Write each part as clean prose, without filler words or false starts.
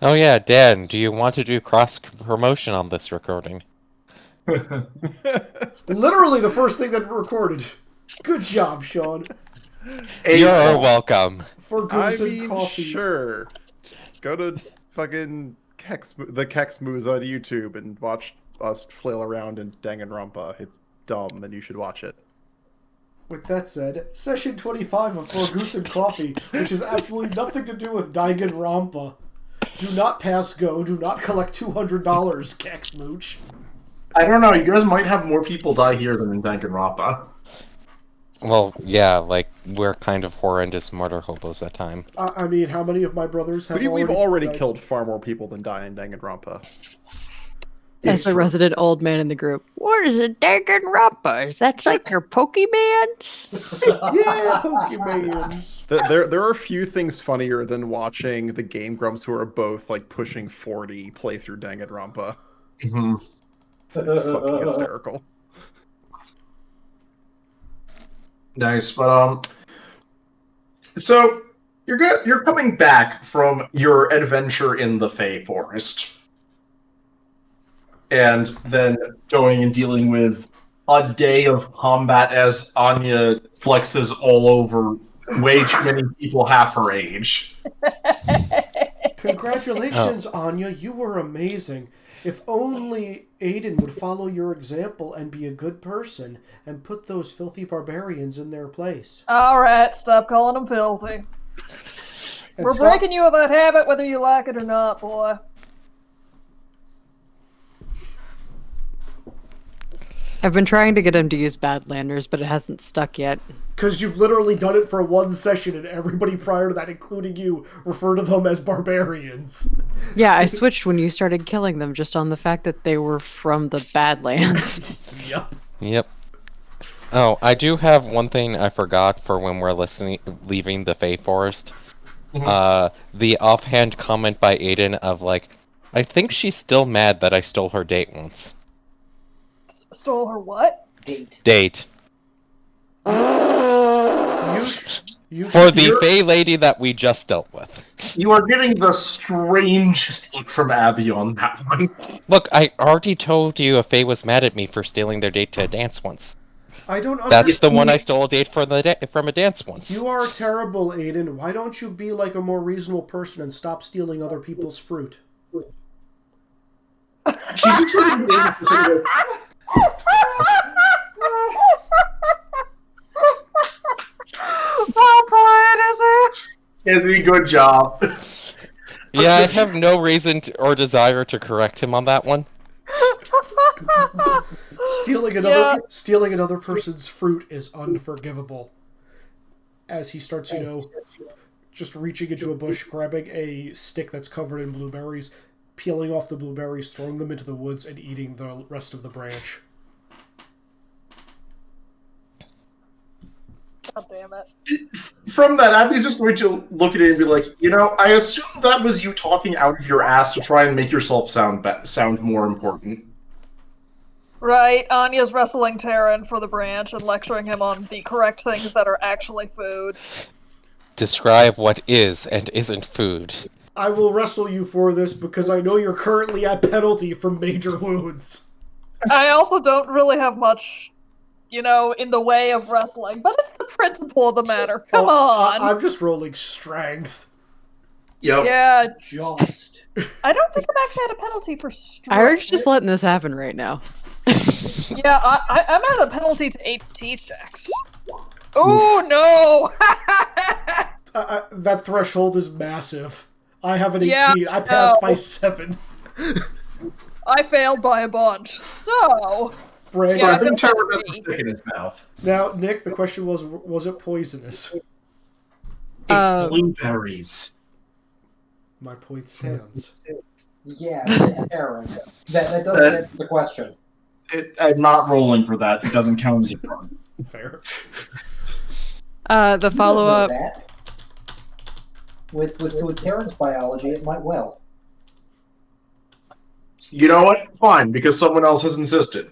Oh yeah, Dan, do you want to do cross-promotion on this recording? Literally the first thing that recorded. Good job, Sean. You're welcome. For Goose and Coffee. Sure. Go to fucking the Kex Moves on YouTube and watch us flail around in Danganronpa. It's dumb, and you should watch it. With that said, session 25 of For Goose and Coffee, which has absolutely nothing to do with Danganronpa. Do not pass go. Do not collect $200, Kex Mooch. I don't know. You guys might have more people die here than in Danganronpa. Well, yeah, like, we're kind of horrendous murder hobos at time. I mean, how many of my brothers have We've already killed far more people than die in Danganronpa. As the resident old man in the group. What is a Danganronpa? Is that like your Pokemans? Yeah, Pokemans. There are a few things funnier than watching the Game Grumps who are both, like, pushing 40 play through Danganronpa. Mm-hmm. It's fucking hysterical. Nice, but so you're coming back from your adventure in the Fey Forest, and then going and dealing with a day of combat as Anya flexes all over way too many people half her age. Congratulations, Anya. You were amazing. If only Aiden would follow your example and be a good person and put those filthy barbarians in their place. Alright, stop calling them filthy. And We're breaking you of that habit whether you like it or not, boy. I've been trying to get him to use Badlanders, but it hasn't stuck yet. Because you've literally done it for one session, and everybody prior to that, including you, refer to them as barbarians. Yeah, I switched when you started killing them just on the fact that they were from the Badlands. Yep. Oh, I do have one thing I forgot for when we're leaving the Fey Forest. The offhand comment by Aiden of, like, I think she's still mad that I stole her date once. Stole her what? Date. You For the Fey lady that we just dealt with. You are getting the strangest look from Abby on that one. Look, I already told you a Fey was mad at me for stealing their date to a dance once. I don't That's the one I stole a date from a dance once. You are terrible, Aiden. Why don't you be like a more reasonable person and stop stealing other people's fruit? Oh boy, it is Izzy, good job. Yeah, I have no reason or desire to correct him on that one. Stealing another person's fruit is unforgivable. As he starts, just reaching into a bush, grabbing a stick that's covered in blueberries, peeling off the blueberries, throwing them into the woods, and eating the rest of the branch. God damn it. From that, Abby's just going to look at it and be like, I assume that was you talking out of your ass to try and make yourself sound more important. Right, Anya's wrestling Terran for the branch and lecturing him on the correct things that are actually food. Describe what is and isn't food. I will wrestle you for this because I know you're currently at penalty from major wounds. I also don't really have much, in the way of wrestling, but it's the principle of the matter. Come on! I'm just rolling strength. Yep. Yeah. Just. I don't think I'm actually at a penalty for strength. Eric's just letting this happen right now. Yeah, I'm at a penalty to APT checks. Oh no! That threshold is massive. I have an 18. Yeah, I passed by 7. I failed by a bunch. So... Brandon, so I think Trevor got the stick in his mouth. Now, Nick, the question was it poisonous? It's blueberries. My point stands. Yeah, Aaron. That doesn't answer the question. I'm not rolling for that. It doesn't count as a run. Fair. The follow-up... With Terran's biology, it might well. You know what? Fine, because someone else has insisted.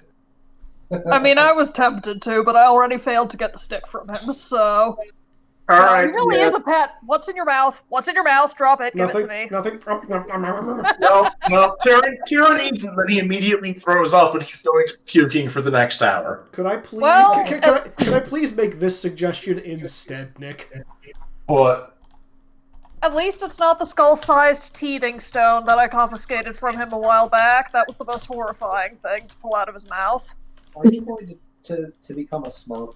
I mean, I was tempted to, but I already failed to get the stick from him, so... All Wow, right. he really yeah. is a pet. What's in your mouth? What's in your mouth? Drop it. Give it to me. Nothing. No, Tyrion eats and then he immediately throws up and he's going to be puking for the next hour. Could I please? Well, can I please make this suggestion instead, Nick? What? At least it's not the skull-sized teething stone that I confiscated from him a while back. That was the most horrifying thing to pull out of his mouth. Are you going to become a Smurf?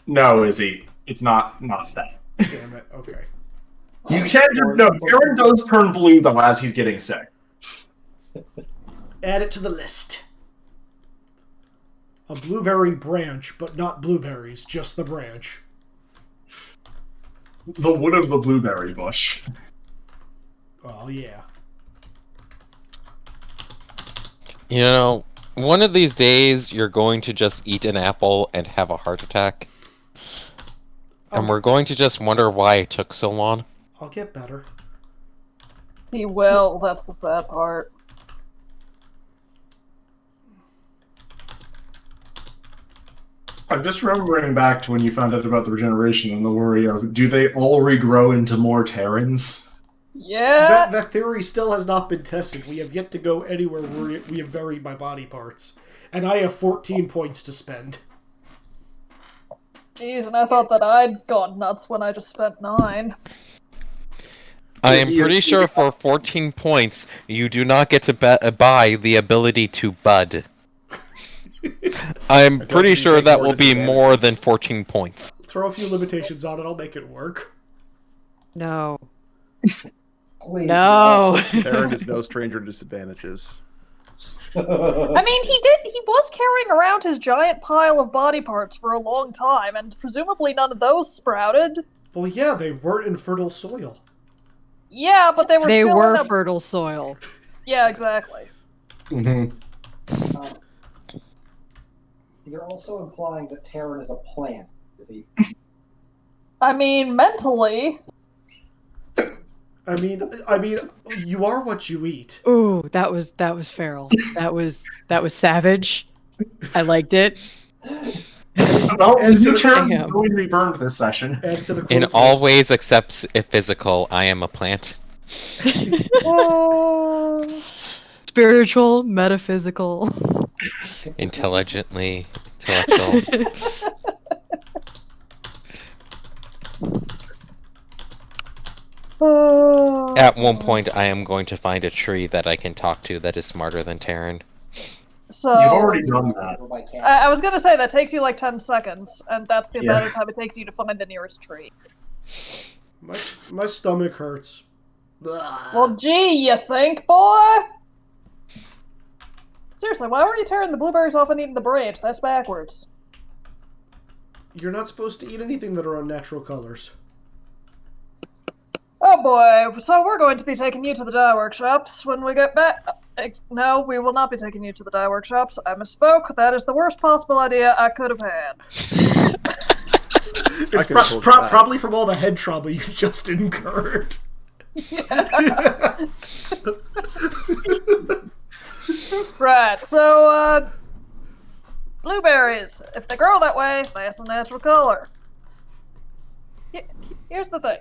No, Izzy. It's not that. Damn it. Okay. You can't. No, Aaron does turn blue though as he's getting sick. Add it to the list. A blueberry branch, but not blueberries, just the branch. The wood of the blueberry bush. Oh, yeah. You know, one of these days you're going to just eat an apple and have a heart attack. And we're going to just wonder why it took so long. I'll get better. He will. That's the sad part. I'm just remembering back to when you found out about the regeneration and the worry of, do they all regrow into more Terrans? Yeah. That theory still has not been tested. We have yet to go anywhere where we have buried my body parts. And I have 14 points to spend. Jeez, and I thought that I'd gone nuts when I just spent 9. I am pretty sure for 14 points, you do not get to buy the ability to bud. I'm pretty sure that will be more than 14 points. Throw a few limitations on it, I'll make it work. No. Please. No. Aaron is no stranger to disadvantages. I mean, he was carrying around his giant pile of body parts for a long time, and presumably none of those sprouted. Well, yeah, they weren't in fertile soil. Yeah, but they were They still were in a... fertile soil. Yeah, exactly. Mm-hmm. You're also implying that Terran is a plant, is he? I mean, mentally. I mean, you are what you eat. Ooh, that was feral. That was savage. I liked it. Well, And you to turned Damn. really reburned this session. Add to the In quotes all list. ways except if physical, I am a plant. Spiritual, metaphysical. Intellectual. At one point, I am going to find a tree that I can talk to that is smarter than Terran. So You've already done that. Over by cat. I was gonna say that takes you like 10 seconds, and that's the amount Yeah. of time it takes you to find the nearest tree. My stomach hurts. Blah. Well, gee, you think, boy? Seriously, why were you tearing the blueberries off and eating the branch? That's backwards. You're not supposed to eat anything that are unnatural colors. Oh boy, so we're going to be taking you to the dye workshops when we get back. No, we will not be taking you to the dye workshops. I misspoke. That is the worst possible idea I could have had. It's can hold that. probably from all the head trauma you just incurred. Right, so, blueberries. If they grow that way, that's a natural color. Here's the thing.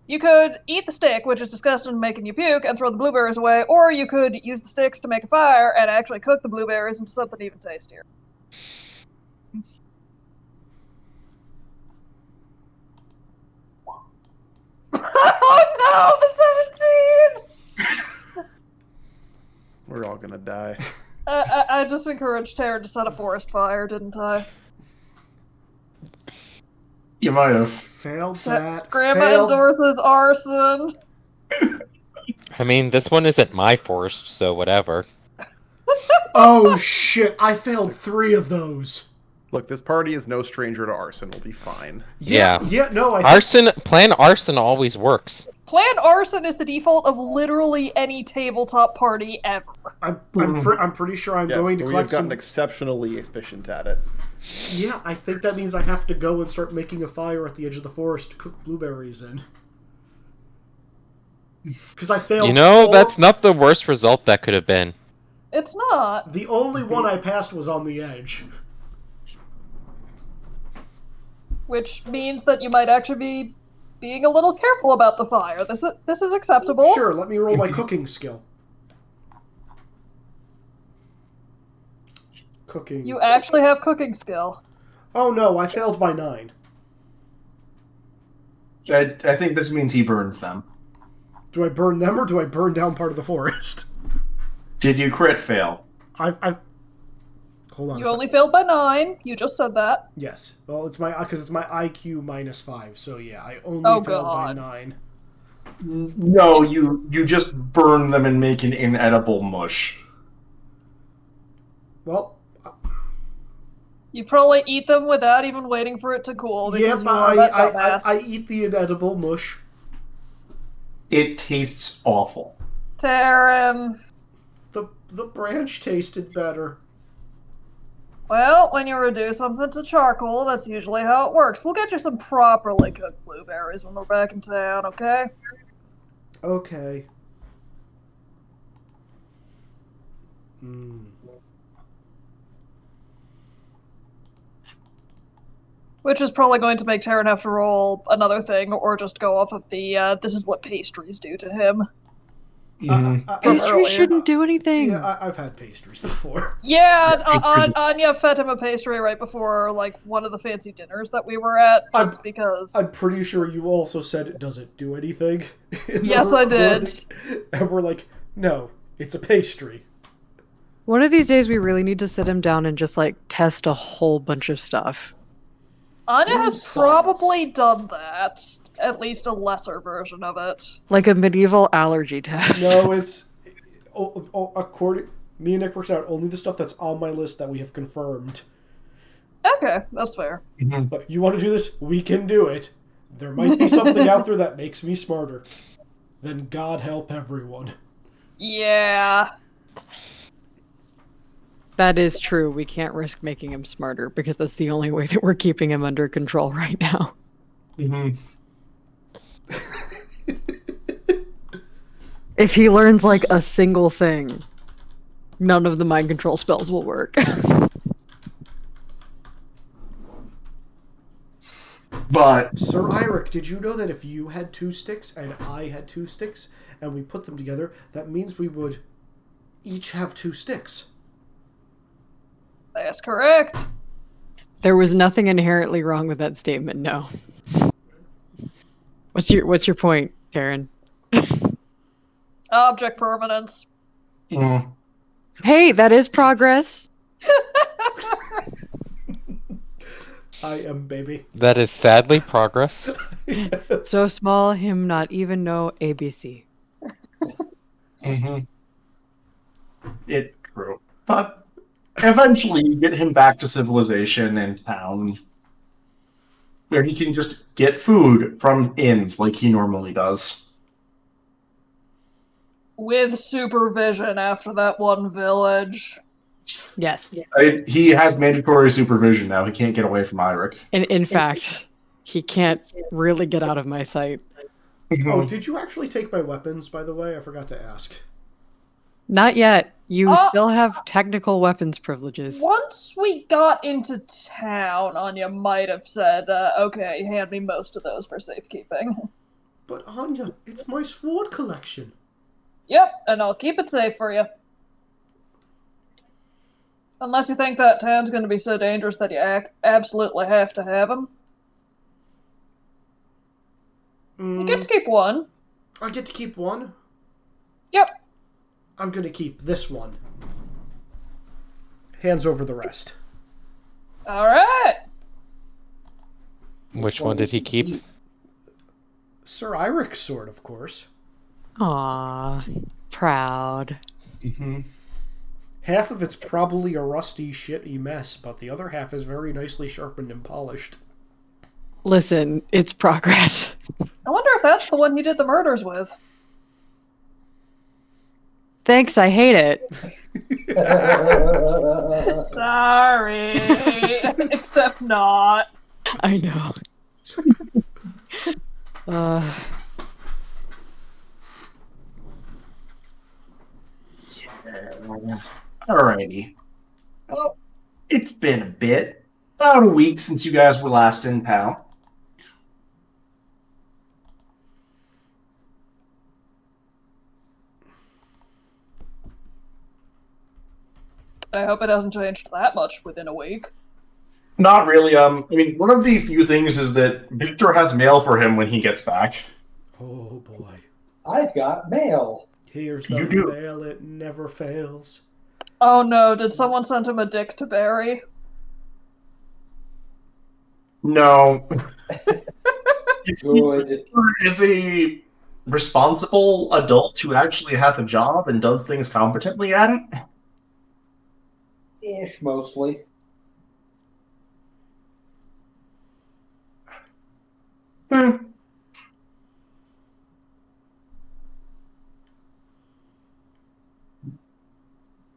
You could eat the stick, which is disgusting and making you puke, and throw the blueberries away, or you could use the sticks to make a fire and actually cook the blueberries into something even tastier. Oh no, the 17s! We're all gonna die. I just encouraged Tara to set a forest fire, didn't I? You might have. Failed that. Grandma failed. endorses arson. I mean, this one isn't my forest, so whatever. Oh shit! I failed 3 of those. Look, this party is no stranger to arson. We'll be fine. Yeah. Yeah. No, I. Plan arson always works. Plan arson is the default of literally any tabletop party ever. I'm pretty sure I'm Yes, going to but we have collect gotten some. exceptionally efficient at it. Yeah, I think that means I have to go and start making a fire at the edge of the forest to cook blueberries in. Because I failed. You know, that's not the worst result that could have been. It's not. The only one I passed was on the edge. which means that you might actually be being a little careful about the fire. This is acceptable. Sure, let me roll my cooking skill. Cooking. You actually have cooking skill. Oh no, I failed by 9. I think this means he burns them. Do I burn them or do I burn down part of the forest? Did you crit fail? I've hold on. You only failed by 9. You just said that. Yes. Well, it's my IQ minus 5. So yeah, I only Oh, failed God. by 9. No, you just burn them and make an inedible mush. Well, You probably eat them without even waiting for it to cool. yeah, Because but you are that I dumbass. eat the inedible mush. It tastes awful. Taryn. The branch tasted better. Well, when you reduce something to charcoal, that's usually how it works. We'll get you some properly cooked blueberries when we're back in town, okay? Okay. Hmm. Which is probably going to make Taryn have to roll another thing, or just go off of the, this is what pastries do to him. Mhm. From Pastries earlier. shouldn't do anything. Yeah, I've had pastries before. Yeah, Pastries- Anya fed him a pastry right before, like, one of the fancy dinners that we were at, just because... I'm pretty sure you also said, does it do anything? in the Yes, I did. recording. And we're like, no, it's a pastry. One of these days, we really need to sit him down and just like test a whole bunch of stuff. Anya has Science. probably done that, at least a lesser version of it. Like a medieval allergy test. No, it's according. Me and Nick worked out only the stuff that's on my list that we have confirmed. Okay, that's fair. But you want to do this? We can do it. There might be something out there that makes me smarter. Then God help everyone. Yeah. That is true. We can't risk making him smarter because that's the only way that we're keeping him under control right now. Mhm. If he learns like a single thing, none of the mind control spells will work. But Sir Eirik, did you know that if you had 2 sticks and I had 2 sticks and we put them together, that means we would each have 2 sticks? That's correct. There was nothing inherently wrong with that statement, no. What's your point, Karen? Object permanence. mm, Hey, that is progress. I am, baby. That is sadly progress. So small, him not even know ABC. mhm. It true. But eventually you get him back to civilization and town, where he can just get food from inns like he normally does. With supervision after that one village. Yes. He has mandatory supervision now. He can't get away from Eirik. And in fact, he can't really get out of my sight. Oh, did you actually take my weapons, by the way? I forgot to ask. Not yet. You still have technical weapons privileges. Once we got into town, Anya might have said, okay, hand me most of those for safekeeping. But Anya, it's my sword collection. Yep, and I'll keep it safe for you. Unless you think that town's going to be so dangerous that you absolutely have to have them. You get to keep one. I get to keep one? Yep. I'm gonna keep this one. Hands over the rest. Alright. Which one did he keep? Sir Eirik's sword, of course. Aw, proud. Mhm. Half of it's probably a rusty, shitty mess, but the other half is very nicely sharpened and polished. Listen, it's progress. I wonder if that's the one you did the murders with. Thanks, I hate it. Sorry. Except not. I know. Alrighty. Well, it's been a bit. about a week since you guys were last in town. I hope it hasn't changed that much within a week. Not really. I mean, one of the few things is that Victor has mail for him when he gets back. Oh boy. I've got mail. Here's the You do. mail, it never fails. Oh no, did someone send him a dick to bury? No. Good. Victor is a responsible adult who actually has a job and does things competently at it. Ish, mostly.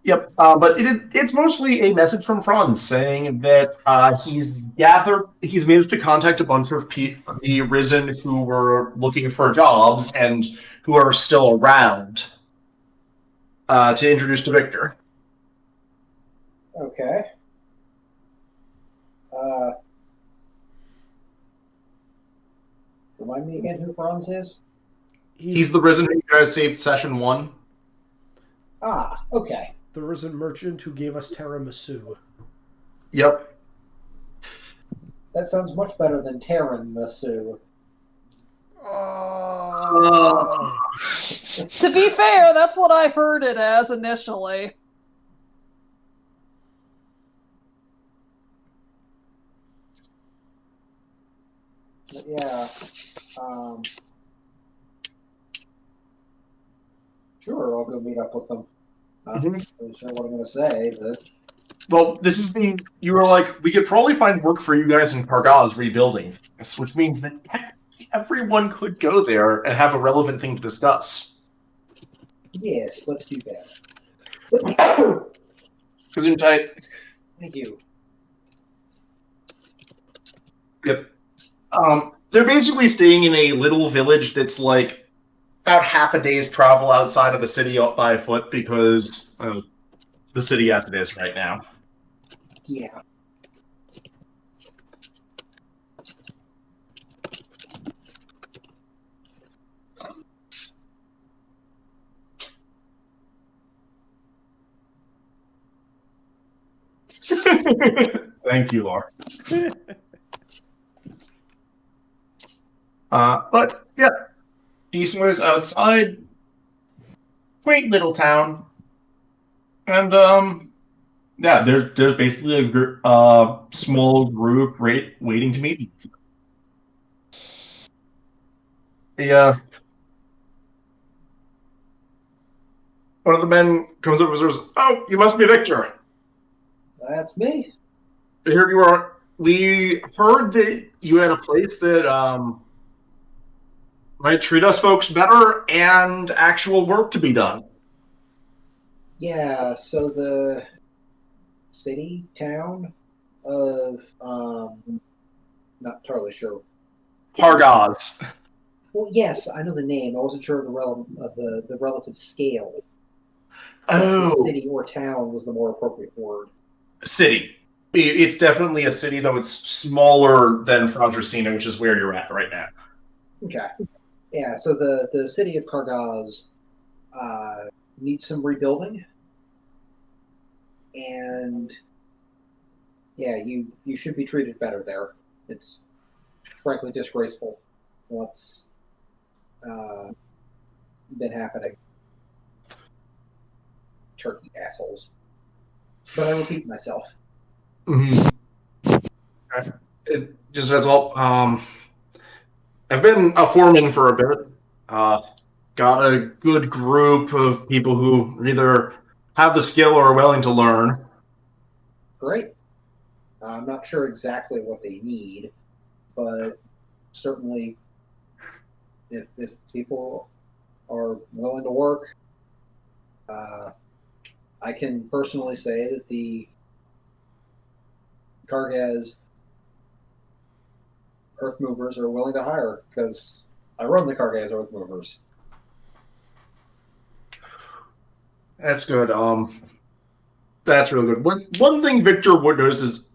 Yep, but it's mostly a message from Franz saying that he's managed to contact a bunch of the Risen who were looking for jobs and who are still around to introduce to Victor. Okay. Remind me again who Franz is? He's the Risen who you guys saved session 1. Ah, okay. The risen merchant who gave us tiramisu. Yep. That sounds much better than tiramisu. Oh. To be fair, that's what I heard it as initially. Yeah. Sure, I'll go meet up with them. Not really sure what I'm going to say, but... Well, you were like, we could probably find work for you guys in Kargaz rebuilding, which means that everyone could go there and have a relevant thing to discuss. Yes, let's do that. Because tight. Thank you. Yep. They're basically staying in a little village that's like about half a day's travel outside of the city by foot because the city as it is right now. Yeah. Thank you, Laura. But yeah, decent ways outside. Quaint little town, and yeah, there's basically a small group waiting to meet. One of the men comes up and says, "Oh, you must be Victor. That's me. Here you are. We heard that you had a place that might treat us folks better and actual work to be done." Yeah, so the town of, not entirely sure. Kargaz. Well, yes, I know the name. I wasn't sure of the relative scale. Oh, City or town was the more appropriate word. City. It's definitely a city, though it's smaller than Frandracina, which is where you're at right now. Okay. Yeah, so the city of Kargaz needs some rebuilding. And yeah, you should be treated better there. It's frankly disgraceful what's been happening. Turkey assholes. But I repeat myself. Mm-hmm. Just that's all. I've been a foreman for a bit. Got a good group of people who either have the skill or are willing to learn. Great. I'm not sure exactly what they need, but certainly if people are willing to work, I can personally say that the Kargaz Earth Movers are willing to hire because I run the Kargaz Earth Movers. That's good. That's real good. One thing Victor would notice is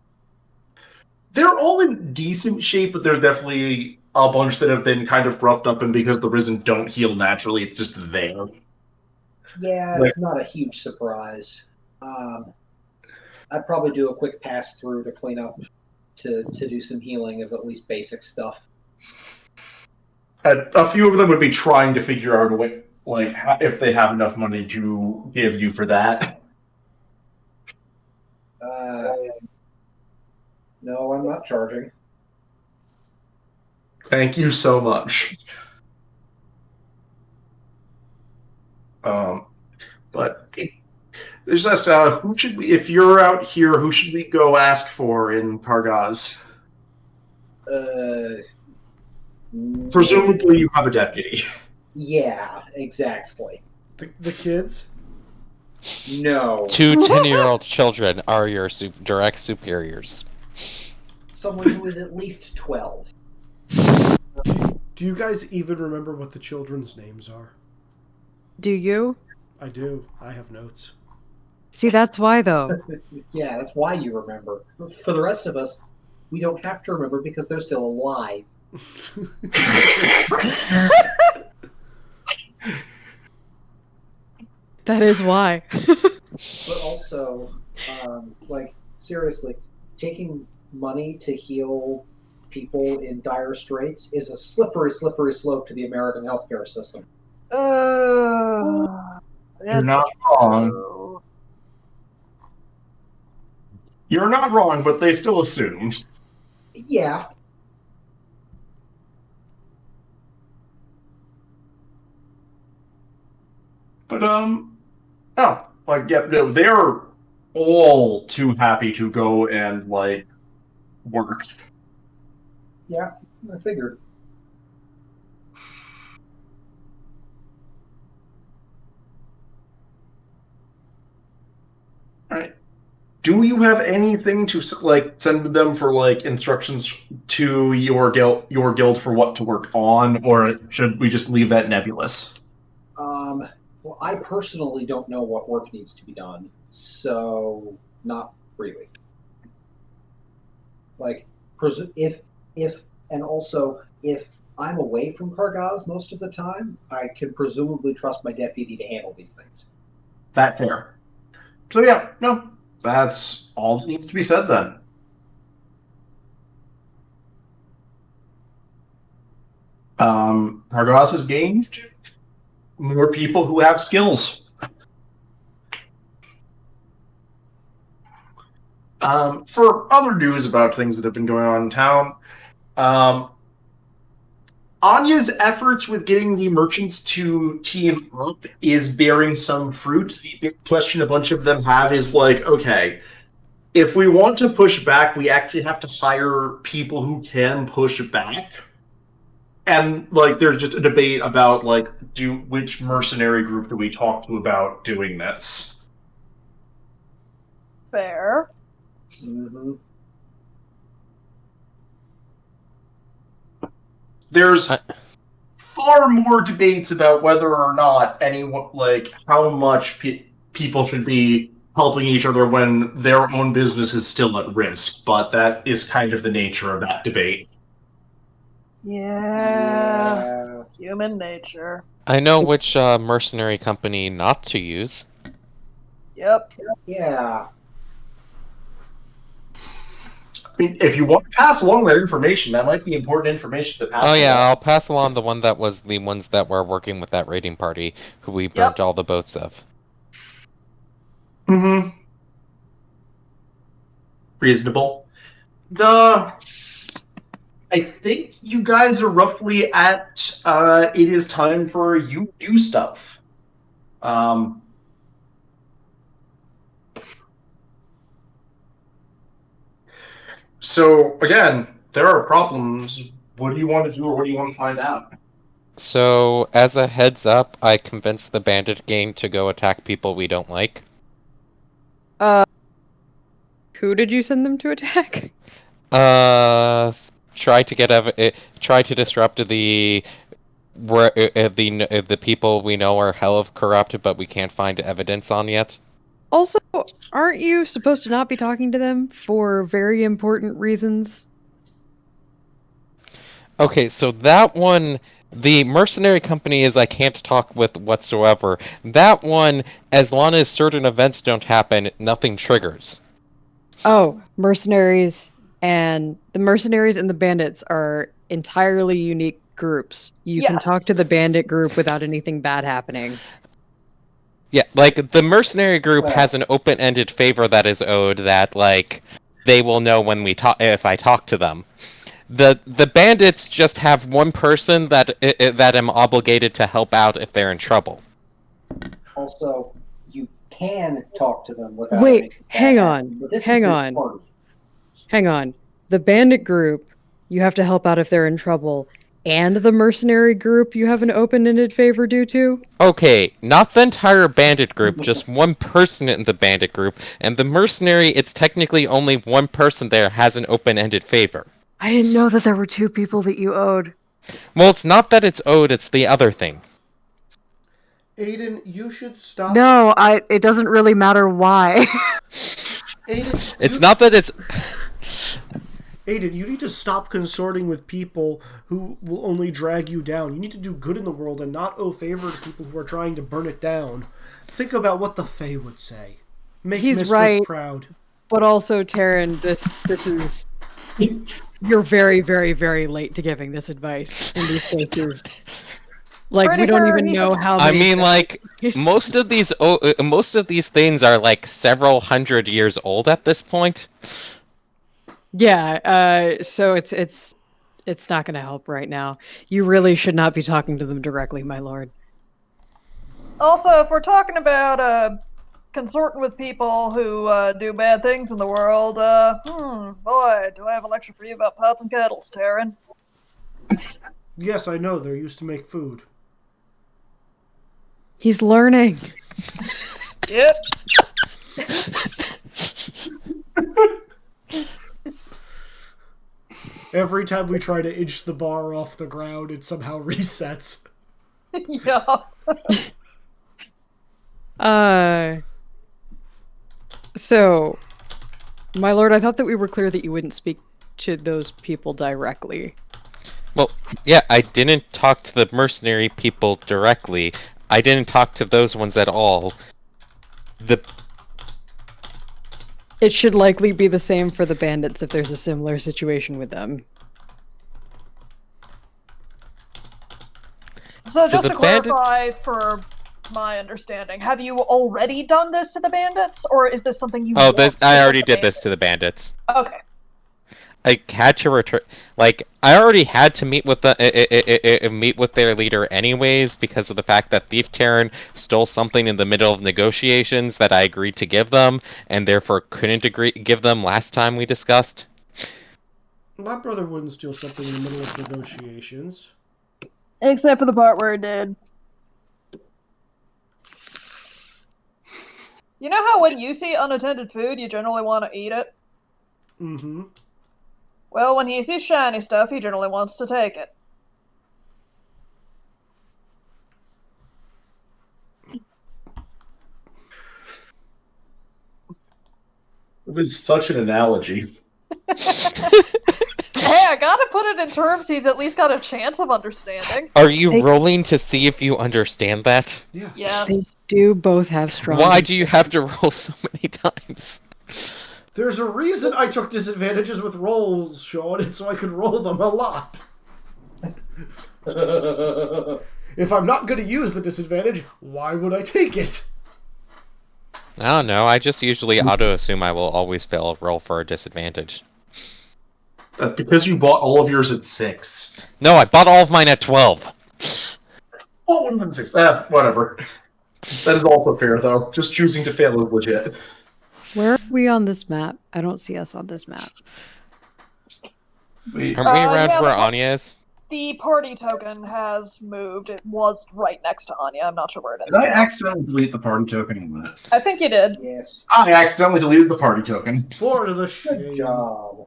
They're all in decent shape, but there's definitely a bunch that have been kind of roughed up, and because the risen don't heal naturally, it's just there. Yeah, it's not a huge surprise. I'd probably do a quick pass through to clean up, to do some healing of at least basic stuff. A few of them would be trying to figure out a way, like, if they have enough money to give you for that. No, I'm not charging. Thank you so much. But there's this. Who should we? If you're out here, who should we go ask for in Kargaz? Presumably, you have a deputy. Yeah, exactly. The kids? No. 2 10-year-old children are your direct superiors. Someone who is at least 12. Do you guys even remember what the children's names are? Do you? I do. I have notes. See, that's why, though. Yeah, that's why you remember. For the rest of us, we don't have to remember because they're still alive. That is why. But also, like, seriously, taking money to heal people in dire straits is a slippery, slippery slope to the American healthcare system. You're not wrong. You're not wrong, but they still assumed. Yeah. But no, they're all too happy to go and like work. Yeah, I figured. All right. Do you have anything to like send them for like instructions to your guild for what to work on, or should we just leave that nebulous? Well, I personally don't know what work needs to be done, so not really. Like, if and also if I'm away from Kargaz most of the time, I can presumably trust my deputy to handle these things. That fair. So yeah, no, that's all that needs to be said then. Kargaz has gained more people who have skills. For other news about things that have been going on in town, Anya's efforts with getting the merchants to team up is bearing some fruit. The big question a bunch of them have is like, okay, if we want to push back, we actually have to hire people who can push back. And like, there's just a debate about like, which mercenary group do we talk to about doing this? Fair. Mm-hmm. There's far more debates about whether or not anyone, like, how much people should be helping each other when their own business is still at risk. But that is kind of the nature of that debate. Yeah. Human nature. I know which mercenary company not to use. Yep. Yeah. I mean, if you want to pass along that information, that might be important information to pass Oh yeah, along. I'll pass along the one that was the ones that were working with that raiding party, who we burnt all the boats of. Mm-hmm. Reasonable. I think you guys are roughly at it is time for you to do stuff. So again, there are problems. What do you want to do, or what do you want to find out? So, as a heads up, I convinced the bandit gang to go attack people we don't like. Who did you send them to attack? Try to disrupt the people we know are hell of corrupt, but we can't find evidence on yet. Also, aren't you supposed to not be talking to them for very important reasons? Okay, so that one, the mercenary company is I can't talk with whatsoever. That one, as long as certain events don't happen, nothing triggers. Oh, mercenaries and the bandits are entirely unique groups. You can Yes. talk to the bandit group without anything bad happening. Yeah, like the mercenary group Well- has an open-ended favor that is owed that like they will know when we talk if I talk to them. The bandits just have one person that I'm obligated to help out if they're in trouble. Also, you can talk to them without Wait, anything bad hang happening, on, but this hang is their on. party. Hang on. The bandit group, you have to help out if they're in trouble. And the mercenary group, you have an open-ended favor due to? Okay, not the entire bandit group, just one person in the bandit group, and the mercenary, it's technically only one person there has an open-ended favor. I didn't know that there were two people that you owed. Well, it's not that it's owed, it's the other thing. Aiden, you should stop. No, it doesn't really matter why. Aiden, It's not that it's... Aiden, you need to stop consorting with people who will only drag you down. You need to do good in the world and not owe favor to people who are trying to burn it down. Think about what the Fae would say. Make He's Mistress right. proud. But also, Taryn, this is... You're very, very, very late to giving this advice in these cases. Like, Pretty we don't sure even he's know a- how I many... mean, like, most of these things are, like, several hundred years old at this point. Yeah, so it's not going to help right now. You really should not be talking to them directly, my lord. Also, if we're talking about consorting with people who do bad things in the world, boy, do I have a lecture for you about pots and kettles, Taryn. Yes, I know. They're used to make food. He's learning. Yep. Every time we try to inch the bar off the ground, it somehow resets. Yeah. So, my lord, I thought that we were clear that you wouldn't speak to those people directly. Well, yeah, I didn't talk to the mercenary people directly. I didn't talk to those ones at all. It should likely be the same for the bandits if there's a similar situation with them. So just the to clarify, for my understanding, have you already done this to the bandits, or is this something you? Oh, want I to already the did this to the bandits. Okay. I had to return. Like, I already had to meet with meet with their leader anyways because of the fact that Thief Terran stole something in the middle of negotiations that I agreed to give them, and therefore couldn't give them last time we discussed. My brother wouldn't steal something in the middle of negotiations. Except for the part where it did. You know how when you see unattended food, you generally want to eat it? Mm-hmm. Well, when he sees shiny stuff, he generally wants to take it. It was such an analogy. Hey, I gotta put it in terms he's at least got a chance of understanding. Are you They- rolling to see if you understand that? Yes. Yes. They do both have strong... Why do you have to roll so many times? There's a reason I took disadvantages with rolls, Sean, and so I could roll them a lot. If I'm not going to use the disadvantage, why would I take it? I don't know. I just usually auto-assume I will always fail a roll for a disadvantage. That's because you bought all of yours at 6. No, I bought all of mine at 12. Oh, 1 and 6. Whatever. That is also fair, though. Just choosing to fail is legit. Where are we on this map? I don't see us on this map. Wait. Aren't we around yeah, where the- Anya is? The party token has moved. It was right next to Anya. I'm not sure where it is. Did I now. accidentally delete the party token in a minute? I think you did. Yes. I accidentally deleted the party token. For the Good shame. job.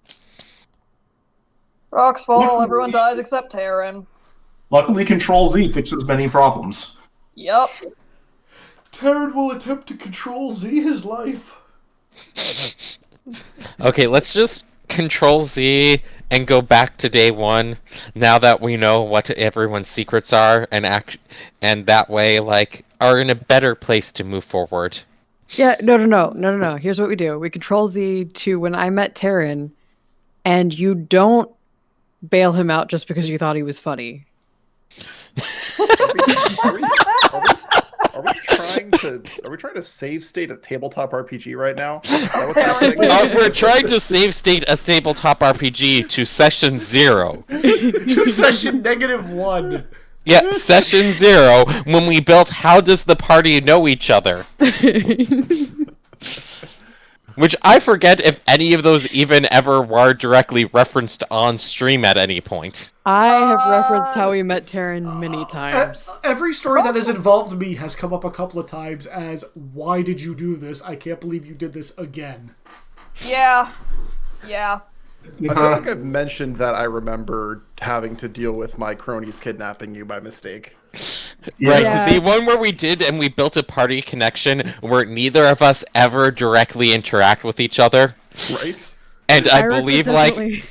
Rocks fall, everyone dies except Taryn. Luckily, Control Z fixes many problems. Yup. Taryn will attempt to control Z his life. Okay, let's just Control Z and go back to day one. Now that we know what everyone's secrets are, and that way, like, are in a better place to move forward. Yeah, no. Here's what we do. We control Z to when I met Taryn, and you don't bail him out just because you thought he was funny. Are we trying to save state a tabletop RPG right now? Is that what's happening? We're trying to save state a tabletop RPG to session 0. To session -1. Yeah, session 0, when we built How Does the Party Know Each Other? Which I forget if any of those even ever were directly referenced on stream at any point. I have referenced how we met Taryn many times. Every story that has involved me has come up a couple of times as, why did you do this? I can't believe you did this again. Yeah. I feel like I've mentioned that I remember having to deal with my cronies kidnapping you by mistake. Right, Yeah. the one where we did and we built a party connection where neither of us ever directly interact with each other. Right? And I Eirik believe, was like... definitely-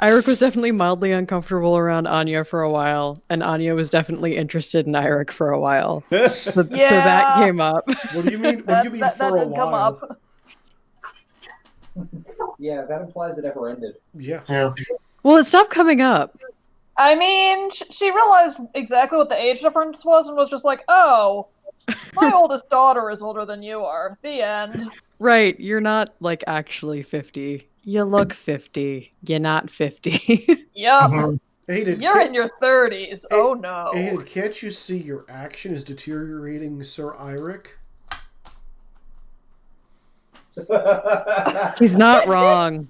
Eirik was definitely mildly uncomfortable around Anya for a while, and Anya was definitely interested in Eirik for a while. So that Yeah. came up. What do you mean? What do you mean that for a did come while? up. Yeah, that implies it never ended. Yeah. Well, it stopped coming up. I mean, she realized exactly what the age difference was and was just like, oh, my oldest daughter is older than you are. The end. Right, you're not, like, actually 50. You look 50. You're not 50. Yep. Aiden, You're in your 30s. Oh no. Aiden, can't you see your action is deteriorating, Sir Eirik? He's not wrong.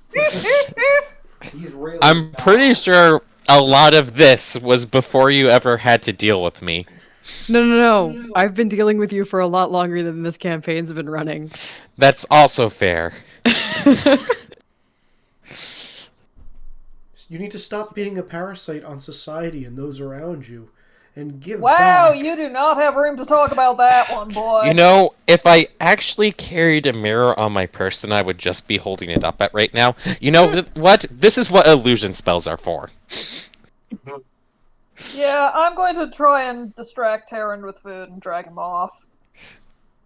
He's really. I'm pretty sure a lot of this was before you ever had to deal with me. No. I've been dealing with you for a lot longer than this campaign's been running. That's also fair. You need to stop being a parasite on society and those around you, and give Wow, back. you do not have room to talk about that one, boy. You know, if I actually carried a mirror on my person, I would just be holding it up at right now. You know what? This is what illusion spells are for. Yeah, I'm going to try and distract Taryn with food and drag him off.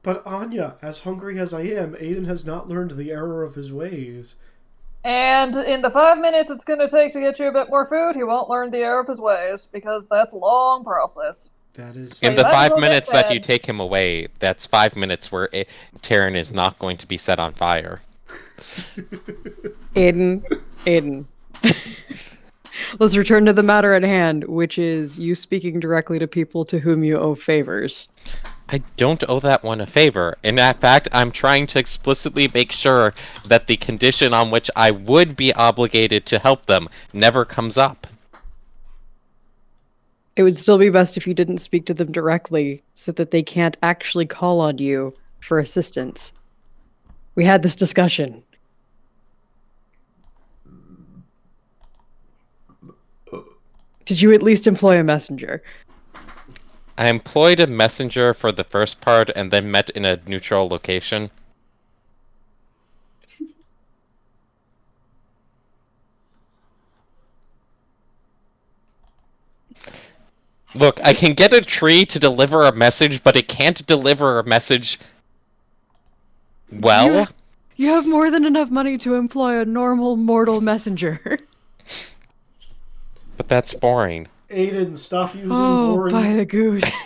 But Anya, as hungry as I am, Aiden has not learned the error of his ways. And in the 5 minutes it's going to take to get you a bit more food, he won't learn the error of his ways, because that's a long process. That is... In you the might as 5 well get minutes that fed. you take him away, that's 5 minutes where Taryn is not going to be set on fire. Aiden. Let's return to the matter at hand, which is you speaking directly to people to whom you owe favors. I don't owe that one a favor. In fact, I'm trying to explicitly make sure that the condition on which I would be obligated to help them never comes up. It would still be best if you didn't speak to them directly so that they can't actually call on you for assistance. We had this discussion. Did you at least employ a messenger? I employed a messenger for the first part and then met in a neutral location. Look, I can get a tree to deliver a message, but it can't deliver a message well. You have more than enough money to employ a normal mortal messenger. But that's boring. Aiden, stop using Oh, boring... by the goose.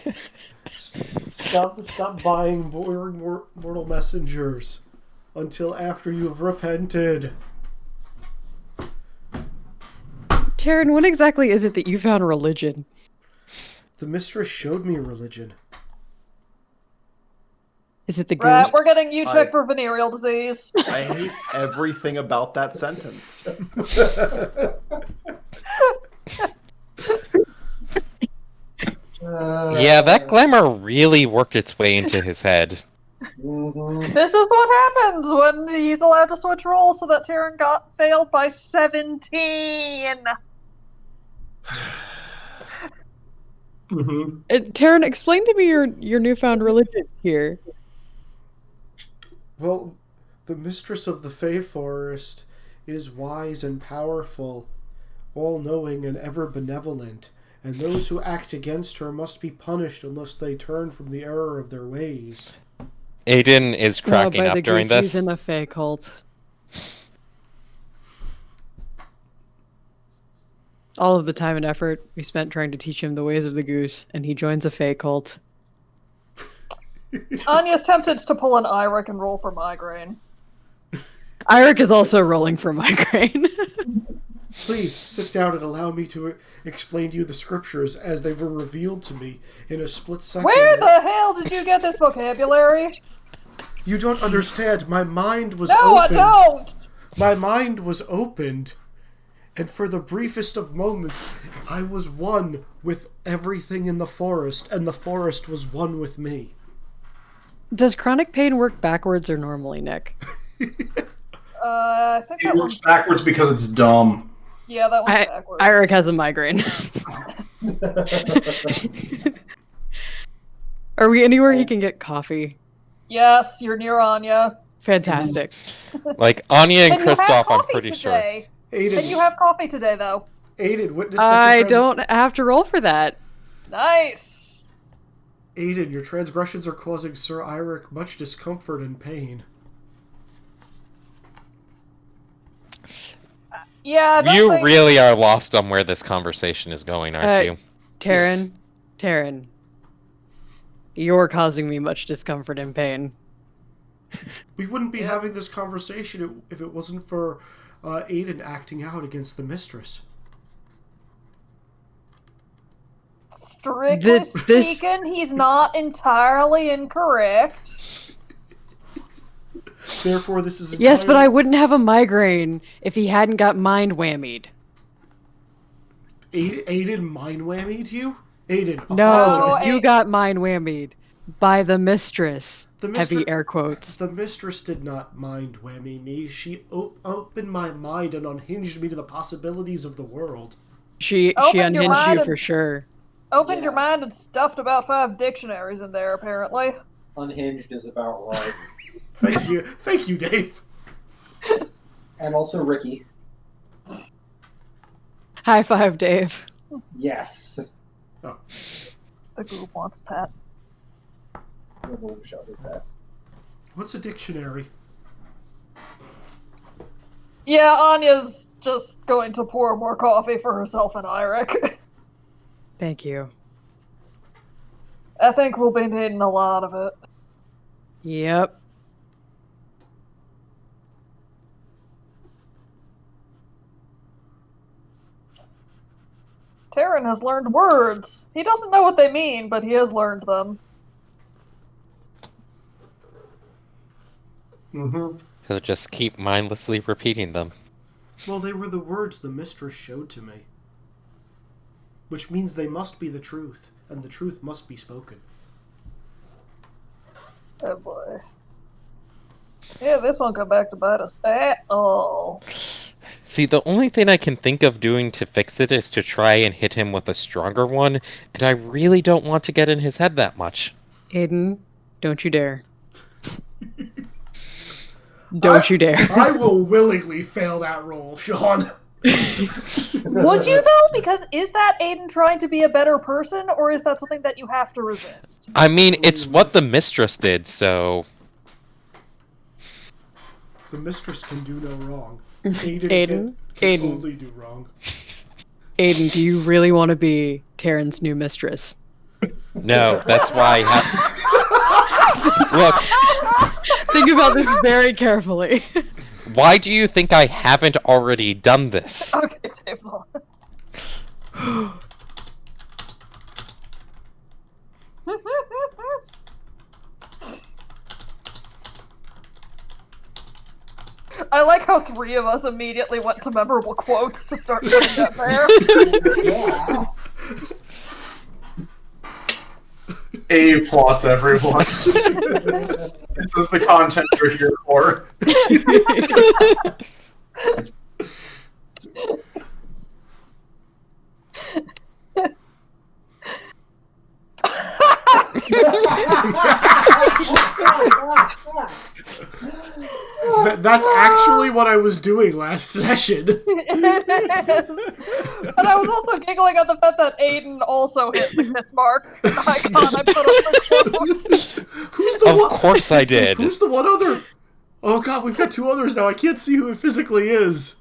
Stop buying boring mortal messengers until after you've repented. Taryn, when exactly is it that you found religion? The mistress showed me religion. Is it the goose? Right, we're getting you checked I- for venereal disease. I hate everything about that sentence. Yeah, that glamour really worked its way into his head. Mhm. This is what happens when he's allowed to switch roles so that Taryn got failed by 17. Mm-hmm. Taryn, explain to me your newfound religion here. Well, the mistress of the Fey Forest is wise and powerful, all-knowing and ever benevolent, and those who act against her must be punished unless they turn from the error of their ways. Aiden is cracking by up the during goose, this. he's in the Fey cult. All of the time and effort we spent trying to teach him the ways of the goose, and he joins a Fey cult. Anya's tempted to pull an Iric and roll for migraine. Iric is also rolling for migraine. Please sit down and allow me to explain to you the scriptures as they were revealed to me in a split second. Where the hell did you get this vocabulary? You don't understand. My mind was No, opened. I don't! My mind was opened. And for the briefest of moments, I was one with everything in the forest, and the forest was one with me. Does chronic pain work backwards or normally, Nick? I think It that works one's... backwards because it's dumb. Yeah, that one's backwards. Iric has a migraine. Are we anywhere he can get coffee? Yes, you're near Anya. Fantastic. Like, Anya and Can you have Kristoff, I'm coffee pretty sure. today? Aiden, Can you have coffee today, though? Aiden, witness I that your don't have to roll for that. Nice! Aiden, your transgressions are causing Sir Iric much discomfort and pain. Yeah, I don't You think... really are lost on where this conversation is going, aren't you? Taryn, you're causing me much discomfort and pain. We wouldn't be having this conversation if it wasn't for Aiden acting out against the mistress. Strictly speaking, he's not entirely incorrect. Therefore, this is Yes, but I wouldn't have a migraine if he hadn't got mind whammied. Aiden mind whammied you? Aiden, No, apologize. you got mind whammied by the mistress. The Heavy air quotes. The mistress did not mind whammy me. She opened my mind and unhinged me to the possibilities of the world. She Opened your unhinged mind you and- for sure. Opened your mind and stuffed about 5 dictionaries in there, apparently. Unhinged is about right. Thank you, Dave. And also Ricky. High five, Dave. Yes. The group wants Pat. The room shouted that. What's a dictionary? Yeah, Anya's just going to pour more coffee for herself and Iric. Thank you. I think we'll be needing a lot of it. Yep. Taryn has learned words. He doesn't know what they mean, but he has learned them. Mm-hmm. He'll just keep mindlessly repeating them. Well, they were the words the mistress showed to me. Which means they must be the truth, and the truth must be spoken. Oh boy. Yeah, this won't come back to bite us at all. See, the only thing I can think of doing to fix it is to try and hit him with a stronger one, and I really don't want to get in his head that much. Aiden, don't you dare. Don't you dare. I will willingly fail that roll, Sean. Would you, though? Because is that Aiden trying to be a better person, or is that something that you have to resist? I mean, it's what the mistress did, so... The mistress can do no wrong. Aiden Aiden. can only do wrong. Aiden, do you really want to be Taryn's new mistress? No, that's why I have... Look, Think about this very carefully. why do you think I haven't already done this? Okay, Dave's on. I like how 3 of us immediately went to memorable quotes to start putting that there. Yeah. A+ everyone. This is the content you're here for. That's actually what I was doing last session. It is. And I was also giggling at the fact that Aiden also hit the kiss mark. The icon I put on the quote. Who's the Of one? course I did. Who's the one other? Oh god, we've got 2 others now. I can't see who it physically is.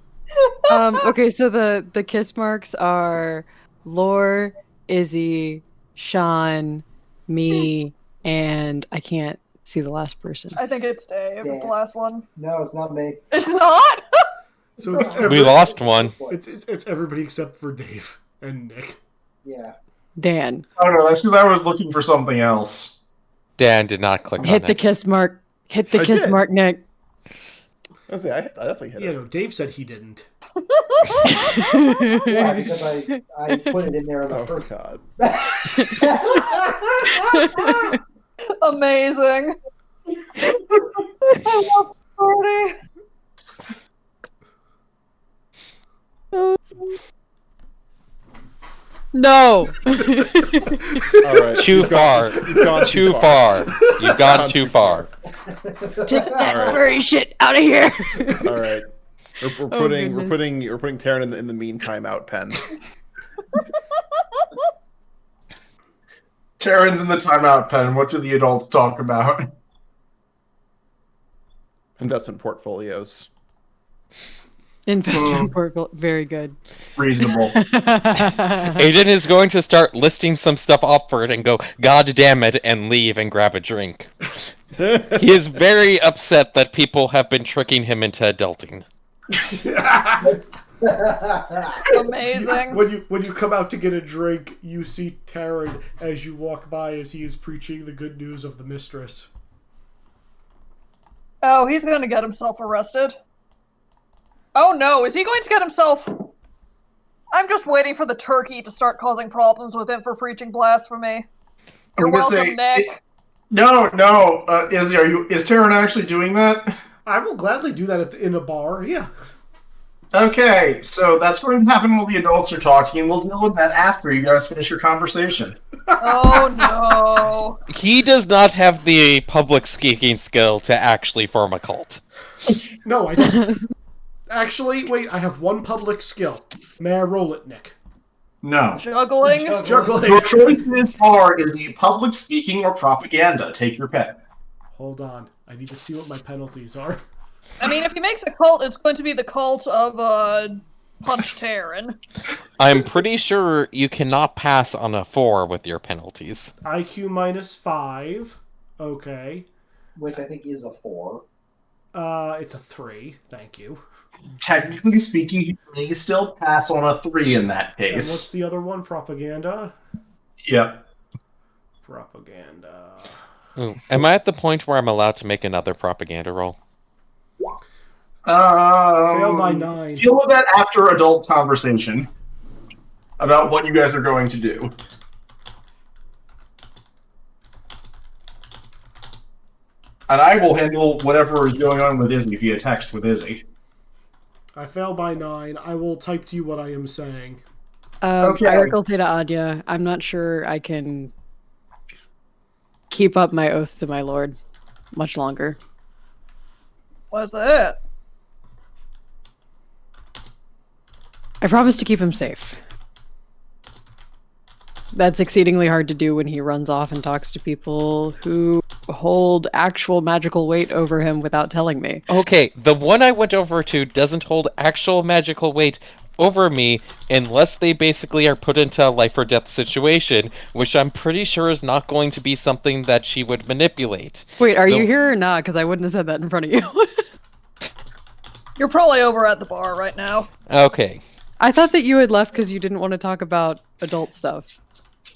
Okay, so the kiss marks are Lore, Izzy, Sean, me, and I can't see the last person. I think it's Dave. It's the last one. No, it's not me. It's not? So it's We lost one. It's everybody except for Dave and Nick. Yeah. Dan. Oh no, that's because I was looking for something else. Dan did not click on Hit the it. kiss mark. Hit the I kiss did. mark, Nick. I definitely hit Yeah, it. no, Dave said he didn't. Yeah, because I put it in there in the Oh first. god. Amazing. I love the party. No. All right. Too far. You've gone Too far. You've gone too far. Take that Alright. furry shit out of here. All right. We're Oh, putting goodness. Taryn in the meantime out pen. Taryn's in the timeout pen. What do the adults talk about? Investment portfolios. Investment portfolio. Very good. Reasonable. Aiden is going to start listing some stuff off for it and go, God damn it, and leave and grab a drink. He is very upset that people have been tricking him into adulting. Amazing. When you come out to get a drink, you see Taryn as you walk by as he is preaching the good news of the mistress. Oh, he's gonna get himself arrested. Oh no, is he going to get himself... I'm just waiting for the turkey to start causing problems with him for preaching blasphemy. You're I'm gonna welcome, say, Nick. No. Is Taryn actually doing that? I will gladly do that in a bar, yeah. Okay, so that's going to happen while the adults are talking, and we'll deal with that after you guys finish your conversation. Oh no. He does not have the public speaking skill to actually form a cult. No, I don't. Actually, wait, I have one public skill. May I roll it, Nick? No. Juggling? Juggling. Your choices are is the public speaking or propaganda. Take your pick. Hold on. I need to see what my penalties are. I mean, if he makes a cult, it's going to be the cult of, Punch Taryn. I'm pretty sure you cannot pass on a 4 with your penalties. IQ -5. Okay. Which I think is a 4. It's a 3. Thank you. Technically speaking, you may still pass on a 3 in that And what's case. the other one? Propaganda? Yep. Propaganda. Ooh, am I at the point where I'm allowed to make another propaganda roll? Failed by 9. Deal with that after adult conversation about what you guys are going to do. And I will handle whatever is going on with Izzy via text with Izzy. I failed by 9. I will type to you what I am saying. Okay. Irical to Anya. I'm not sure I can keep up my oath to my lord much longer. What's that? I promise to keep him safe. That's exceedingly hard to do when he runs off and talks to people who hold actual magical weight over him without telling me. Okay, the one I went over to doesn't hold actual magical weight over me unless they basically are put into a life or death situation, which I'm pretty sure is not going to be something that she would manipulate. Wait, are No. you here or not? Because I wouldn't have said that in front of you. You're probably over at the bar right now. Okay. I thought that you had left because you didn't want to talk about adult stuff.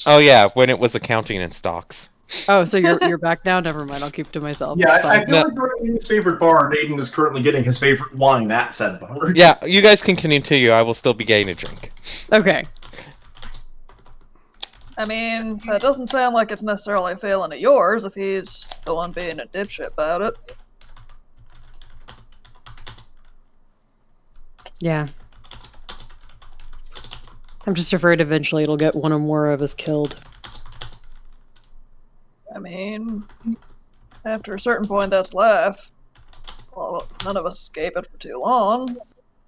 Oh yeah, when it was accounting and stocks. Oh, so you're back now? Never mind, I'll keep it to myself. Yeah, It's I fine. feel like we're in his favorite bar, and Aiden is currently getting his favorite wine at said bar. Yeah, you guys can continue. I will still be getting a drink. Okay. I mean, that doesn't sound like it's necessarily a failing of yours if he's the one being a dipshit about it. Yeah. I'm just afraid eventually it'll get one or more of us killed. I mean, after a certain point, that's life. Well, none of us escape it for too long.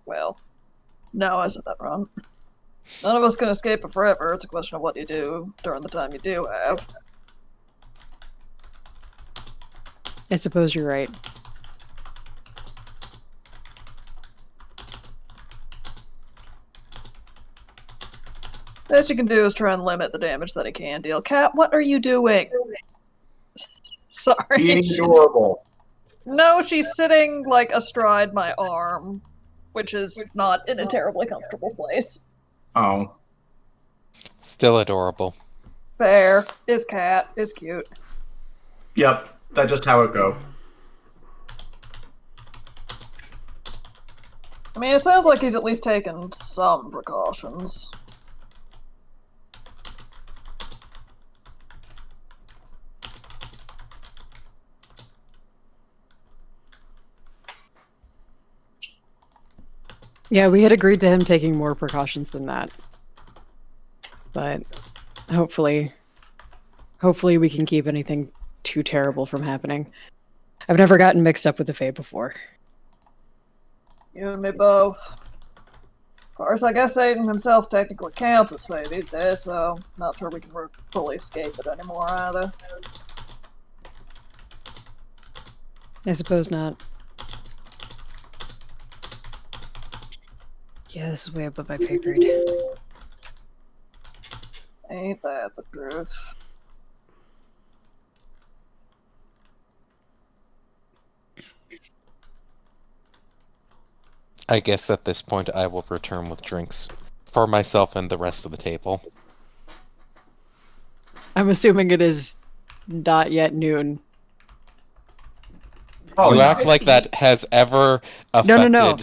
Well, no, I said that wrong. None of us can escape it forever. It's a question of what you do during the time you do have. I suppose you're right. Best you can do is try and limit the damage that he can deal. Cat, what are you doing? Sorry. Being adorable. No, she's sitting like astride my arm, which is not in a terribly comfortable place. Oh. Still adorable. Fair. Is cat. Is cute. Yep, that's just how it go. I mean, it sounds like he's at least taken some precautions. Yeah, we had agreed to him taking more precautions than that. But hopefully we can keep anything too terrible from happening. I've never gotten mixed up with the Fae before. You and me both. Of course, I guess Satan himself technically counts as Fae these days, so not sure we can fully escape it anymore either. I suppose not. Yeah, this is way above my pay grade. Ain't that the truth? I guess at this point I will return with drinks for myself and the rest of the table. I'm assuming it is not yet noon. Oh, You no. act like that has ever affected... No.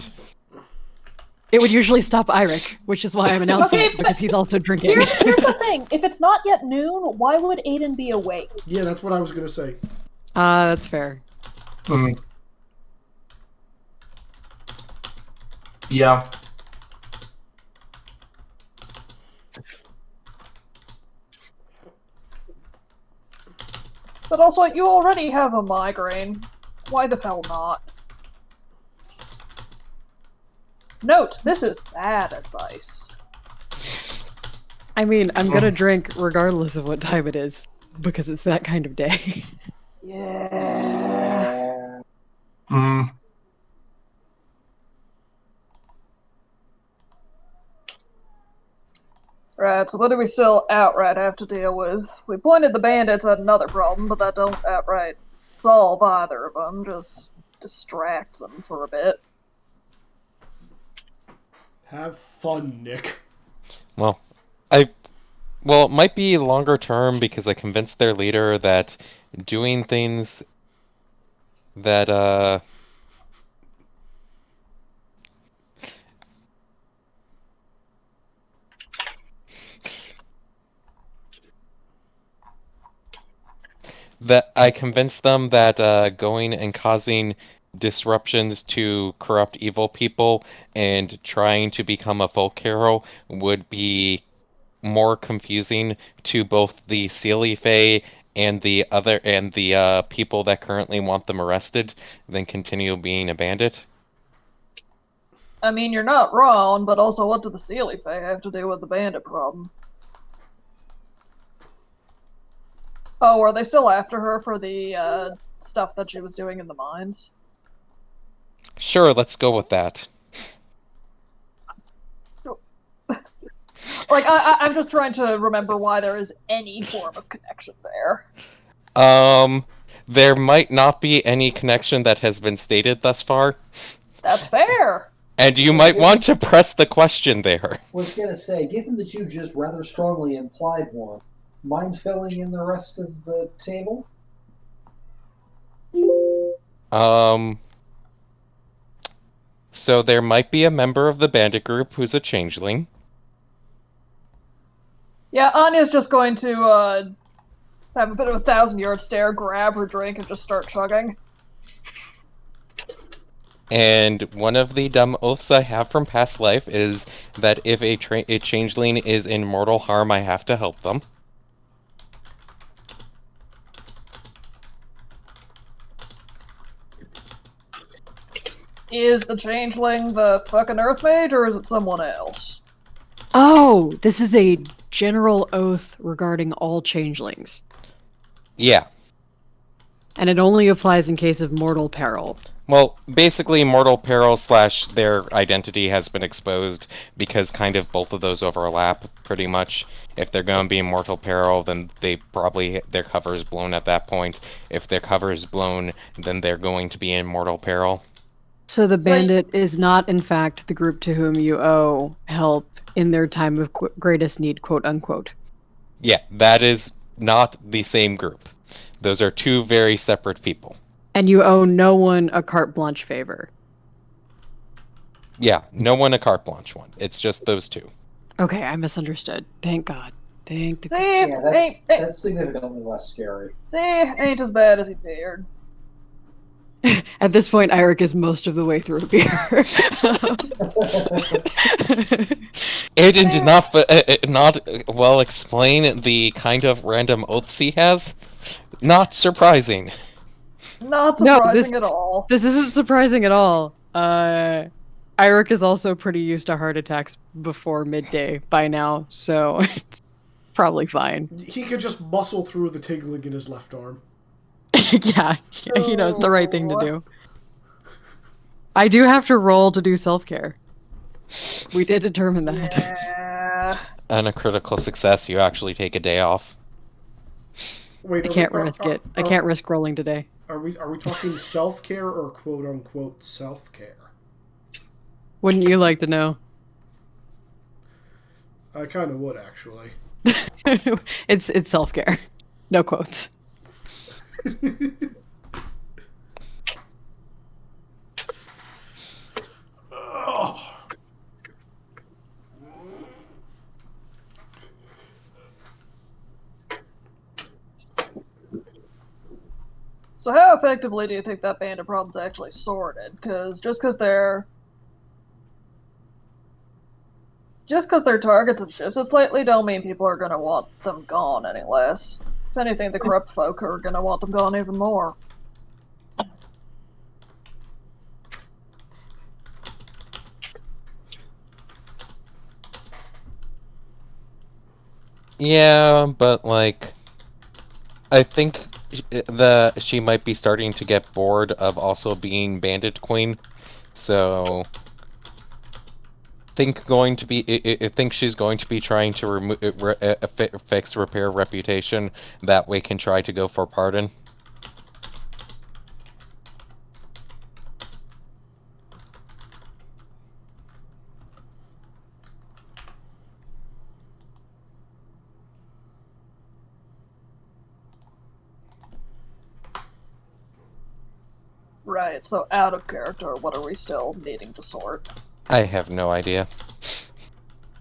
It would usually stop Eirik, which is why I'm announcing it, because he's also drinking. Here's the thing. If it's not yet noon, why would Aiden be awake? Yeah, that's what I was gonna say. That's fair. Yeah. But also, you already have a migraine. Why the hell not? Note, this is bad advice. I mean, I'm gonna drink regardless of what time it is, because it's that kind of day. Yeah. Right, so what do we still outright have to deal with? We pointed the bandits at another problem, but that don't outright solve either of them, just distracts them for a bit. Have fun, Nick. Well, it might be longer term because I convinced their leader that doing things that, that I convinced them that going and causing disruptions to corrupt evil people and trying to become a folk hero would be more confusing to both the Sealy Fae and the people that currently want them arrested than continue being a bandit. I mean, you're not wrong, but also what do the Sealy Fae have to do with the bandit problem? Oh, are they still after her for the stuff that she was doing in the mines? Sure, let's go with that. Like, I'm just trying to remember why there is any form of connection there. There might not be any connection that has been stated thus far. That's fair. And you might want to press the question there. Was gonna say, given that you just rather strongly implied one, mind filling in the rest of the table? So there might be a member of the bandit group who's a changeling. Yeah, Anya's just going to have a bit of a 1,000-yard stare, grab her drink, and just start chugging. And one of the dumb oaths I have from past life is that if a changeling is in mortal harm, I have to help them. Is the changeling the fucking Earth Mage, or is it someone else? Oh, this is a general oath regarding all changelings. Yeah. And it only applies in case of mortal peril. Well, basically, mortal peril / their identity has been exposed because kind of both of those overlap pretty much. If they're going to be in mortal peril, then their cover is blown at that point. If their cover is blown, then they're going to be in mortal peril. So the bandit is not, in fact, the group to whom you owe help in their time of greatest need, quote unquote. Yeah, that is not the same group. Those are two very separate people. And you owe no one a carte blanche favor. Yeah, no one a carte blanche one. It's just those two. Okay, I misunderstood. Thank God. Thank the See, Yeah, that's significantly less scary. see, ain't as bad as he feared. At this point, Eirik is most of the way through a beer. Aiden did not well explain the kind of random oaths he has. Not surprising. Not No, surprising at all. This isn't surprising at all. Eirik is also pretty used to heart attacks before midday by now, so it's probably fine. He could just muscle through the tingling in his left arm. Yeah, you know, it's the right thing to do. I do have to roll to do self-care. We did determine that. Yeah. And a critical success, you actually take a day off. Wait, I can't risk it. I can't risk rolling today. Are we talking self-care or quote-unquote self-care? Wouldn't you like to know? I kind of would, actually. It's self-care. No quotes. So how effectively do you think that bandit problem's actually sorted? Because just because they're targets of ships, it slightly don't mean people are gonna want them gone any less. If anything, the corrupt folk are gonna want them gone even more. Yeah, but like, I think she might be starting to get bored of also being Bandit Queen, so think she's going to be trying to fix repair reputation. That way, can try to go for pardon. Right, so out of character, what are we still needing to sort? I have no idea.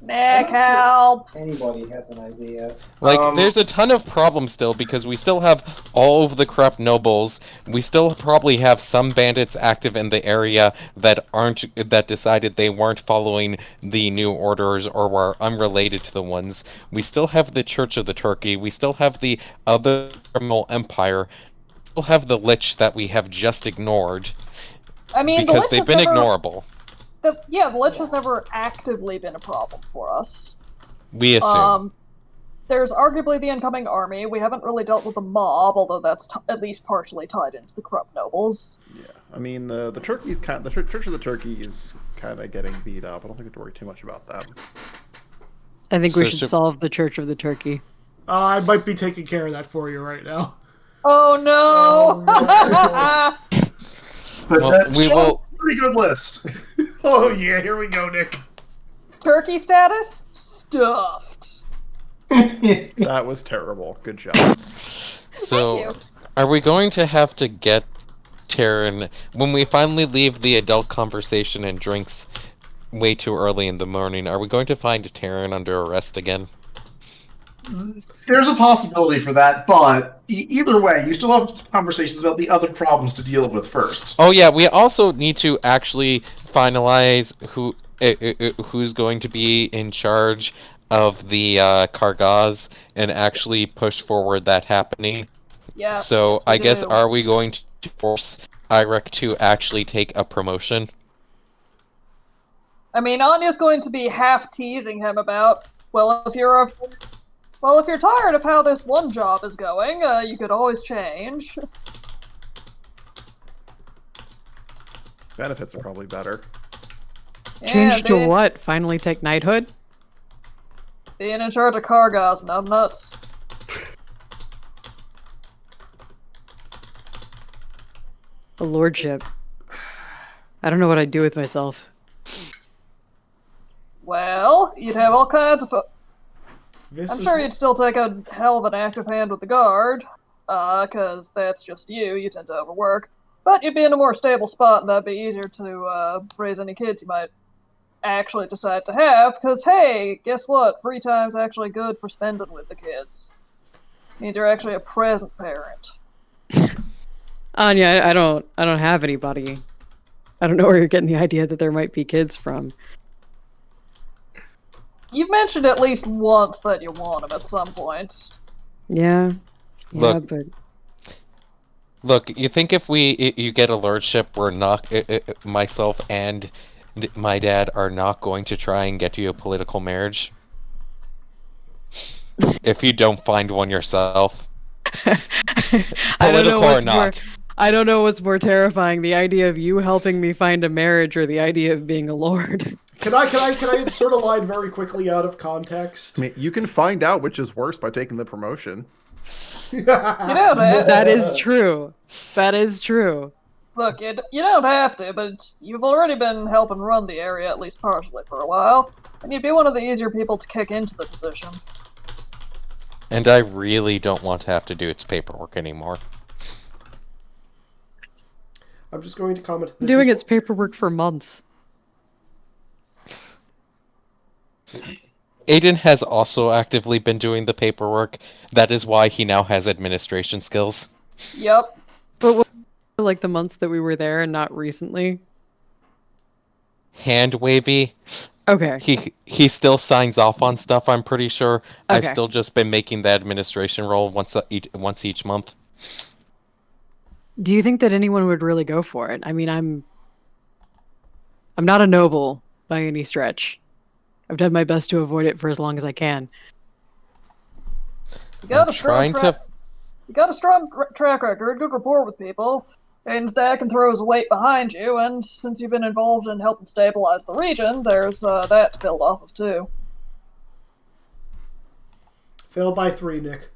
Nick, help! Anybody has an idea. Like, there's a ton of problems still, because we still have all of the corrupt nobles. We still probably have some bandits active in the area that decided they weren't following the new orders or were unrelated to the ones. We still have the Church of the Turkey. We still have the other criminal empire. We still have the Lich that we have just ignored. I mean, because they've been ignorable. The Lich has never actively been a problem for us. We assume. There's arguably the incoming army. We haven't really dealt with the mob, although that's at least partially tied into the corrupt nobles. Yeah, I mean the Turkey's the Church of the Turkey is kind of getting beat up. I don't think we have to worry too much about that. I think we should solve the Church of the Turkey. I might be taking care of that for you right now. Oh no! But we will. Pretty good list. Oh yeah, here we go, Nick. Turkey status? Stuffed. That was terrible. Good job. So, are we going to have to get Taryn when we finally leave the adult conversation and drinks way too early in the morning? Are we going to find Taryn under arrest again? There's a possibility for that, but either way, you still have conversations about the other problems to deal with first. Oh yeah, we also need to actually finalize who's going to be in charge of the Kargaz and actually push forward that happening. Yes. So yes, I guess do. are we going to force Eirik to actually take a promotion? I mean, Anya's going to be half teasing him about, well, if you're tired of how this one job is going, you could always change. Benefits are probably better. Change to being, what? Finally take knighthood? being in charge of Kargas and I'm nuts. A lordship. I don't know what I'd do with myself. Well, you'd have all kinds of... This I'm is sure wh- you'd still take a hell of an active hand with the guard, because that's just you. You tend to overwork. But you'd be in a more stable spot, and that'd be easier to raise any kids you might actually decide to have. Because hey, guess what? Free time's actually good for spending with the kids. Means you're actually a present parent. Anya, I don't have anybody. I don't know where you're getting the idea that there might be kids from. You've mentioned at least once that you want them at some point. Yeah. Yeah, Look. but Look, you think if you get a lordship, we're not myself and my dad are not going to try and get you a political marriage? If you don't find one yourself, I don't know political or what's more not. I don't know what's more terrifying, the idea of you helping me find a marriage or the idea of being a lord. Can I insert a line very quickly out of context? I mean, you can find out which is worse by taking the promotion. You know, That is true. That is true. look, you don't have to, but you've already been helping run the area at least partially for a while, and you'd be one of the easier people to kick into the position. And I really don't want to have to do its paperwork anymore. I'm just going to comment. Doing its paperwork for months. Aiden has also actively been doing the paperwork. That is why he now has administration skills. Yep. But what, like the months that we were there and not recently? Hand wavy. Okay. He still signs off on stuff, I'm pretty sure. I've Okay. still just been making the administration role once each month. Do you think that anyone would really go for it? I mean, I'm not a noble by any stretch. I've done my best to avoid it for as long as I can. You got I'm a strong trying to... You got a strong track record, good rapport with people. Aiden's can throw his weight behind you, and since you've been involved in helping stabilize the region, there's that to build off of too. Failed by 3, Nick.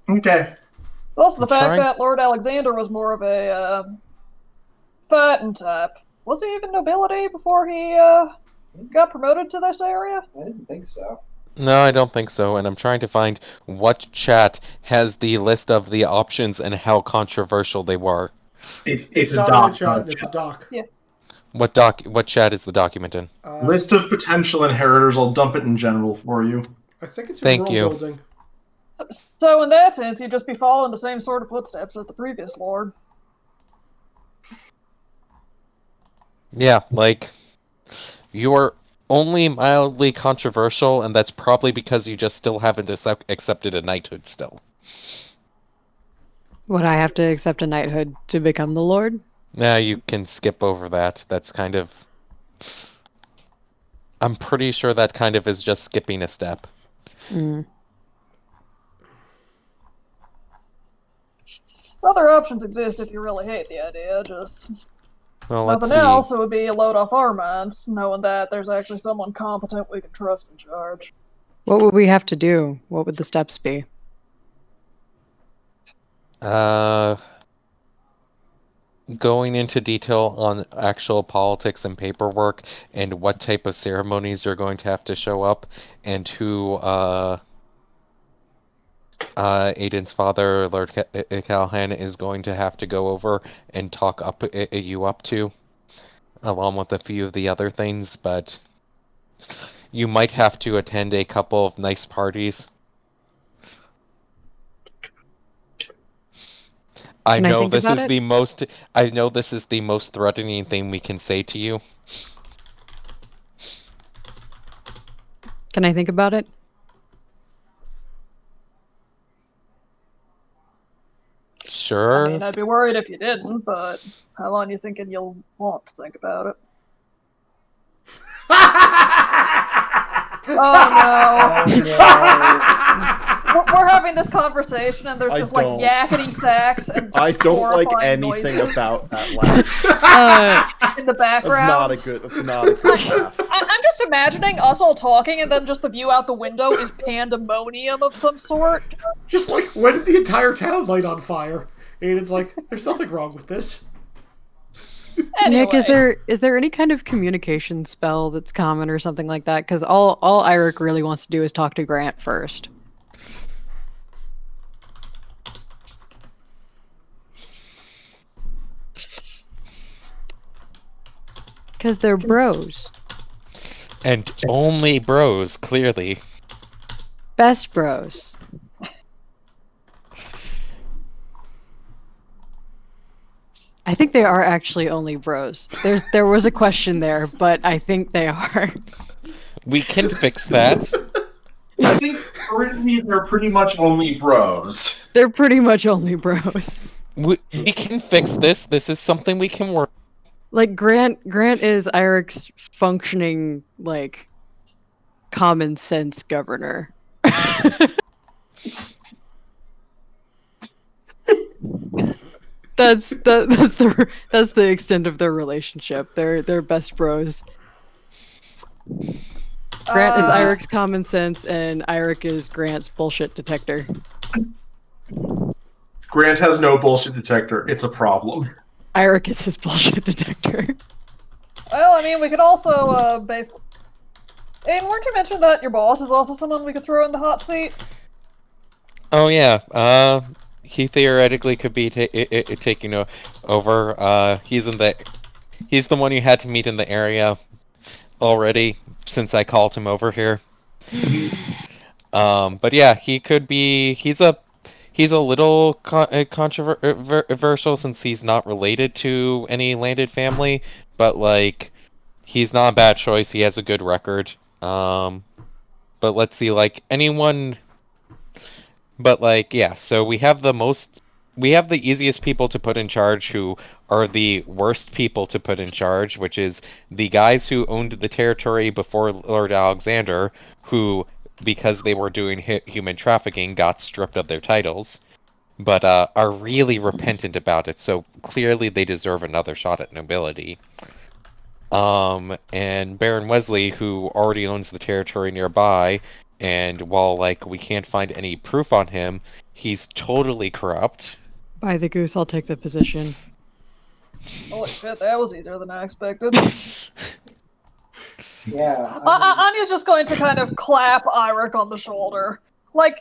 Okay. It's also the I'm fact trying- that Lord Alexander was more of a fighting type. Was he even nobility before he got promoted to this area? I didn't think so. No, I don't think so, and I'm trying to find what chat has the list of the options and how controversial they were. It's a not doc. in a chat, it's a doc. Yeah. What chat is the document in? List of potential inheritors. I'll dump it in general for you. I think it's in Thank world you. building. So in that sense, you'd just be following the same sort of footsteps as the previous lord. Yeah, like, you're only mildly controversial, and that's probably because you just still haven't accepted a knighthood still. Would I have to accept a knighthood to become the lord? Nah, you can skip over that. That's kind of... I'm pretty sure that kind of is just skipping a step. Mm. Other options exist if you really hate the idea, just... Well, let's Nothing see. else, it would be a load off our minds, knowing that there's actually someone competent we can trust in charge. What would we have to do? What would the steps be? Going into detail on actual politics and paperwork and what type of ceremonies you're going to have to show up and who Aiden's father, Lord Callahan, is going to have to go over and talk you up to, along with a few of the other things, but you might have to attend a couple of nice parties. I Can I know think this about is it? the most. I know this is the most threatening thing we can say to you. Can I think about it? Sure. I mean, I'd be worried if you didn't, but how long are you thinking you'll want to think about it? Oh no. no. We're having this conversation and there's I just like don't. yakety sax and I don't like horrifying anything noises about that laugh. in the That's background. not a good. That's not a good laugh. I'm just imagining us all talking and then just the view out the window is pandemonium of some sort. Just like, when did the entire town light on fire? Aiden's like, there's nothing wrong with this. Anyway. Nick, is there any kind of communication spell that's common or something like that? Because all Eirik really wants to do is talk to Grant first. Because they're bros. And only bros, clearly. Best bros. I think they are actually only bros. There was a question there, but I think they are. We can fix that. I think currently they're pretty much only bros. They're pretty much only bros. We can fix this. This is something we can work. Like Grant is Eirik's functioning like common sense governor. That's the extent of their relationship. They're best bros. Grant is Eirik's common sense, and Eirik is Grant's bullshit detector. Grant has no bullshit detector. It's a problem. Eirik is his bullshit detector. Well, I mean, we could also base. Aiden, weren't you mentioning that your boss is also someone we could throw in the hot seat? Oh yeah. He theoretically could be taking over. He's the one you had to meet in the area already since I called him over here. But yeah, he could be. He's a little controversial since he's not related to any landed family, but like he's not a bad choice. He has a good record. But let's see, like anyone. But like yeah, so we have the easiest people to put in charge who are the worst people to put in charge, which is the guys who owned the territory before Lord Alexander, who, because they were doing human trafficking, got stripped of their titles, but are really repentant about it, so clearly they deserve another shot at nobility. And Baron Wesley, who already owns the territory nearby, and while, like, we can't find any proof on him, he's totally corrupt. By the goose, I'll take the position. Holy shit, that was easier than I expected. Yeah. Anya's just going to kind of clap Eirik on the shoulder. Like,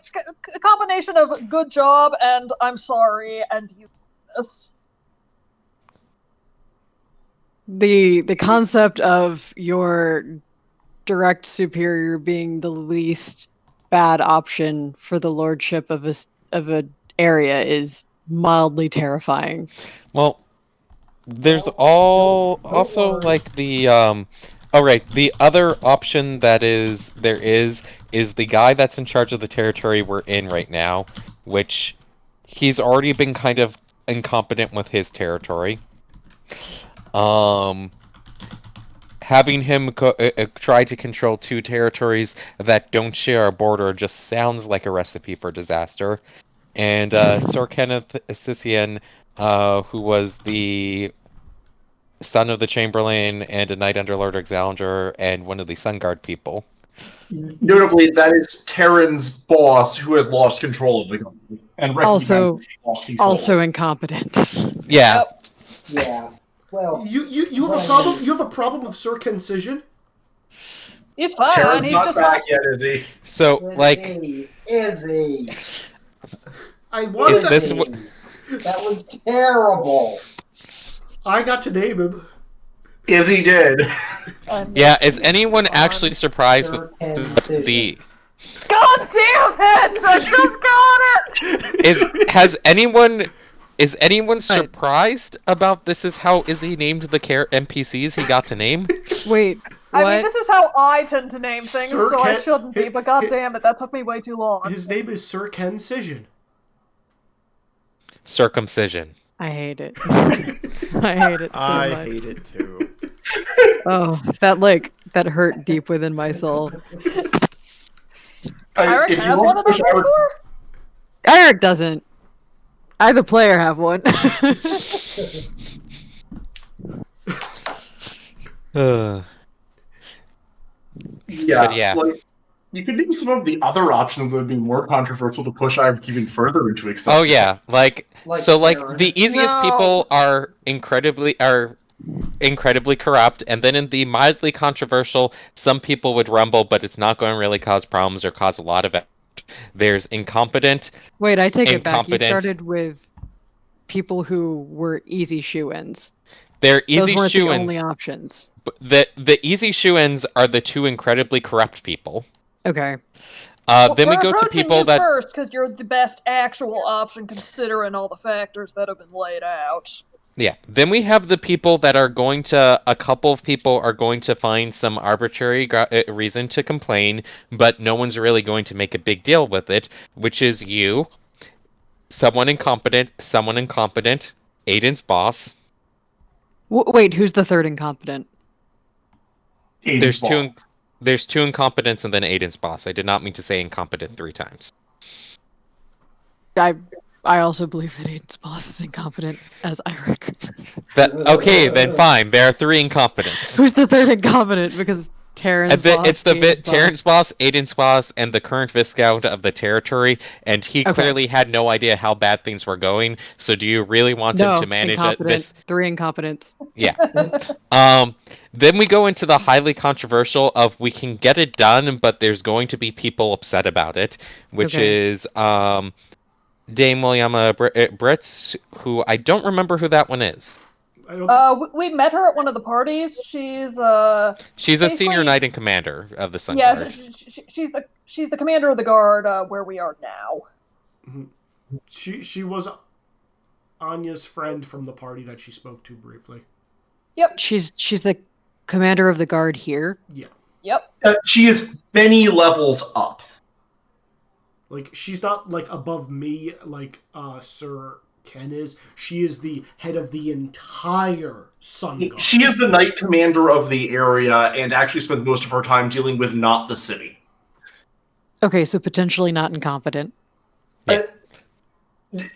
a combination of good job and I'm sorry and you this. The concept of your direct superior being the least bad option for the lordship of a area is mildly terrifying. Well, there's also like the oh right, the other option that is the guy that's in charge of the territory we're in right now, which he's already been kind of incompetent with his territory. Having him try to control two territories that don't share a border just sounds like a recipe for disaster. And Sir Kenneth Sisian, who was the son of the Chamberlain and a knight under Lord Exalger and one of the Sun Guard people. Notably, that is Terran's boss who has lost control of the company. And Also incompetent. Yeah. Yep. Yeah. Well, You have a problem. You have a problem with Sir Kensician? He's fine, Terran's he's not just back yet, is he? So like, is he? I was. That was terrible. I got to name him. Izzy did. yeah, is anyone actually surprised Sir with the? God damn it! I just got it! Is anyone surprised about this is how Izzy named the NPCs he got to name? Wait, what? I mean, this is how I tend to name things, Sir so I Ken- shouldn't be, but god damn it, that took me way too long. His name is Sir Kensician. Circumcision. I hate it. I hate it so I much. hate it too. Oh, that hurt deep within my soul. Eric If you has want one to of those push Eric- before? Eric doesn't. I, the player, have one. Yeah, But yeah. like you could name some of the other options that would be more controversial to push Ivy even further into acceptance. Oh yeah, Like the easiest No. people are incredibly corrupt, and then in the mildly controversial, some people would rumble, but it's not going to really cause problems or cause a lot of effort. There's incompetent. Wait, I take it back. You Incompetent. started with people who were easy shoe-ins. They're Those easy weren't the only shoo-ins. options. The easy shoo-ins are the two incredibly corrupt people. Okay. Then we We're go to approaching people you that first because you're the best actual option considering all the factors that have been laid out. Yeah. Then we have the people that are going to. A couple of people are going to find some arbitrary reason to complain, but no one's really going to make a big deal with it, which is you, someone incompetent, Aiden's boss. Wait, who's the third incompetent? There's two incompetents and then Aiden's boss. I did not mean to say incompetent 3 times. I also believe that Aiden's boss is incompetent, as Eric. Okay, then fine. There are 3 incompetents. Who's the third incompetent? Because Terran's boss, It's the Aiden's boss. Terran's boss, Aiden's boss, and the current Viscount of the territory, and he Okay. clearly had no idea how bad things were going. So, do you really want No, him to manage incompetent. this? 3 incompetents. Yeah. Then we go into the highly controversial of we can get it done, but there's going to be people upset about it, which Okay. is Dame Williama Brits, who I don't remember who that one is. I don't We met her at one of the parties. She's She's a Basically- senior knight and commander of the Sun yeah, Guard. she's the commander of the guard where we are now. she was Anya's friend from the party that she spoke to briefly. She's the commander of the guard here. Yeah. Yep. She is many levels up. Like, she's not, like, above me like Sir Ken is. She is the head of the entire Sun Guard. She is the knight commander of the area and actually spent most of her time dealing with not the city. Okay, so potentially not incompetent.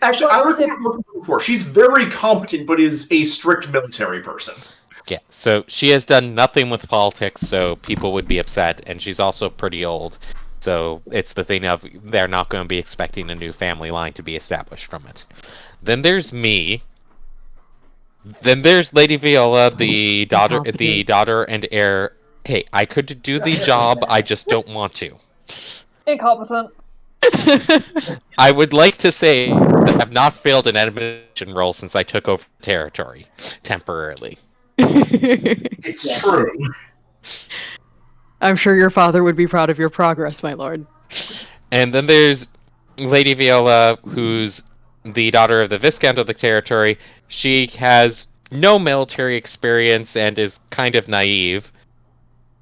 Actually, I recommend looking at her before. She's very competent, but is a strict military person. Yeah, so she has done nothing with politics, so people would be upset, and she's also pretty old. So it's the thing of they're not going to be expecting a new family line to be established from it. Then there's me. Then there's Lady Viola, the daughter and heir. Hey, I could do the job, I just don't want to. Incompetent. I would like to say that I have not failed an administration role since I took over territory temporarily. It's true. I'm sure your father would be proud of your progress, my lord. And then there's Lady Viola, who's the daughter of the Viscount of the territory. She has no military experience and is kind of naive.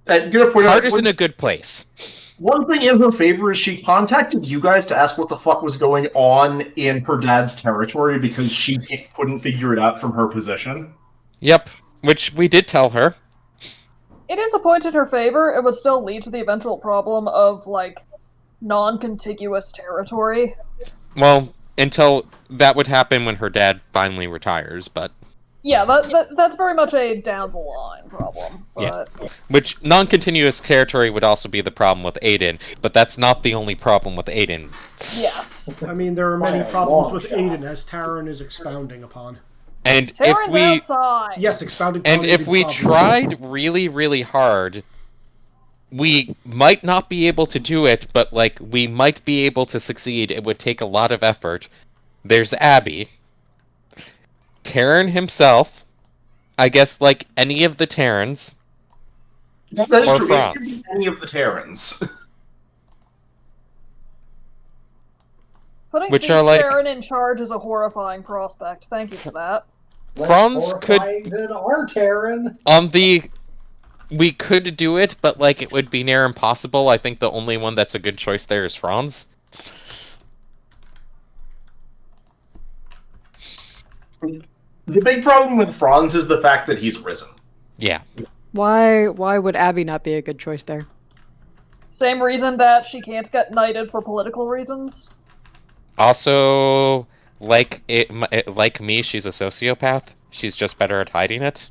You're gonna point Heart out is in a good place. one thing in her favor is she contacted you guys to ask what the fuck was going on in her dad's territory because she couldn't figure it out from her position. Yep, which we did tell her. It is a point in her favor. It would still lead to the eventual problem of, like, non-contiguous territory. Well, until that would happen when her dad finally retires, but... Yeah, that's very much a down-the-line problem. But... Yeah. Which, non-continuous territory would also be the problem with Aiden, but that's not the only problem with Aiden. Yes. I mean, there are By many a problems long with shot. Aiden, as Taran is expounding upon. And Terran's if we... outside! Yes, expounding And upon if Aiden's we problems. tried really, really hard, we might not be able to do it, but, like, we might be able to succeed. It would take a lot of effort. There's Abby. Terran himself. I guess, like, any of the Terrans. That is Or true. Franz. It could be any of the Terrans. Putting Which the are, like- Terran in charge is a horrifying prospect. Thank you for that. Less Franz could- horrifying than our Terran. We could do it, but, like, it would be near impossible. I think the only one that's a good choice there is Franz. The big problem with Franz is the fact that he's risen. Yeah. Why would Abby not be a good choice there? Same reason that she can't get knighted for political reasons. Also, like like me, she's a sociopath. She's just better at hiding it.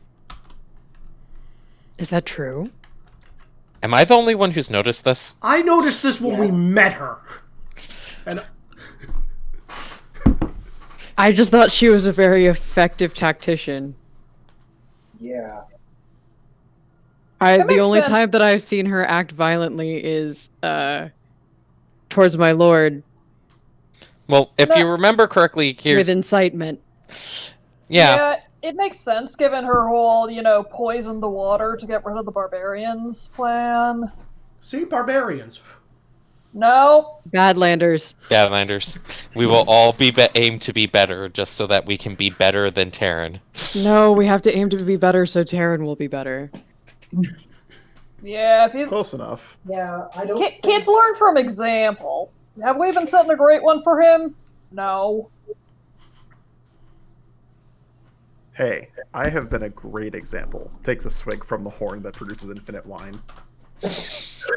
Is that true? Am I the only one who's noticed this? I noticed this when we Yes. met her. And I just thought she was a very effective tactician. Yeah. That The makes only sense. time that I've seen her act violently is towards my lord Well, if No. you remember correctly, here, with incitement. yeah, It makes sense given her whole, poison the water to get rid of the barbarians plan. see, barbarians. No. Badlanders. Badlanders, we will all aim to be better, just so that we can be better than Terran. No, we have to aim to be better so Terran will be better. Yeah, if he's Close enough. Yeah, I don't think... kids learn from example. Have we been setting a great one for him? No. Hey, I have been a great example. Takes a swig from the horn that produces infinite wine.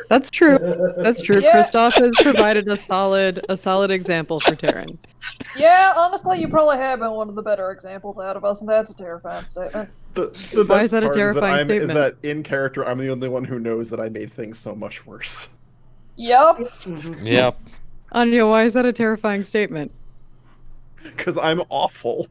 That's true. That's true. Yeah. Christoph has provided a solid example for Terran. Yeah, honestly, you probably have been one of the better examples out of us, and that's a terrifying statement. The Why best is that a part terrifying is statement? that in character, I'm the only one who knows that I made things so much worse. Yup. Yep. Anya, why is that a terrifying statement? Because I'm awful.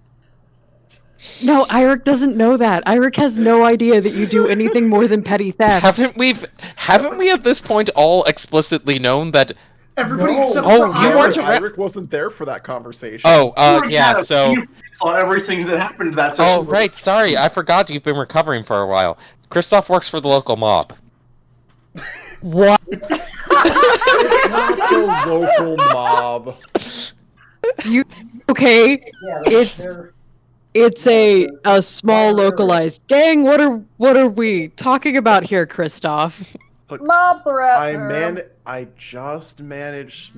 No, Eirik doesn't know that. Eirik has no idea that you do anything more than petty theft. Haven't we at this point all explicitly known that? Everybody No. except Oh, for you Ira. weren't Eric wasn't there for that conversation. Oh, yeah. So, You thought everything that happened that oh, session. right. Sorry, I forgot you've been recovering for a while. Christoph works for the local mob. What? It's not the local mob. You okay? Yeah, It's- they're- It's a Nonsense. small localized gang. What are we talking about here, Christoph? Mob's the rat term. I just managed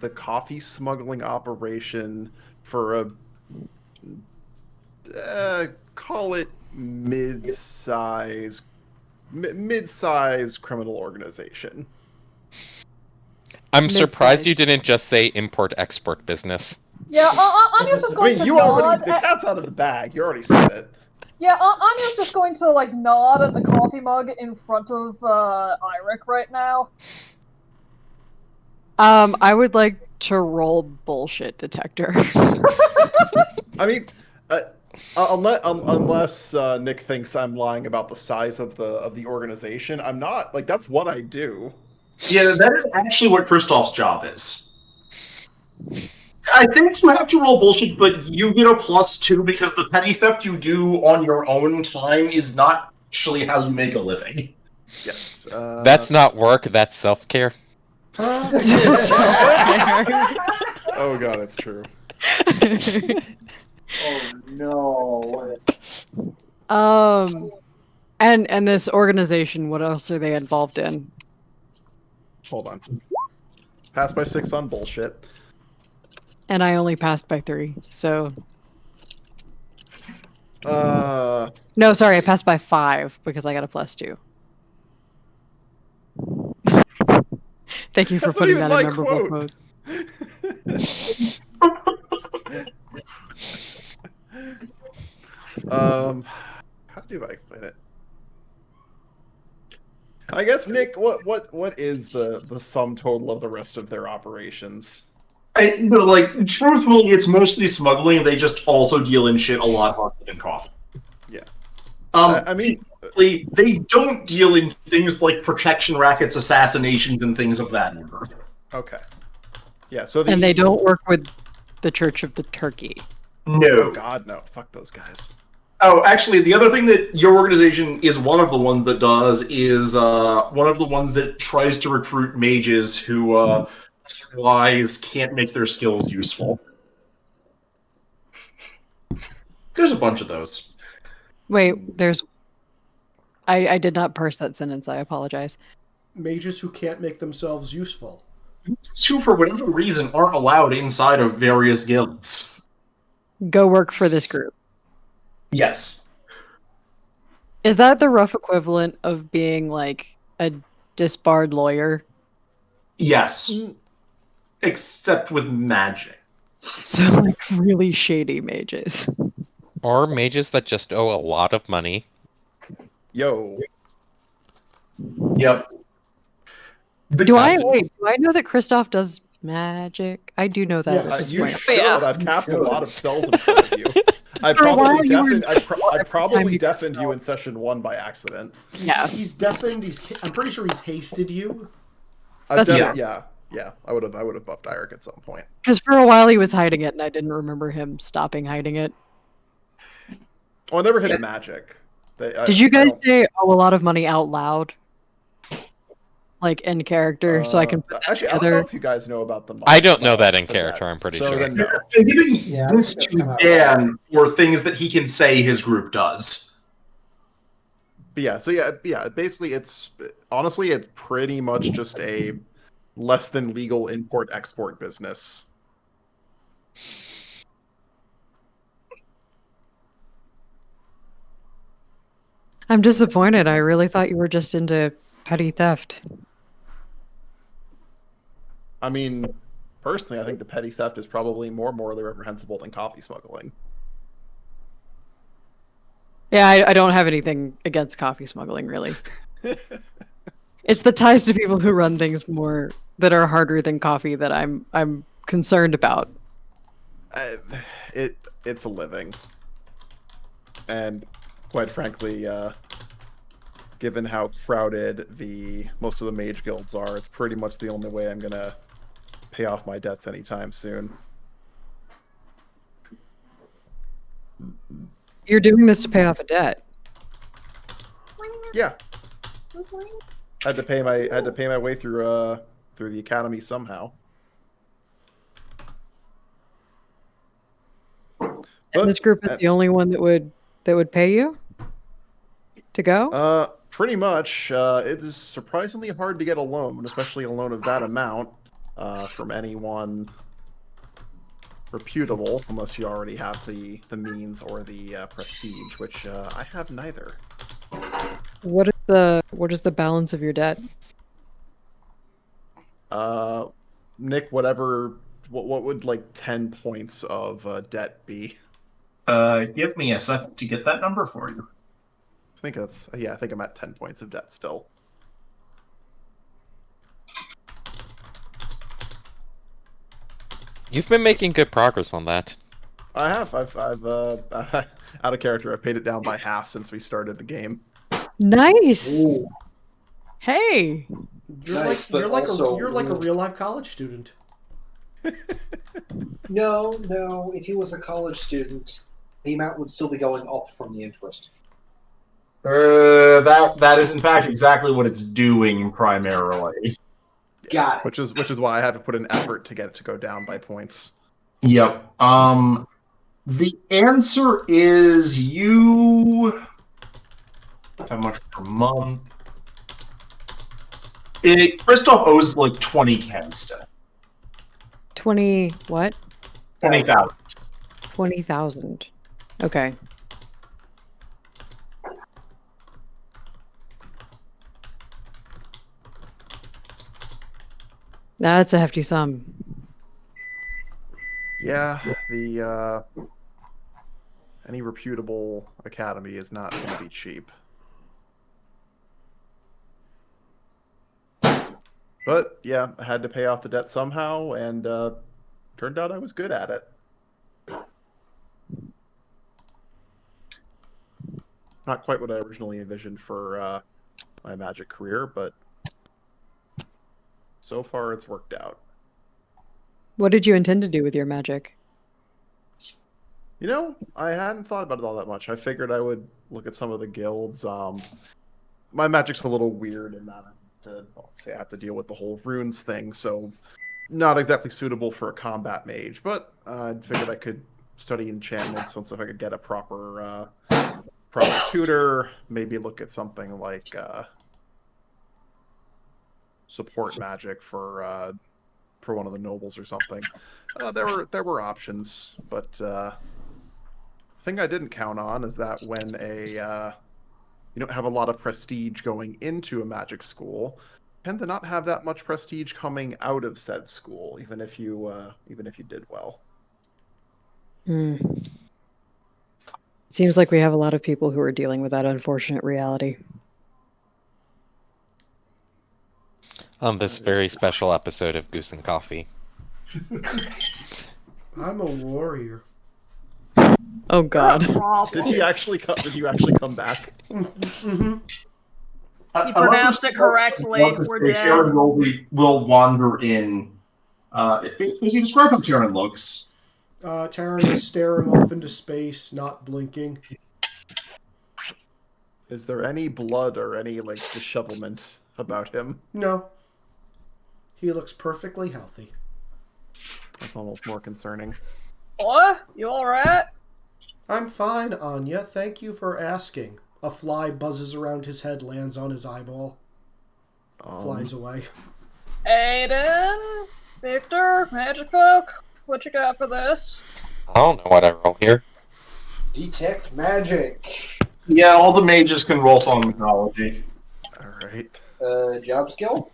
the coffee smuggling operation for a call it mid-size criminal organization. I'm surprised you Mid-sized. didn't just say import-export business. Yeah, Anya's just I going mean, to you already nod. the cat's out of the bag. You already said it. Yeah, Anya's just going to nod at the coffee mug in front of Eirik right now. I would like to roll bullshit detector. I mean, unless Nick thinks I'm lying about the size of the organization, I'm not. Like, that's what I do. Yeah, that is actually what Kristoff's job is. I think you have to roll bullshit, but you get a +2 because the petty theft you do on your own time is not actually how you make a living. Yes. That's not work, that's self-care. Oh god, it's true. Oh no. And this organization, what else are they involved in? Hold on. Pass by 6 on bullshit. And I only passed by 3, so no, sorry, I passed by 5 because I got a +2. Thank you for That's not putting even that in my memorable quote. quotes. How do I explain it? I guess Nick, what is the sum total of the rest of their operations? Truthfully, it's mostly smuggling. They just also deal in shit a lot harder than coffee. Yeah. I I mean, they don't deal in things like protection rackets, assassinations, and things of that order. okay. Yeah, so And they don't work with the Church of the Turkey. Oh No. god, no. Fuck those guys. Oh, actually, the other thing that your organization is one of the ones that does is one of the ones that tries to recruit mages who otherwise can't make their skills useful. There's a bunch of those. Wait, there's I did not parse that sentence, I apologize. Mages who can't make themselves useful. Who, for whatever reason, aren't allowed inside of various guilds. Go work for this group. Yes. Is that the rough equivalent of being like a disbarred lawyer? Yes. Except with magic. So, like, really shady mages. Or mages that just owe a lot of money. Yo. Yep. Do I know that Kristoff does magic? I do know that Yes. at this You point. should. Yeah. I've cast a should. lot of spells in front of you. I For a while probably you were deafened. I every probably time you deafened you in spelled. session 1 by accident. Yeah. He's deafened. I'm pretty sure he's hasted you. That's Yeah. I would have buffed Eric at some point. Because for a while he was hiding it, and I didn't remember him stopping hiding it. Well, I never hit magic. Did you guys say owe a lot of money out loud? Like in character, so I can put that actually, I don't together? know if you guys know about the. I don't know that in the character, net. I'm pretty so sure. Then no. They're giving Yeah, this that's to come out. Dan for things that he can say his group does. But yeah. Basically, it's pretty much just a less than legal import-export business. I'm disappointed. I really thought you were just into petty theft. I mean, personally, I think the petty theft is probably more morally reprehensible than coffee smuggling. Yeah, I don't have anything against coffee smuggling, really. It's the ties to people who run things more that are harder than coffee that I'm concerned about. It's a living, and quite frankly, given how crowded most of the mage guilds are, it's pretty much the only way I'm gonna pay off my debts anytime soon. You're doing this to pay off a debt. Yeah, had to pay my way through the academy somehow. And this group is the only one that would pay you to go? Pretty much. It is surprisingly hard to get a loan, especially a loan of that amount, from anyone reputable, unless you already have the means or the prestige, which I have neither. What is the balance of your debt? Nick, what would like 10 points of debt be? Give me a second to get that number for you. I think I'm at 10 points of debt still. You've been making good progress on that. I have. I've out of character. I've paid it down by half since we started the game. Nice. Ooh. Hey. Nice, but also you're like a real life college student. No. If he was a college student, the amount would still be going up from the interest. That is in fact exactly what it's doing primarily. Got it. Which is why I have to put an effort to get it to go down by points. Yep. The answer is you. How much per month? Christoph owes like 20 Ken still. 20 what? 20,000. 20,000. Okay. That's a hefty sum. Yeah, the any reputable academy is not going to be cheap. But yeah, I had to pay off the debt somehow, and turned out I was good at it. Not quite what I originally envisioned for my magic career, but so far it's worked out. What did you intend to do with your magic? You know, I hadn't thought about it all that much. I figured I would look at some of the guilds. My magic's a little weird in that I have to deal with the whole runes thing, so not exactly suitable for a combat mage. But I figured I could study enchantments once if I could get a proper tutor. Maybe look at something like support magic for one of the nobles or something. There were options, but the thing I didn't count on is that when you don't have a lot of prestige going into a magic school, tend to not have that much prestige coming out of said school, even if you did well. Hmm. Seems like we have a lot of people who are dealing with that unfortunate reality. On this very special episode of Goose and Coffee. I'm a warrior. Oh God. Did you actually come back? Mm-hmm. You pronounced it correctly. We're dead. Taryn will wander in. Does he describe how Taryn looks? Taryn is staring off into space, not blinking. Is there any blood or any dishevelment about him? No. He looks perfectly healthy. That's almost more concerning. What? You alright? I'm fine, Anya. Thank you for asking. A fly buzzes around his head, lands on his eyeball. Flies away. Aiden? Victor? Magic folk? What you got for this? I don't know what I roll here. Detect magic. Yeah, all the mages can roll on mythology. Alright. Job skill?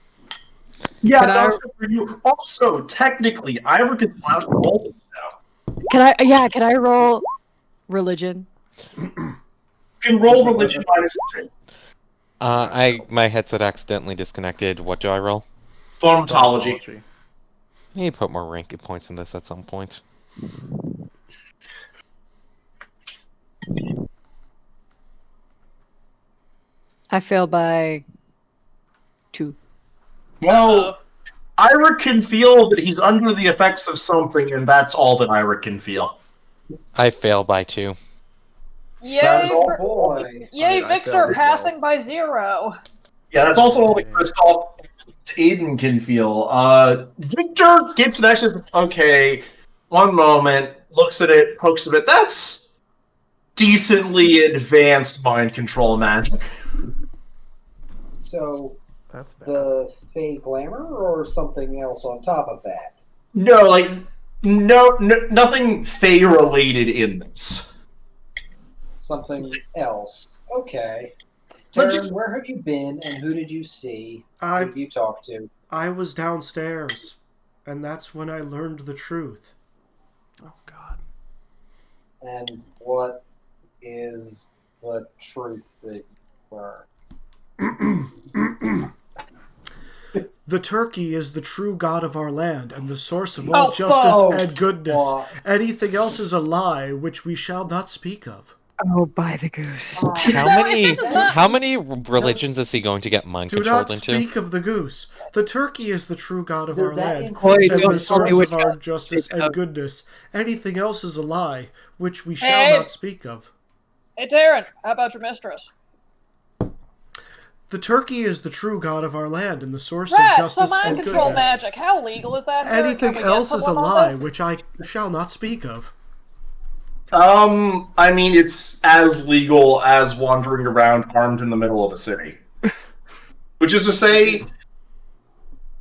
Yeah, Can I- that's good for you. Also, technically, Ira gets allowed to roll this now. Can I roll religion? You can roll religion -3. My headset accidentally disconnected. What do I roll? Thaumatology. I need to put more ranking points in this at some point. I fail by 2. Well, Ira can feel that he's under the effects of something, and that's all that Ira can feel. I fail by 2. Yay, That is all for- boy. Yay, I Victor, failed as passing well. by 0. Yeah, that's also all that Kristoff Aiden can feel. Victor gets an action. Okay, one moment, looks at it, pokes at it. That's decently advanced mind control magic. So, That's bad. the Fey Glamour or something else on top of that? No, nothing Fey related in this. Something else. Okay. But Darren, where have you been and who did you see? Who I have you talked to? I was downstairs, and that's when I learned the truth. Oh god. And what is the truth that you learned? The turkey is the true god of our land and the source of all justice and goodness. Fuck. Anything else is a lie, which we shall not speak of. Oh, by the goose. How many religions is he going to get mind Do controlled not into? speak of the goose. The turkey is the true god of Does our that land include Boy, and don't the tell me source which of our god to justice speak and of. goodness. Anything else is a lie, which we shall Hey. not speak of. Hey, Darren, how about your mistress? The turkey is the true god of our land and the source Right, of so justice mind and control goodness. magic. How legal is that? Anything Can we get else is a someone on lie, this? which I shall not speak of. I mean, it's as legal as wandering around armed in the middle of a city. Which is to say,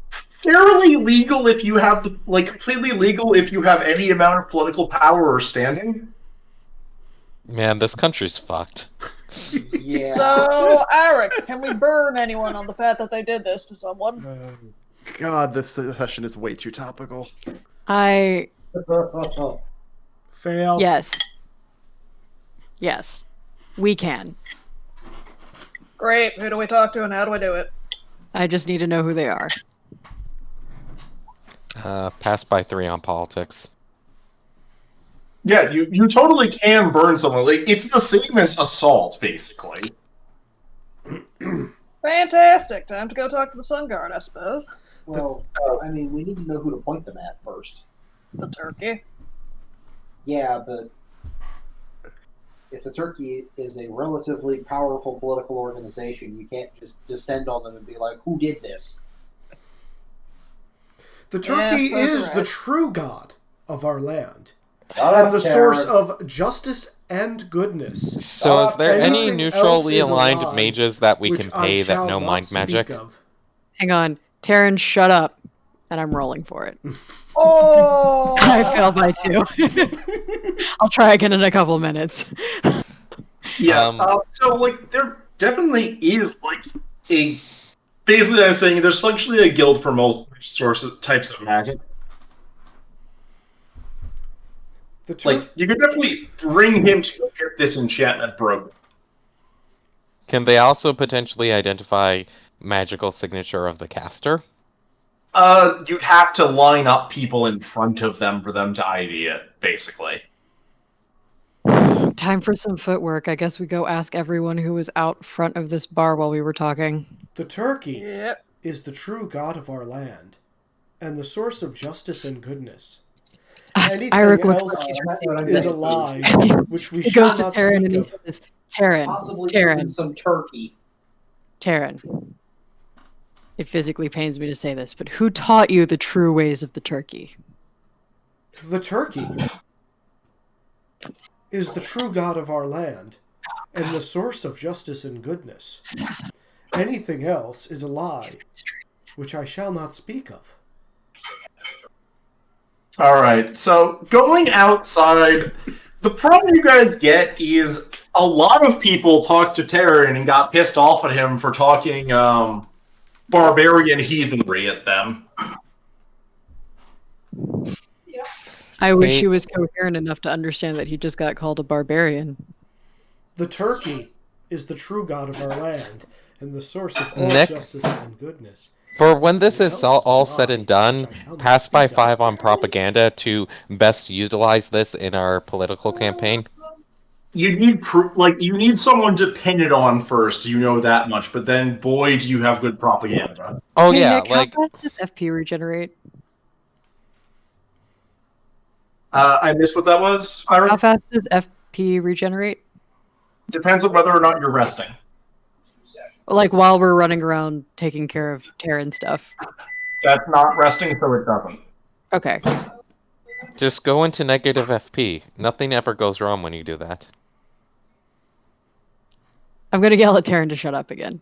fairly legal if you have completely legal if you have any amount of political power or standing. Man, this country's fucked. Yeah. So, Eric, can we burn anyone on the fact that they did this to someone? God, this session is way too topical. Fail. Yes. We can. Great. Who do we talk to and how do we do it? I just need to know who they are. Pass by 3 on politics. Yeah, you totally can burn someone. It's the same as assault, basically. Fantastic. Time to go talk to the Sun Guard, I suppose. Well, I mean, we need to know who to point them at first. The turkey. Yeah, but if the Turkey is a relatively powerful political organization, you can't just descend on them and be like, who did this? The turkey Yeah, I suppose is you're the right. true god of our land Shut and up, the source Taryn. of justice and goodness. So is there any Anything neutrally else is a aligned lie, mages that we which can I pay that shall know not mind speak magic? of. Hang on. Taryn, shut up. And I'm rolling for it. Oh! I fail by 2. I'll try again in a couple minutes. Yeah. So there definitely is a basically, I'm saying there's functionally a guild for multiple sources types of magic. Like, you could definitely bring him to get this enchantment broken. Can they also potentially identify magical signature of the caster? You'd have to line up people in front of them for them to ID it, basically. Time for some footwork. I guess we go ask everyone who was out front of this bar while we were talking. The turkey Yep. is the true god of our land, and the source of justice and goodness. Iric looks else like he's is a lie, which we He shall goes to not Taryn speak and he of. says, Taryn, Possibly even some turkey. Taryn. It physically pains me to say this, but who taught you the true ways of the turkey? The turkey is the true god of our land, and the source of justice and goodness. Anything else is a lie, which I shall not speak of. Alright, so going outside, the problem you guys get is a lot of people talked to Terran and got pissed off at him for talking barbarian heathenry at them. I wish he was coherent enough to understand that he just got called a barbarian. The turkey is the true god of our land, and the source of all Nick? justice and goodness. For when this is all said and done, pass by 5 on propaganda to best utilize this in our political campaign. You need you need someone to pin it on first, you know that much, but then boy do you have good propaganda. Oh Hey, yeah, Nick, like how fast does FP regenerate? I missed what that was, Ira. How fast does FP regenerate? Depends on whether or not you're resting. Like while we're running around taking care of Terran stuff. That's not resting, so it doesn't. Okay. just go into negative FP. Nothing ever goes wrong when you do that. I'm gonna yell at Terran to shut up again.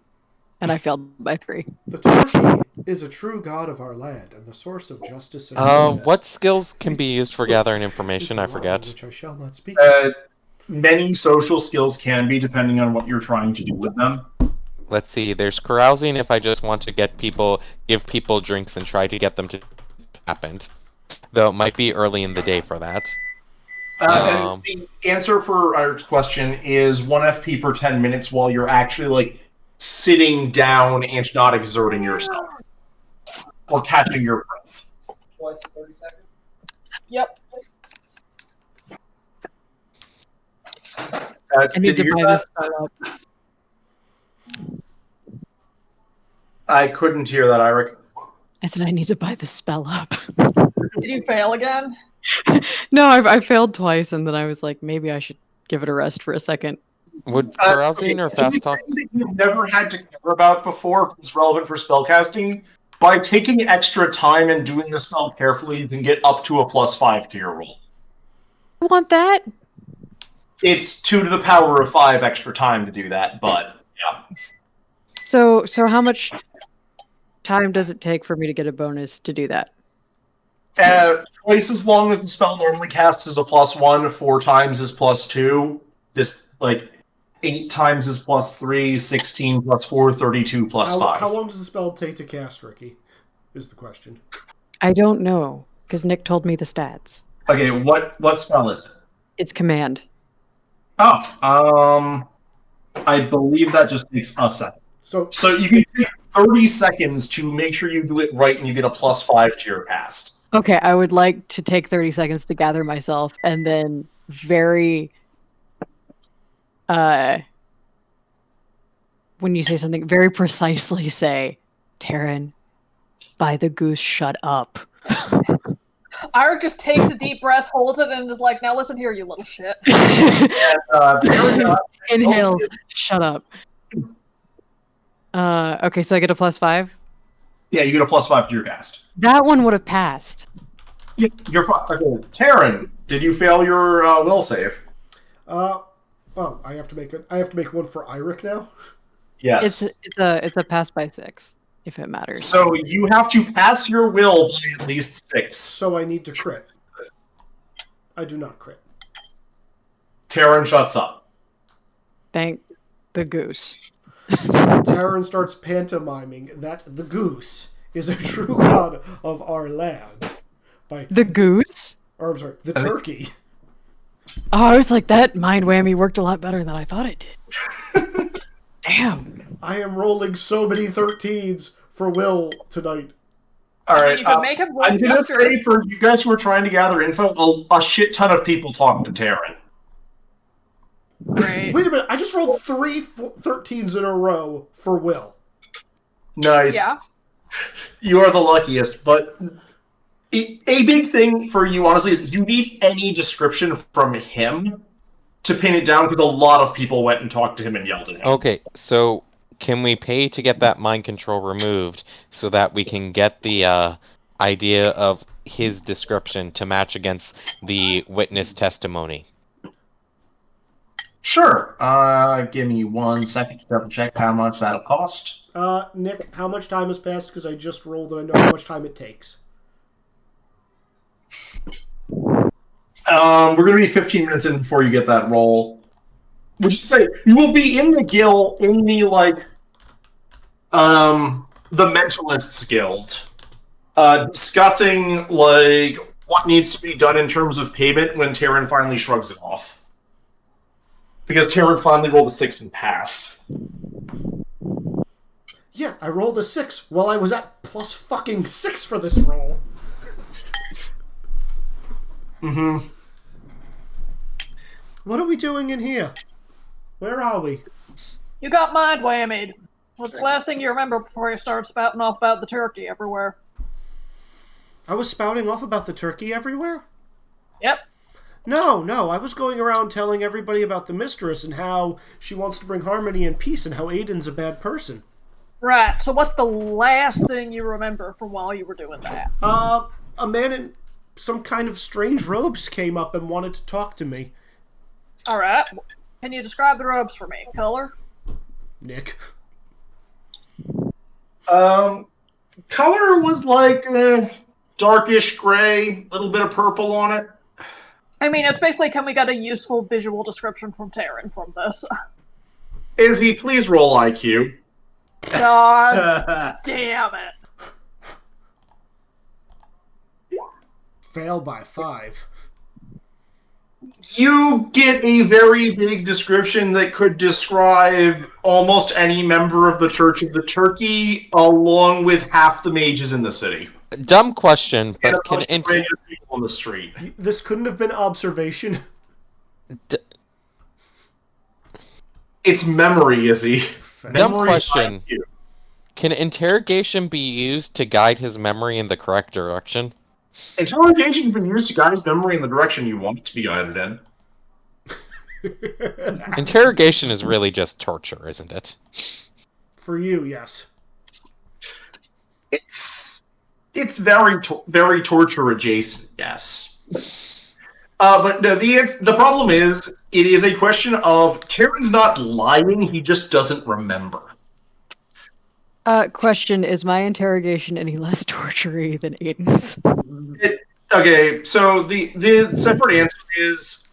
And I failed by 3. The turkey is a true god of our land and the source of justice and goodness. What skills can be used for gathering information? Is a I lie forget. Which I shall not speak of. Many social skills can be, depending on what you're trying to do with them. Let's see. There's carousing if I just want to give people drinks and try to get them to happened. Though it might be early in the day for that. And the answer for our question is 1 FP per 10 minutes while you're actually, like, sitting down and not exerting yourself. Or catching your breath. Twice 30 seconds? Yep. I need to buy this spell up. I couldn't hear that, Iric. I said I need to buy this spell up. Did you fail again? No, I failed twice, and then I was like, maybe I should give it a rest for a second. Would carousing or fast talk? Anything that you've never had to care about before is relevant for spellcasting. By taking extra time and doing the spell carefully, you can get up to a +5 to your roll. I want that. It's 2 to the power of 5 extra time to do that, but yeah. So how much time does it take for me to get a bonus to do that? Twice as long as the spell normally casts is a +1, 4 times is +2. This, like, 8 times is +3, 16 +4, 32 +5. How long does the spell take to cast, Ricky? Is the question. I don't know, because Nick told me the stats. Okay, what spell is it? It's command. Oh, I believe that just takes a second. So you can take 30 seconds to make sure you do it right and you get a +5 to your cast. Okay, I would like to take 30 seconds to gather myself and then very when you say something, very precisely say, Taryn, by the goose, shut up. Iric just takes a deep breath, holds it, and is like, now listen here, you little shit. Inhales, shut up. Okay, so I get a +5? Yeah, you get a +5 to your cast. That one would have passed. Yeah, you're fine. Okay, Taryn, did you fail your will save? Oh, I have to make one for Iric now. Yes. It's a pass by 6, if it matters. So you have to pass your will by at least 6. So I need to crit. I do not crit. Taryn shuts up. Thank the goose. Taryn starts pantomiming that the goose is a true god of our land. The goose? Or, I'm sorry, the turkey. Oh, I was like, that mind whammy worked a lot better than I thought it did. Damn. I am rolling so many 13s for Will tonight. All right. You could make him roll I'm gonna faster. say for you guys who are trying to gather info, a shit ton of people talk to Taryn. Great. Wait a minute, I just rolled 13s in a row for Will. Nice. Yeah. You are the luckiest, but a big thing for you, honestly, is you need any description from him to pin it down, because a lot of people went and talked to him and yelled at him. Okay, so can we pay to get that mind control removed so that we can get the idea of his description to match against the witness testimony? Sure. Give me 1 second to double check how much that'll cost. Nick, how much time has passed? Because I just rolled and I know how much time it takes. We're going to be 15 minutes in before you get that roll. Which is to say, you will be in the guild, in the, the Mentalists Guild, discussing, what needs to be done in terms of payment when Taryn finally shrugs it off. Because Taryn finally rolled a 6 and passed. Yeah, I rolled a 6 while I was at plus fucking 6 for this roll. Mm-hmm. What are we doing in here? Where are we? You got mind whammied. What's the last thing you remember before you start spouting off about the turkey everywhere? I was spouting off about the turkey everywhere? Yep. No, I was going around telling everybody about the mistress and how she wants to bring harmony and peace and how Aiden's a bad person. Right, so what's the last thing you remember from while you were doing that? A man in some kind of strange robes came up and wanted to talk to me. Alright. Can you describe the robes for me? Color? Nick. Color was darkish gray, little bit of purple on it. I mean, it's basically, can we get a useful visual description from Taryn from this? Izzy, please roll IQ. God damn it. Fail by 5. You get a very vague description that could describe almost any member of the Church of the Turkey, along with half the mages in the city. Dumb question, And a but can bunch of regular people on the street. This couldn't have been observation. It's memory, Izzy. dumb Memory's question. IQ. Can interrogation be used to guide his memory in the correct direction? Interrogation can be used to guide his memory in the direction you want it to be guided in. Interrogation is really just torture, isn't it? For you, yes. It's very torture adjacent, yes. But no, the problem is, it is a question of Taryn's not lying, he just doesn't remember. Question, is my interrogation any less torture-y than Aiden's? Okay, so the separate answer is,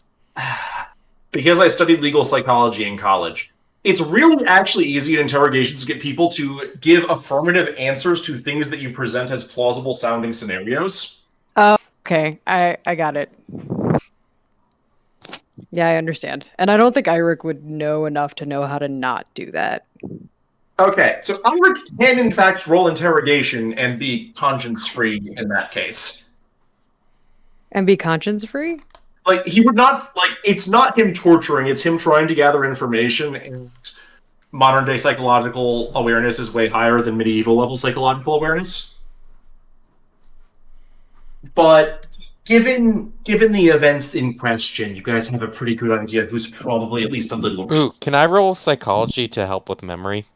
because I studied legal psychology in college, it's really actually easy in interrogations to get people to give affirmative answers to things that you present as plausible sounding scenarios. Okay, I got it. Yeah, I understand. And I don't think Eirik would know enough to know how to not do that. Okay, so Eirik can in fact roll interrogation and be conscience-free in that case. And be conscience-free? He would not, it's not him torturing, it's him trying to gather information, and modern-day psychological awareness is way higher than medieval-level psychological awareness. But given the events in question, you guys have a pretty good idea who's probably at least a little... Ooh, can I roll psychology to help with memory?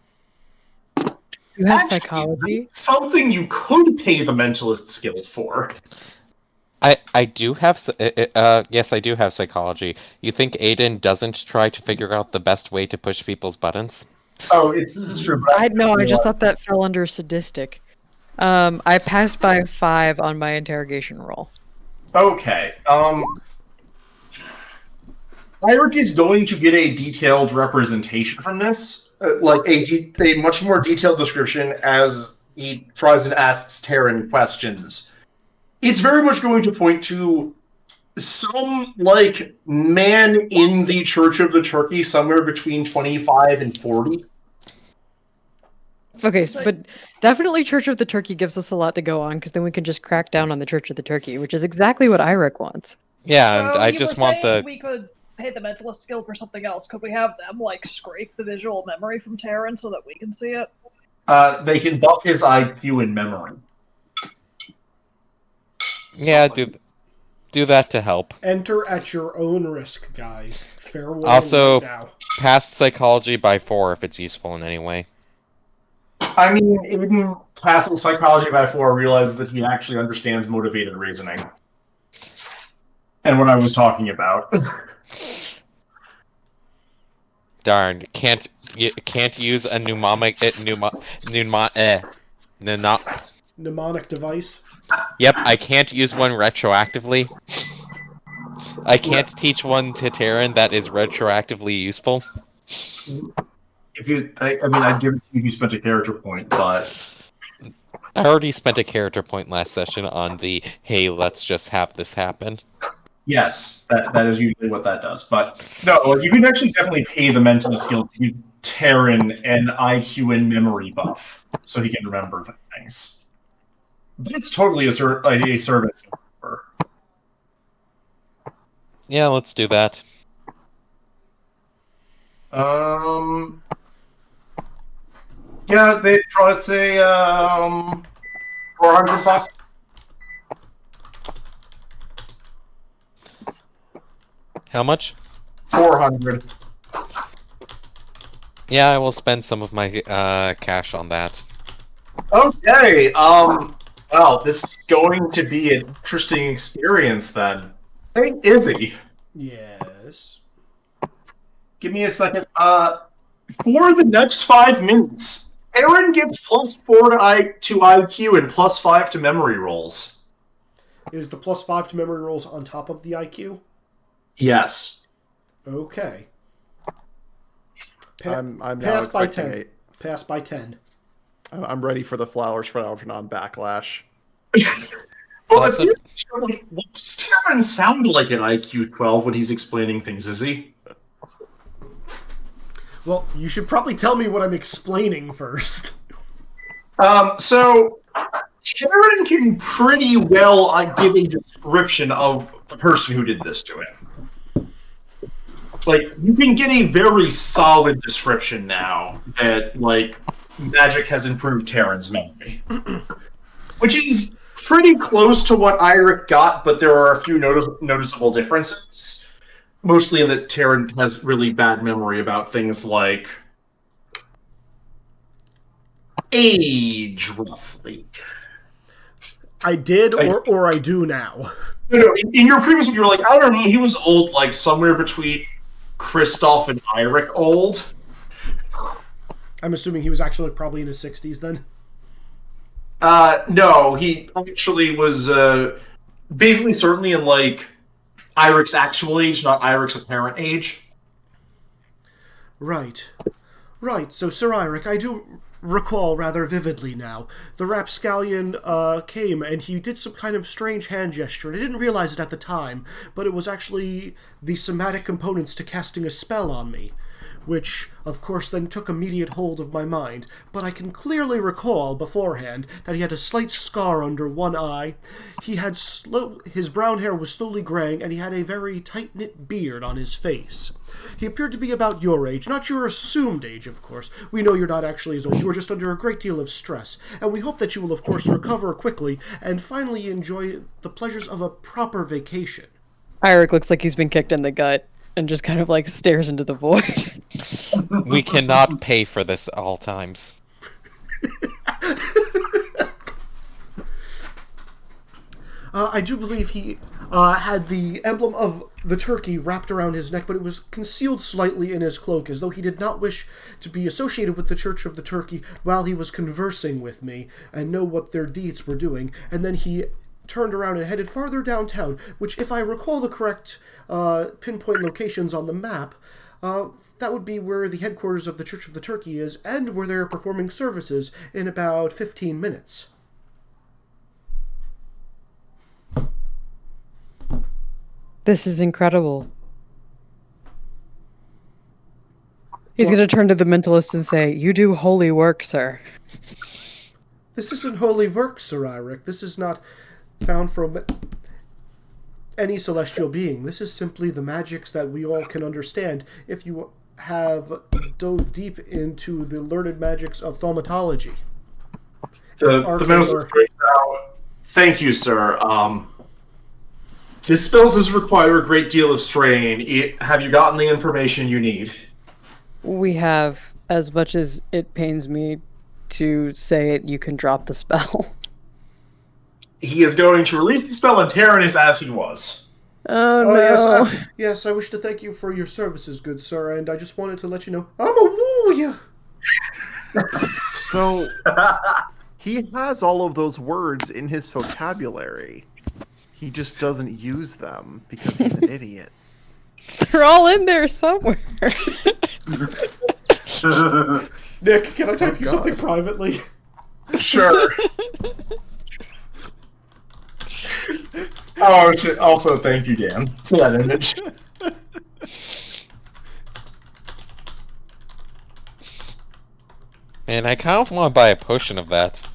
You have Actually, psychology? something you could pay the Mentalist Guild for. I do have yes, I do have psychology. You think Aiden doesn't try to figure out the best way to push people's buttons? Oh, it's true. But I just thought that fell under sadistic. I passed by 5 on my interrogation roll. Okay. Eirik is going to get a detailed representation from this, like a much more detailed description as he tries and asks Terran questions. It's very much going to point to some like man in the Church of the Turkey somewhere between 25 and 40. Okay, but definitely Church of the Turkey gives us a lot to go on, because then we can just crack down on the Church of the Turkey, which is exactly what Eirik wants. Yeah, So and I you just were want saying the. we could pay the mentalist skill for something else. Could we have them like scrape the visual memory from Terran so that we can see it? They can buff his IQ and memory. Yeah, do that to help. Enter at your own risk, guys. Fair warning Also, right now. pass psychology by 4 if it's useful in any way. I mean, even passing psychology by 4 realizes that he actually understands motivated reasoning. And what I was talking about. Darn, can't use a mnemonic Mnemonic device. Yep, I can't use one retroactively. I can't teach one to Terran that is retroactively useful. If you, I mean, I'd give it to you if you spent a character point, but I already spent a character point last session on the hey, let's just have this happen. yes, that is usually what that does. But no, you can actually definitely pay the mental skill to give Terran an IQ and memory buff so he can remember things. That's totally a service. Yeah, let's do that. Yeah, they'd probably say 400 bucks. How much? 400. Yeah, I will spend some of my cash on that. Okay. Well, this is going to be an interesting experience then. Hey, Izzy, Yes. give me a second. For the next 5 minutes, Aaron gets +4 to IQ and +5 to memory rolls. Is the +5 to memory rolls on top of the IQ? Yes. Okay. I'm now Passed by expecting 10. Passed by 10. I'm ready for the flowers for Algernon backlash. Well, Also- what does Aaron sound like at IQ 12 when he's explaining things, is he? Well, you should probably tell me what I'm explaining first. So Karen can pretty well give a description of the person who did this to him. Like, you can get a very solid description now that, like, magic has improved Terran's memory. Which is pretty close to what Eirik got, but there are a few noticeable differences. Mostly in that Terran has really bad memory about things like age, roughly. I did, or I do now. No, in your previous one, you were like, I don't know, he was old, like, somewhere between Kristoff and Eirik old. I'm assuming he was actually probably in his 60s then. No, he actually was, basically certainly in, like, Eirik's actual age, not Eirik's apparent age. Right. Right, so Sir Eirik, I do recall rather vividly now. The rapscallion came and he did some kind of strange hand gesture, and I didn't realize it at the time, but it was actually the somatic components to casting a spell on me, which, of course, then took immediate hold of my mind, but I can clearly recall beforehand that he had a slight scar under one eye, he had his brown hair was slowly graying, and he had a very tight-knit beard on his face. He appeared to be about your age, not your assumed age, of course. We know you're not actually as old, you are just under a great deal of stress, and we hope that you will, of course, recover quickly, and finally enjoy the pleasures of a proper vacation. Eirik looks like he's been kicked in the gut and just kind of like stares into the void. We cannot pay for this at all times. I do believe he had the emblem of the turkey wrapped around his neck, but it was concealed slightly in his cloak, as though he did not wish to be associated with the Church of the Turkey while he was conversing with me and know what their deeds were doing. And then he turned around and headed farther downtown, which, if I recall the correct pinpoint locations on the map, That would be where the headquarters of the Church of the Turkey is, and where they're performing services in about 15 minutes. This is incredible. He's going to turn to the mentalist and say, "You do holy work, sir." This isn't holy work, Sir Eric. This is not found from any celestial being. This is simply the magics that we all can understand if you have dove deep into the learned magics of thaumatology. The minister breaks out. Thank you, sir. This spell does require a great deal of strain. Have you gotten the information you need? We have, as much as it pains me to say it, you can drop the spell. He is going to release the spell and Terran as he was. Oh no. Yes, I wish to thank you for your services, good sir, and I just wanted to let you know I'm a woo ya. So he has all of those words in his vocabulary. He just doesn't use them because he's an idiot. They're all in there somewhere. Nick, can I type you God. something privately? Sure. Oh, shit. Also, thank you, Dan, for that image. And I kind of want to buy a potion of that.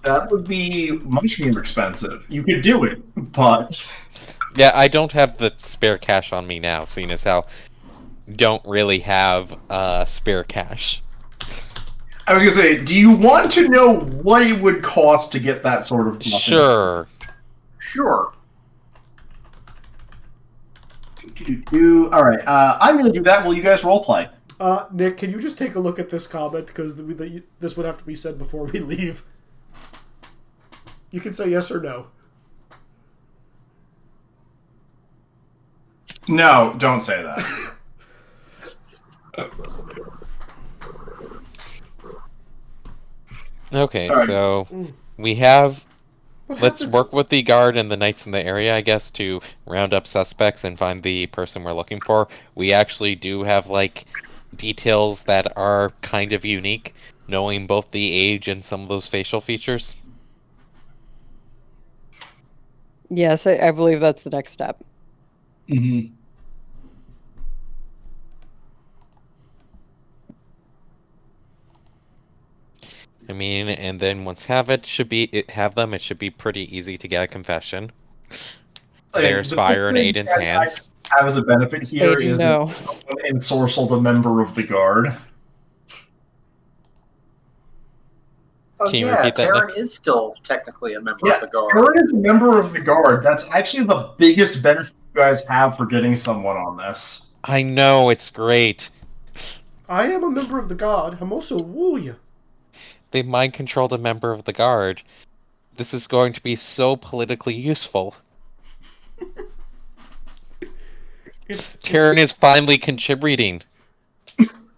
That would be much more expensive. You could do it, but... Yeah, I don't have the spare cash on me now, seeing as how don't really have spare cash. I was gonna say, do you want to know what it would cost to get that sort of muffin? Sure. Sure. All right, I'm gonna do that. Will you guys roleplay? Nick, can you just take a look at this comment, because this would have to be said before we leave. You can say yes or no. No, don't say that. Okay, Alright. so we have... What Let's happens- work with the guard and the knights in the area, I guess, to round up suspects and find the person we're looking for. We actually do have, like, details that are kind of unique, knowing both the age and some of those facial features. Yes, I believe that's the next step. Mm-hmm. I mean, and then once have them, it should be pretty easy to get a confession. There's The fire in thing Aiden's that hands. I have as a benefit here Aiden, is no. that someone ensorcelled a member of the guard. Oh, Can you yeah, repeat that, Terran Nick? is still technically a member Yeah, of the guard. Aaron is a member of the guard. That's actually the biggest benefit you guys have for getting someone on this. I know, it's great. I am a member of the God. I'm also woo ya. They mind-controlled a member of the guard. This is going to be so politically useful. Taryn is finally contributing.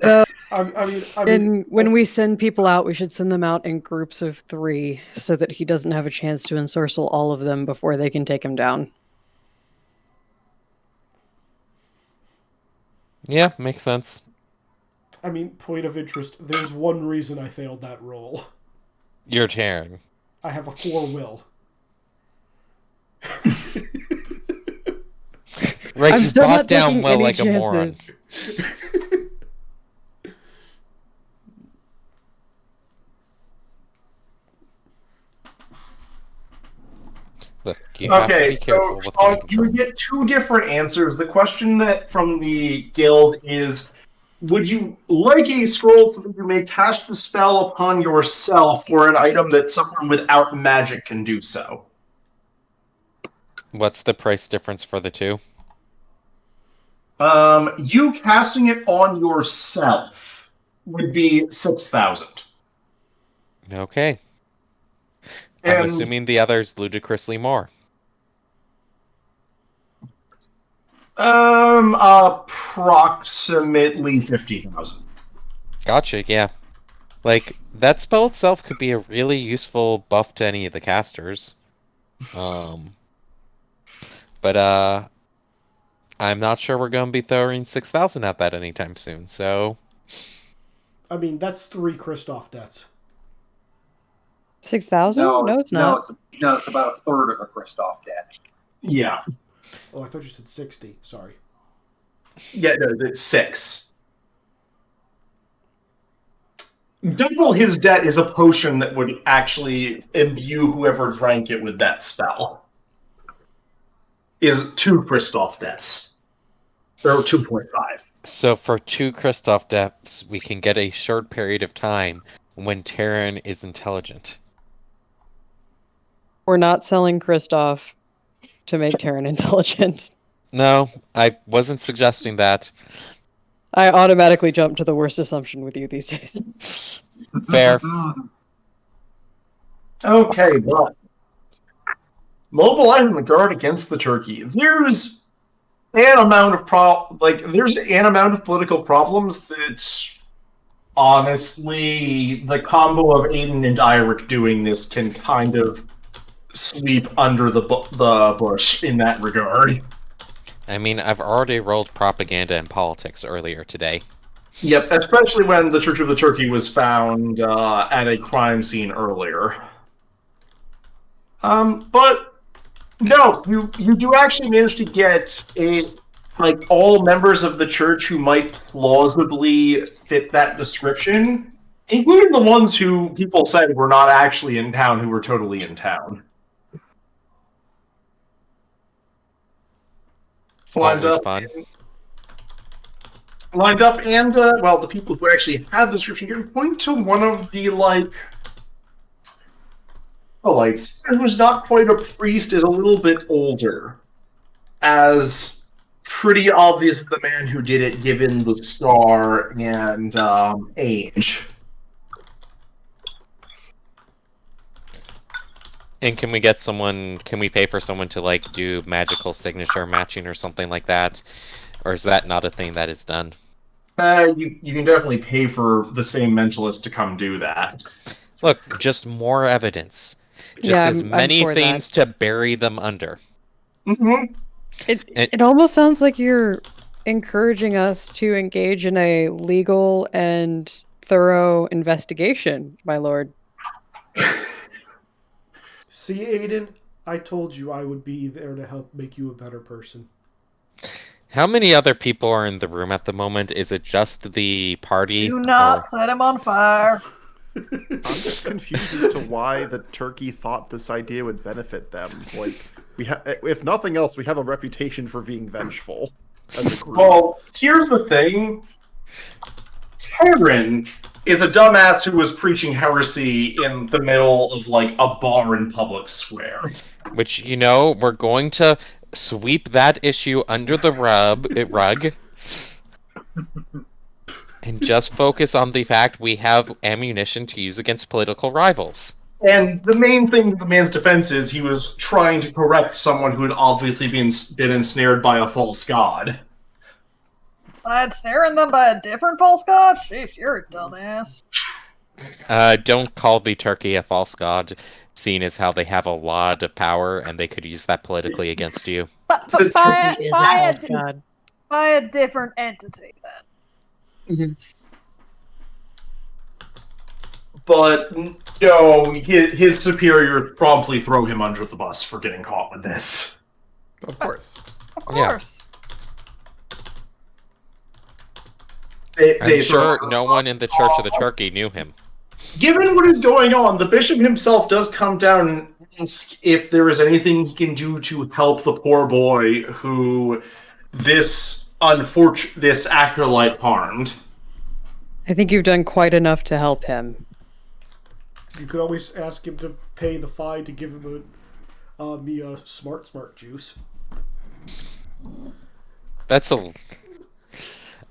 I mean, And when we send people out, we should send them out in groups of 3 so that he doesn't have a chance to ensorcel all of them before they can take him down. Yeah, makes sense. I mean, point of interest, there's one reason I failed that roll. You're Taryn. I have a 4 will. Right, I'm you still bought not down taking well any like a moron. chances. Look, you have to Okay, be careful so with Sean, mind you control. get 2 different answers. The question that from the guild is, would you like a scroll so that you may cast the spell upon yourself, or an item that someone without magic can do so? What's the price difference for the two? You casting it on yourself would be 6,000. Okay. I'm And assuming the other's ludicrously more. approximately 50,000. Gotcha, yeah. Like, that spell itself could be a really useful buff to any of the casters. But, I'm not sure we're going to be throwing 6,000 at that anytime soon, so... I mean, that's 3 Kristoff deaths. 6,000? No, it's not. It's about a third of a Kristoff debt. Yeah. Oh, I thought you said 60. Sorry. Yeah, no, it's 6. Double his debt is a potion that would actually imbue whoever drank it with that spell. Is 2 Kristoff debts. Or 2.5. So for 2 Kristoff deaths, we can get a short period of time when Terran is intelligent. We're not selling Kristoff to make Terran intelligent. No, I wasn't suggesting that. I automatically jump to the worst assumption with you these days. Fair. Okay, but mobilizing the guard against the turkey. There's an amount of political problems that honestly the combo of Aiden and Iric doing this can kind of sweep under the bush in that regard. I mean, I've already rolled propaganda and politics earlier today. Yep, especially when the Church of the Turkey was found at a crime scene earlier. But no, you do actually manage to get all members of the church who might plausibly fit that description, including the ones who people said were not actually in town, who were totally in town. Lined up, and the people who actually had the description, you can point to one of the who's not quite a priest, is a little bit older, as pretty obvious the man who did it, given the scar and age. And can we pay for someone to do magical signature matching or something like that? Or is that not a thing that is done? You can definitely pay for the same mentalist to come do that. Look, just more evidence. Just as many things to bury them under. Mm-hmm. It almost sounds like you're encouraging us to engage in a legal and thorough investigation, my lord. See, Aiden, I told you I would be there to help make you a better person. How many other people are in the room at the moment? Is it just the party? Do not set him on fire. I'm just confused as to why the turkey thought this idea would benefit them. If nothing else, we have a reputation for being vengeful as a group. Well, here's the thing. Terran is a dumbass who was preaching heresy in the middle of, a bar in public square. Which, we're going to sweep that issue under the rug. And just focus on the fact we have ammunition to use against political rivals. And the main thing of the man's defense is he was trying to correct someone who had obviously been ensnared by a false god. By ensnaring them by a different false god? Sheesh, you're a dumbass. Don't call the turkey a false god, seeing as how they have a lot of power and they could use that politically against you. But by a different entity, then. Mm-hmm. But no, his superior promptly throw him under the bus for getting caught with this. Of course. Of course. I'm sure no one in the Church of the Turkey knew him. Given what is going on, the bishop himself does come down and ask if there is anything he can do to help the poor boy who this acolyte harmed. I think you've done quite enough to help him. You could always ask him to pay the fine to give him me a smart juice.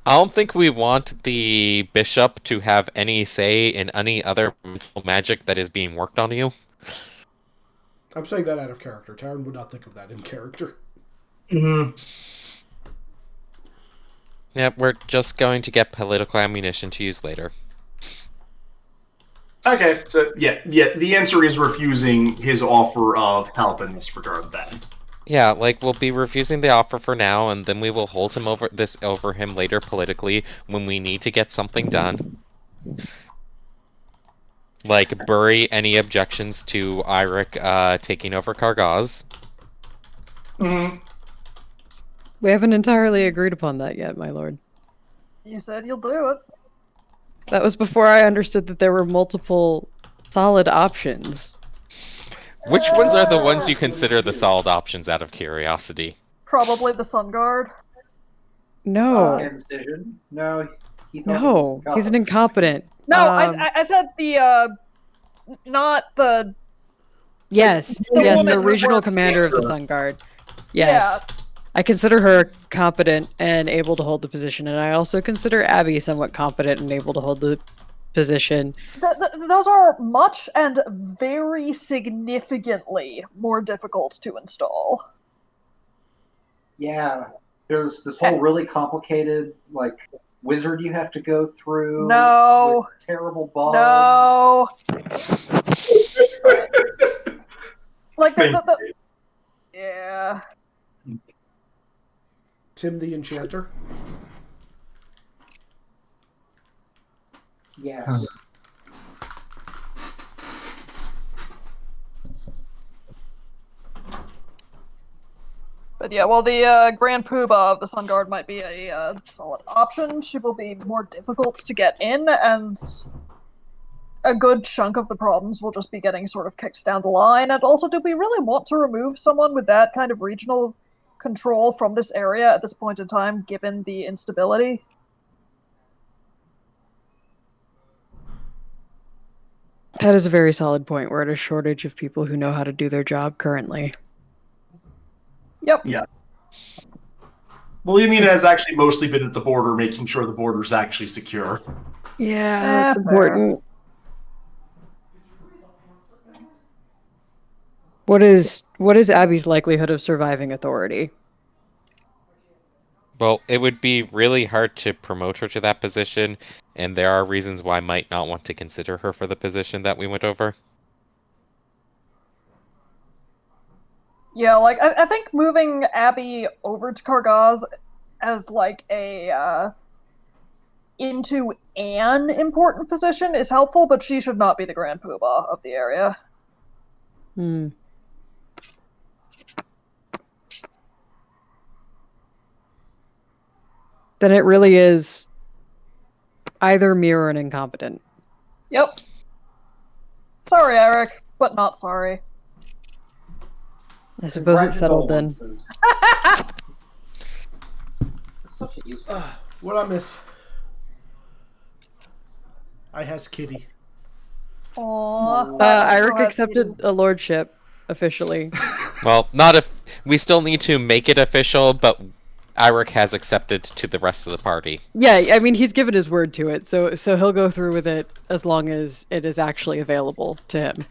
I don't think we want the bishop to have any say in any other magic that is being worked on you. I'm saying that out of character. Taryn would not think of that in character. Mm-hmm. Yep, we're just going to get political ammunition to use later. Okay, so yeah, the answer is refusing his offer of help in this regard then. Yeah, like we'll be refusing the offer for now, and then we will hold him over him later politically when we need to get something done. Like bury any objections to Eirik taking over Kargaz. Mhm. We haven't entirely agreed upon that yet, my lord. You said you'll do it. That was before I understood that there were multiple solid options. Which ones are the ones you consider the solid options out of curiosity? Probably the Sun Guard. No, Incision? No, he thought no, he was he's an incompetent. No, Um, I said the not the Yes, the yes, woman the who regional works commander of the here. Sun Guard. Yes. I consider her competent and able to hold the position, and I also consider Abby somewhat competent and able to hold the position. those are much and very significantly more difficult to install. Yeah, there's this whole really complicated like wizard you have to go through. No. With terrible bugs. No. Like the yeah. Tim the Enchanter. Yes. But yeah, well, the Grand Poobah of the Sun Guard might be a solid option. She will be more difficult to get in, and a good chunk of the problems will just be getting sort of kicked down the line. And also, do we really want to remove someone with that kind of regional control from this area at this point in time, given the instability? That is a very solid point. We're at a shortage of people who know how to do their job currently. Yep. Yeah. Well, Yamina has actually mostly been at the border, making sure the border's actually secure. Yeah, that's fair. important. What is Abby's likelihood of surviving authority? Well, it would be really hard to promote her to that position, and there are reasons why I might not want to consider her for the position that we went over. Yeah, like, I think moving Abby over to Kargaz as, like, into an important position is helpful, but she should not be the Grand Poobah of the area. Hmm. Then it really is either me or an incompetent. Yep. Sorry, Eric, but not sorry. I suppose it's settled then. Congrats. Such a useful. What I miss? I has Kitty. Aww. Eric accepted a lordship officially. Well, not if we still need to make it official, but Eirik has accepted to the rest of the party. Yeah, I mean he's given his word to it, so he'll go through with it as long as it is actually available to him.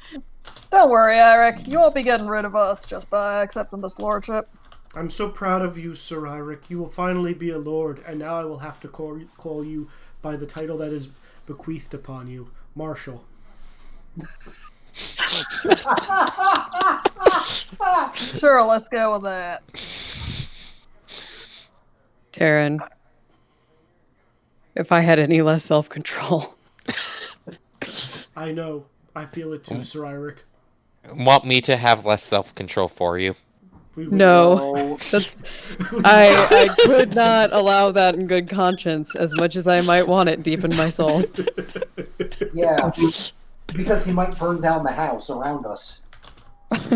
Don't worry, Eric. You won't be getting rid of us just by accepting this lordship. I'm so proud of you, Sir Eirik. You will finally be a lord, and now I will have to call you by the title that is bequeathed upon you, Marshal. Sure, let's go with that. Taryn, if I had any less self-control. I know. I feel it too, Sir Eirik. Want me to have less self-control for you? No, that's I could not allow that in good conscience, as much as I might want it deep in my soul. Yeah, because he might burn down the house around us.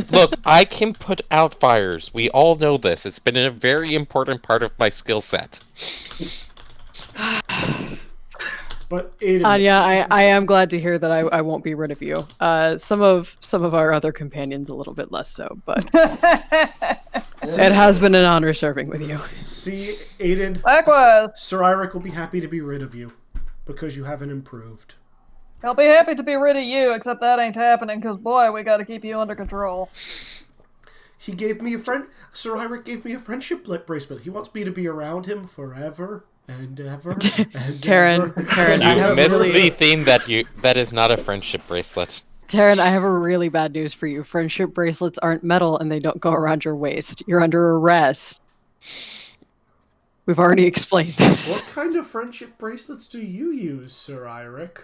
Look, I can put out fires. We all know this. It's been a very important part of my skill set. But Aiden, Anya, I am glad to hear that I won't be rid of you. Some of our other companions a little bit less so, but it has been an honor serving with you. see, Aiden, Likewise. Sir Eirik will be happy to be rid of you because you haven't improved. I'll be happy to be rid of you, except that ain't happening, because boy, we gotta keep you under control. He gave me a friend. Sir Eirik gave me a friendship bracelet. He wants me to be around him forever and ever. And Taryn, ever. I You have missed really- the theme that is not a friendship bracelet. Taryn, I have a really bad news for you. Friendship bracelets aren't metal and they don't go around your waist. You're under arrest. We've already explained this. What kind of friendship bracelets do you use, Sir Eirik?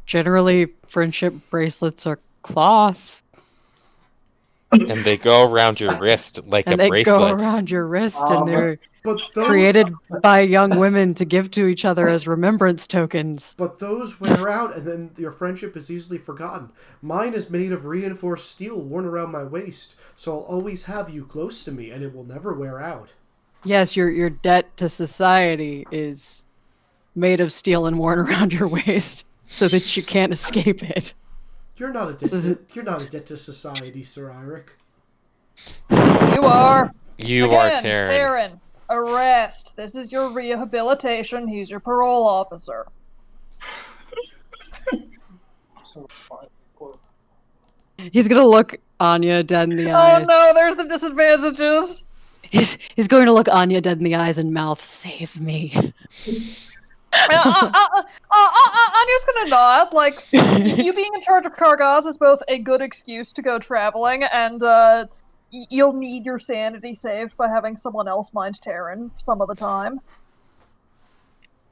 Generally, friendship bracelets are cloth. And they go around your wrist like And a they bracelet. go around your wrist, and they're But those, created by young women to give to each other as remembrance tokens. but those wear out, and then your friendship is easily forgotten. Mine is made of reinforced steel worn around my waist, so I'll always have you close to me, and it will never wear out. Yes, your debt to society is made of steel and worn around your waist, so that you can't escape it. You're not a debt to society, Sir Eirik. You are. You Again, are Taryn. Taryn. Arrest. This is your rehabilitation. He's your parole officer. So fun. He's gonna look Anya dead in the Oh eyes. no, there's the disadvantages. He's going to look Anya dead in the eyes and mouth, "Save me." Anya's gonna nod. Like, you being in charge of Kargaz is both a good excuse to go traveling, and you'll need your sanity saved by having someone else mind Taryn some of the time.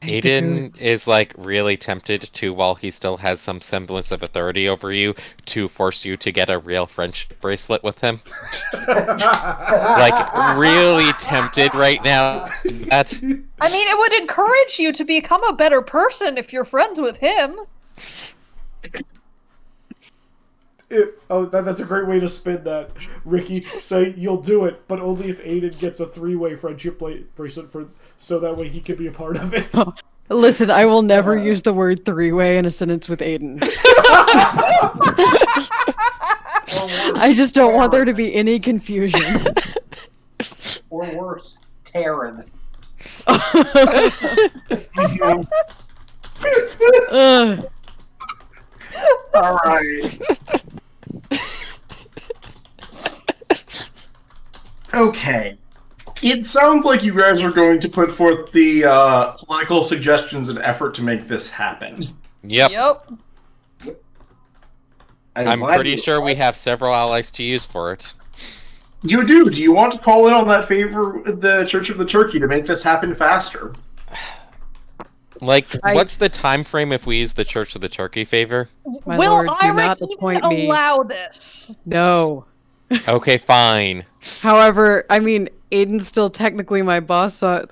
Aiden is like really tempted to, while he still has some semblance of authority over you, to force you to get a real friendship bracelet with him. Like really tempted right now. That I mean, it would encourage you to become a better person if you're friends with him. That's a great way to spin that, Ricky. Say you'll do it, but only if Aiden gets a three-way friendship bracelet so that way he can be a part of it. Listen, I will never use the word three-way in a sentence with Aiden. I just don't want there to be any confusion. Or worse, Taryn. All right. Okay. It sounds like you guys are going to put forth the political suggestions and effort to make this happen. Yep. Yep. I'm pretty sure we have several allies to use for it. You do. Do you want to call in on that favor, the Church of the Turkey, to make this happen faster? Like, what's the time frame if we use the Church of the Turkey favor? My Will lord, do Eirik not even appoint me. allow this? No. Okay, fine. However, I mean, Aiden's still technically my boss, so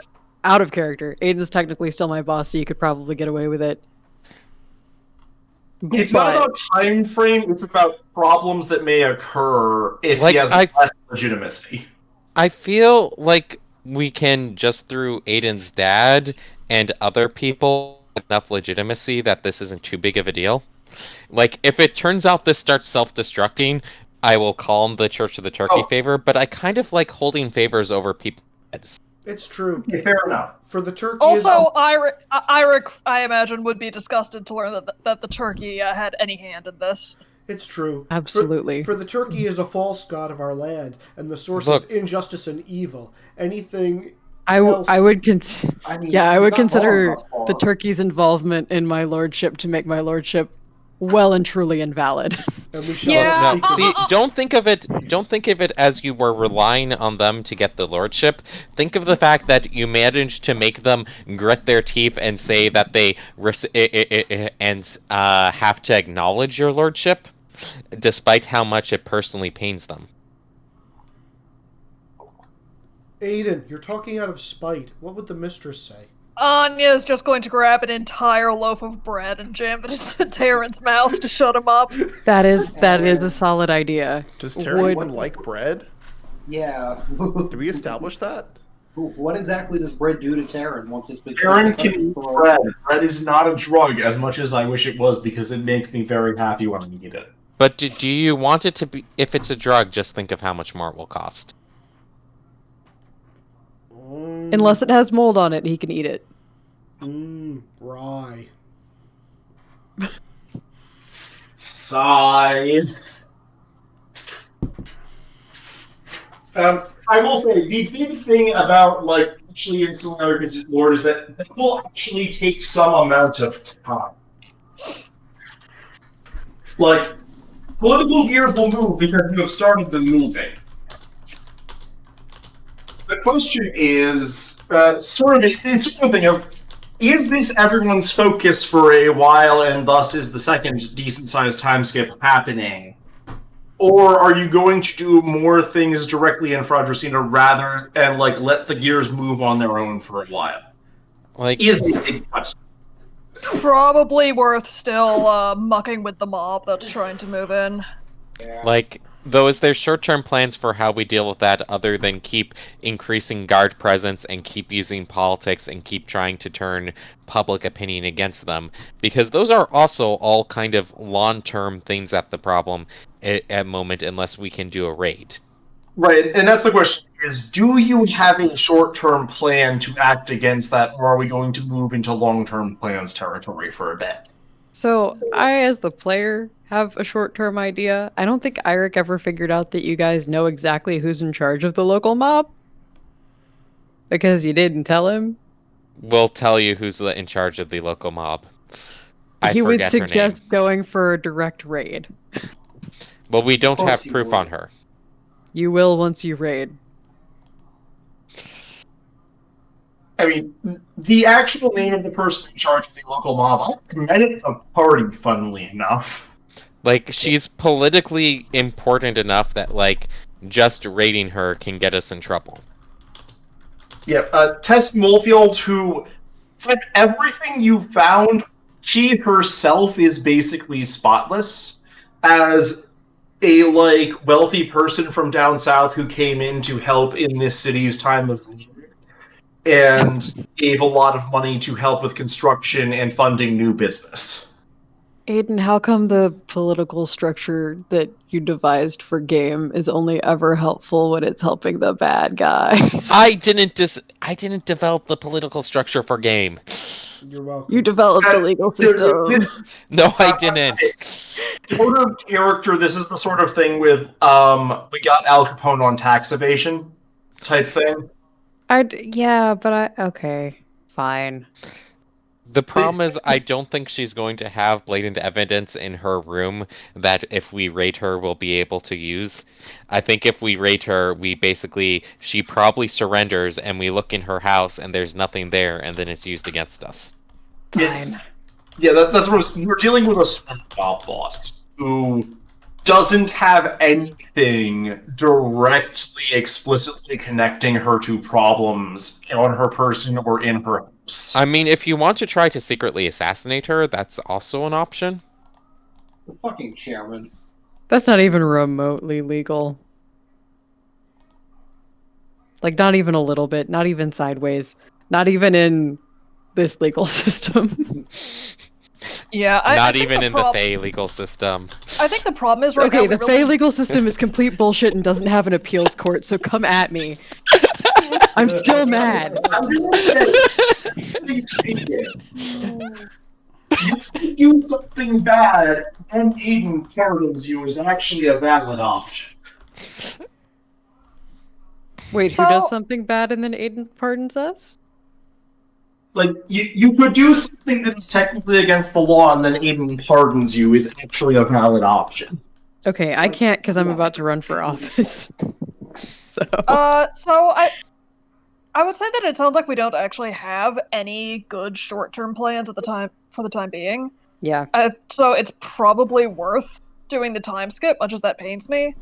out of character. Aiden's technically still my boss, so you could probably get away with it. It's not about time frame, it's about problems that may occur if he has less legitimacy. I feel like we can, just through Aiden's dad and other people, enough legitimacy that this isn't too big of a deal. Like, if it turns out this starts self-destructing, I will call him the Church of the Turkey favor, but I kind of like holding favors over people's heads. It's true. Okay, fair enough. For the Turkey. Also, Eirik, I imagine, would be disgusted to learn that the Turkey had any hand in this. It's true. Absolutely. For the Turkey is a false god of our land and the source Look. of injustice and evil. Anything. I would consider far. the Turkey's involvement in my lordship to make my lordship well and truly invalid. And we shall Yeah. speak No, to- see, don't think of it as you were relying on them to get the lordship. Think of the fact that you managed to make them grit their teeth and say that they have to acknowledge your lordship, despite how much it personally pains them. Aiden, you're talking out of spite. What would the mistress say? Anya's just going to grab an entire loaf of bread and jam it into Taryn's mouth to shut him up. That is a solid idea. Does Terry Would- even like bread? Yeah. Did we establish that? What exactly does bread do to Taryn once it's been Aaron shaken can up? eat bread. Bread is not a drug as much as I wish it was because it makes me very happy when I eat it. But do you want it to be? If it's a drug, just think of how much more it will cost. Unless it has mold on it, he can eat it. Rye. Sigh. I will say, the big thing about, like, actually installing America's Lord is that it will actually take some amount of time. Like, political gears will move because you have started them moving. The question is, it's sort of a thing of, is this everyone's focus for a while, and thus is the second decent-sized time skip happening? Or are you going to do more things directly in Fradracina rather and like let the gears move on their own for a while? Like, Is a big question. Probably worth still mucking with the mob that's trying to move in. Yeah. like, though, is there short-term plans for how we deal with that other than keep increasing guard presence and keep using politics and keep trying to turn public opinion against them? Because those are also all kind of long-term things at the problem at moment, unless we can do a raid. Right, and that's the question, is do you have a short-term plan to act against that, or are we going to move into long-term plans territory for a bit? So I, as the player, have a short-term idea. I don't think Eirik ever figured out that you guys know exactly who's in charge of the local mob. Because you didn't tell him. We'll tell you who's in charge of the local mob. He would forget her name. suggest going for a direct raid. Well, we don't course have he proof would. on her. You will once you raid. I mean, the actual name of the person in charge of the local mob, I met at the party, funnily enough. Like, she's politically important enough that, like, just raiding her can get us in trouble. Yeah, Tess Molefield, who, from everything you found, she herself is basically spotless as a, like, wealthy person from down south who came in to help in this city's time of need and gave a lot of money to help with construction and funding new business. Aiden, how come the political structure that you devised for game is only ever helpful when it's helping the bad guys? I didn't develop the political structure for game. You're welcome. You developed the legal system. No, I didn't. Sort of character, this is the sort of thing with, we got Al Capone on tax evasion type thing. Okay, fine. The problem is, I don't think she's going to have blatant evidence in her room that if we raid her, we'll be able to use. I think if we raid her, she probably surrenders, and we look in her house, and there's nothing there, and then it's used against us. Fine. Yeah, that's what we're dealing with a smart mob boss who doesn't have anything directly, explicitly connecting her to problems on her person or in her house. I mean, if you want to try to secretly assassinate her, that's also an option. The fucking chairman. That's not even remotely legal. Like, not even a little bit. Not even sideways. Not even in this legal system. Yeah, Not even in the Fey legal system. I think the problem is right now. Okay, we the really... Fey legal system is complete bullshit and doesn't have an appeals court, so come at me. I'm still mad. I'm gonna say, you do something bad, and Aiden pardons you is actually a valid option. Wait, So- who does something bad and then Aiden pardons us? Like, you could do something that is technically against the law, and then Aiden pardons you is actually a valid option. Okay, I can't because I'm about to run for office. So So I would say that it sounds like we don't actually have any good short-term plans for the time being. yeah. So it's probably worth doing the time skip, much as that pains me.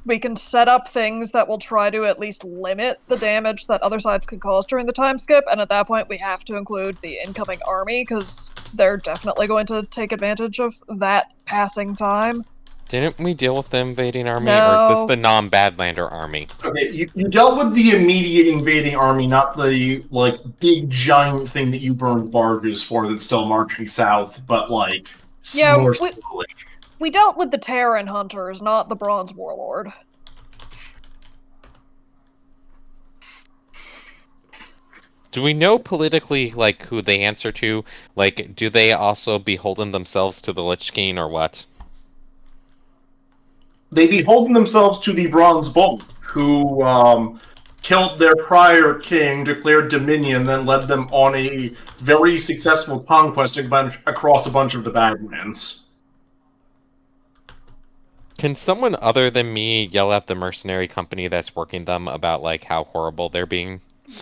We can set up things that will try to at least limit the damage that other sides could cause during the time skip, and at that point we have to include the incoming army, because they're definitely going to take advantage of that passing time. Didn't we deal with the invading army, or No. is this the non-Badlander army? Okay, you dealt with the immediate invading army, not the, like, big giant thing that you burned barges for that's still marching south, but, like, Yeah, more we- slowly. We dealt with the Terran Hunters, not the Bronze Warlord. Do we know politically, like, who they answer to? Like, do they also beholden themselves to the Lich King, or what? They beholden themselves to the Bronze Bull, who killed their prior king, declared dominion, then led them on a very successful conquest across a bunch of the Badlands. Can someone other than me yell at the mercenary company that's working them about like how horrible they're being?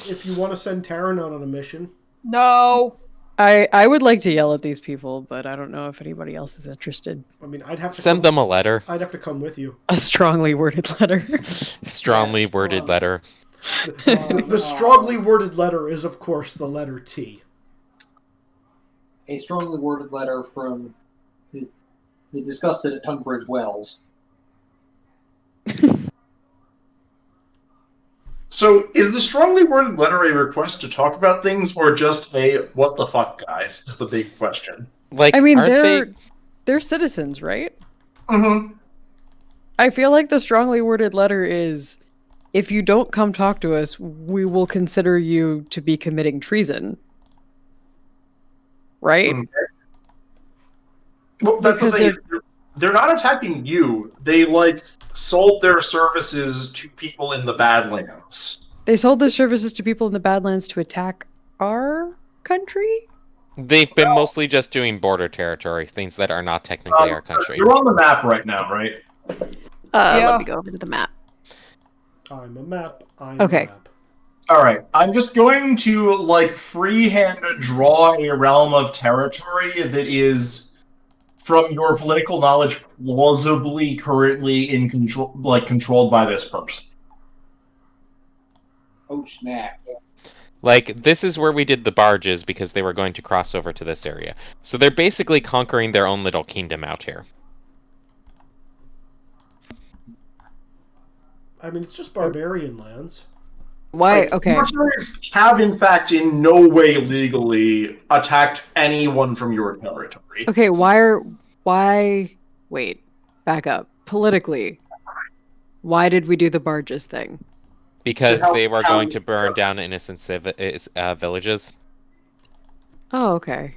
If you want to send Taryn out on a mission, No. I would like to yell at these people, but I don't know if anybody else is interested. I mean, I'd have to Send them a letter. I'd have to come with you. A strongly worded letter. Strongly worded letter. The strongly worded letter is, of course, the letter T. A strongly worded letter from. We discussed it at Tunbridge Wells. So, is the strongly worded letter a request to talk about things, or just a "what the fuck, guys"? Is the big question. Like, I mean, aren't they're citizens, right? Mm-hmm. I feel like the strongly worded letter is, if you don't come talk to us, we will consider you to be committing treason. Right? Okay. Well, that's the Because thing. They're not attacking you. They, like, sold their services to people in the Badlands. they sold their services to people in the Badlands to attack our country? they've been mostly just doing border territory, things that are not technically our country. You're on the map right now, right? Yeah. Let me go over to the map. I'm a map. I'm Okay. a map. Alright, I'm just going to, like, freehand draw a realm of territory that is, from your political knowledge, plausibly currently in control, like, controlled by this person. Oh, snap. Like, this is where we did the barges because they were going to cross over to this area. So they're basically conquering their own little kingdom out here. I mean, it's just barbarian lands. Why? Like, Okay. mercenaries have, in fact, in no way legally attacked anyone from your territory. Okay, wait, back up. Politically, why did we do the barges thing? Because To help they were town going to burn down innocent villages. Oh, okay.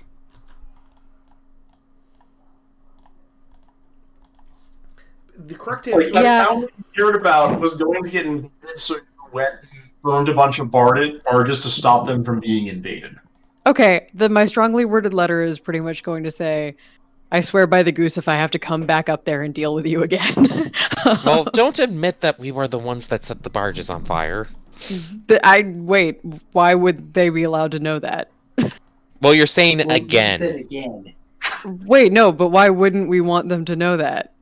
The correct Like, answer. that Yeah. town that you cared about was going to get invaded, so you went and burned a bunch of barges to stop them from being invaded. Okay, my strongly worded letter is pretty much going to say, I swear by the goose if I have to come back up there and deal with you again. Well, don't admit that we were the ones that set the barges on fire. Wait, why would they be allowed to know that? Well, you're saying Well, again. Then again. Wait, no, but why wouldn't we want them to know that?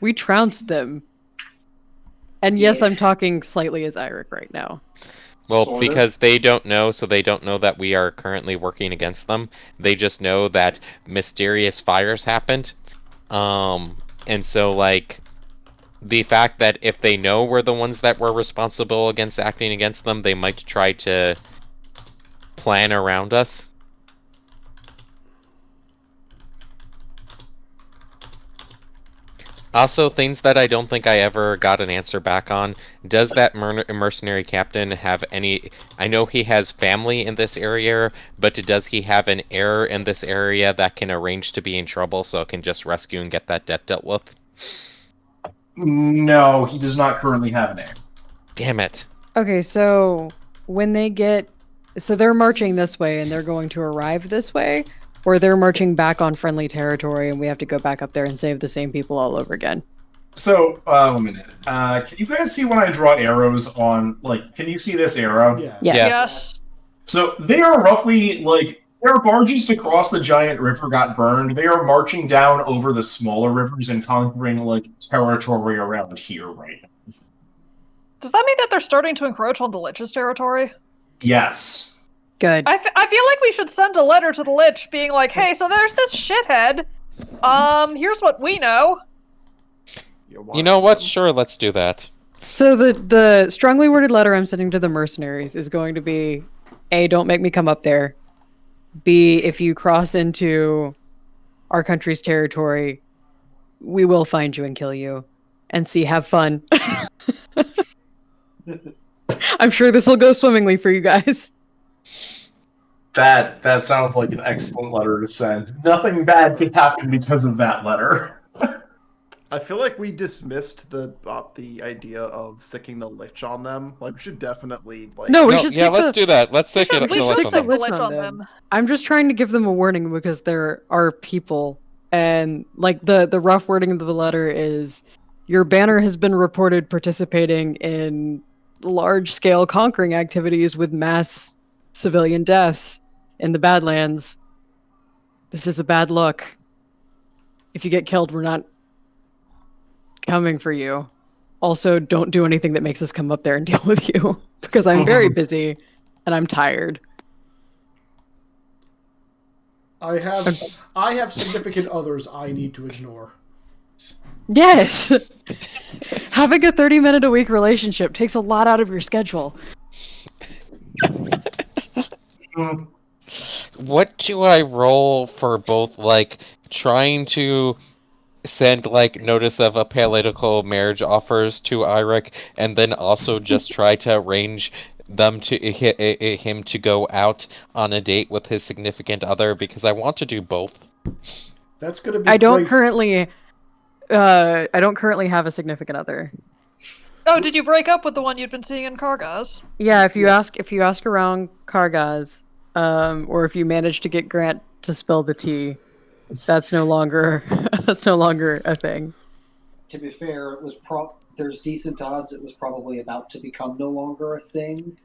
We trounced them. And yes, Yes. I'm talking slightly as Eirik right now. Well, Sort of. because they don't know, so they don't know that we are currently working against them. They just know that mysterious fires happened. And so, like, the fact that if they know we're the ones that were responsible against acting against them, they might try to plan around us. Also, things that I don't think I ever got an answer back on. Does that mercenary captain have any... I know he has family in this area, but does he have an heir in this area that can arrange to be in trouble so it can just rescue and get that debt dealt with? No, he does not currently have an heir. Damn it. Okay, so when they get... So they're marching this way and they're going to arrive this way? Or they're marching back on friendly territory and we have to go back up there and save the same people all over again? So, 1 minute. Can you guys see when I draw arrows on, like, can you see this arrow? Yeah. Yes. Yes. So, they are roughly, like, their barges to cross the giant river got burned. They are marching down over the smaller rivers and conquering, like, territory around here right now. Does that mean that they're starting to encroach on the Lich's territory? Yes. Good. I feel like we should send a letter to the Lich being like, hey, so there's this shithead. Here's what we know. You know what? Sure, let's do that. So the strongly worded letter I'm sending to the mercenaries is going to be, A, don't make me come up there. B, if you cross into our country's territory, we will find you and kill you. And C, have fun. I'm sure this will go swimmingly for you guys. That sounds like an excellent letter to send. Nothing bad could happen because of that letter. I feel like we dismissed the idea of sicking the lich on them. Like, we should definitely like. No, we No, should yeah, sick let's the- do that. Let's We stick should- it. we so should let's sick on the them. lich on them. I'm just trying to give them a warning because there are people, and like the rough wording of the letter is, your banner has been reported participating in large-scale conquering activities with mass civilian deaths in the Badlands. This is a bad look. If you get killed, we're not coming for you. Also, don't do anything that makes us come up there and deal with you, because I'm very busy and I'm tired. I have significant others I need to ignore. Yes! Having a 30-minute-a-week relationship takes a lot out of your schedule. What do I roll for both, like, trying to send, like, notice of a political marriage offers to Eirik, and then also just try to arrange them to him to go out on a date with his significant other, because I want to do both. That's gonna be I don't great. currently have a significant other. Oh, did you break up with the one you'd been seeing in Kargaz? Yeah, if you ask around Kargaz, or if you manage to get Grant to spill the tea, that's no longer a thing. To be fair, it was there's decent odds it was probably about to become no longer a thing.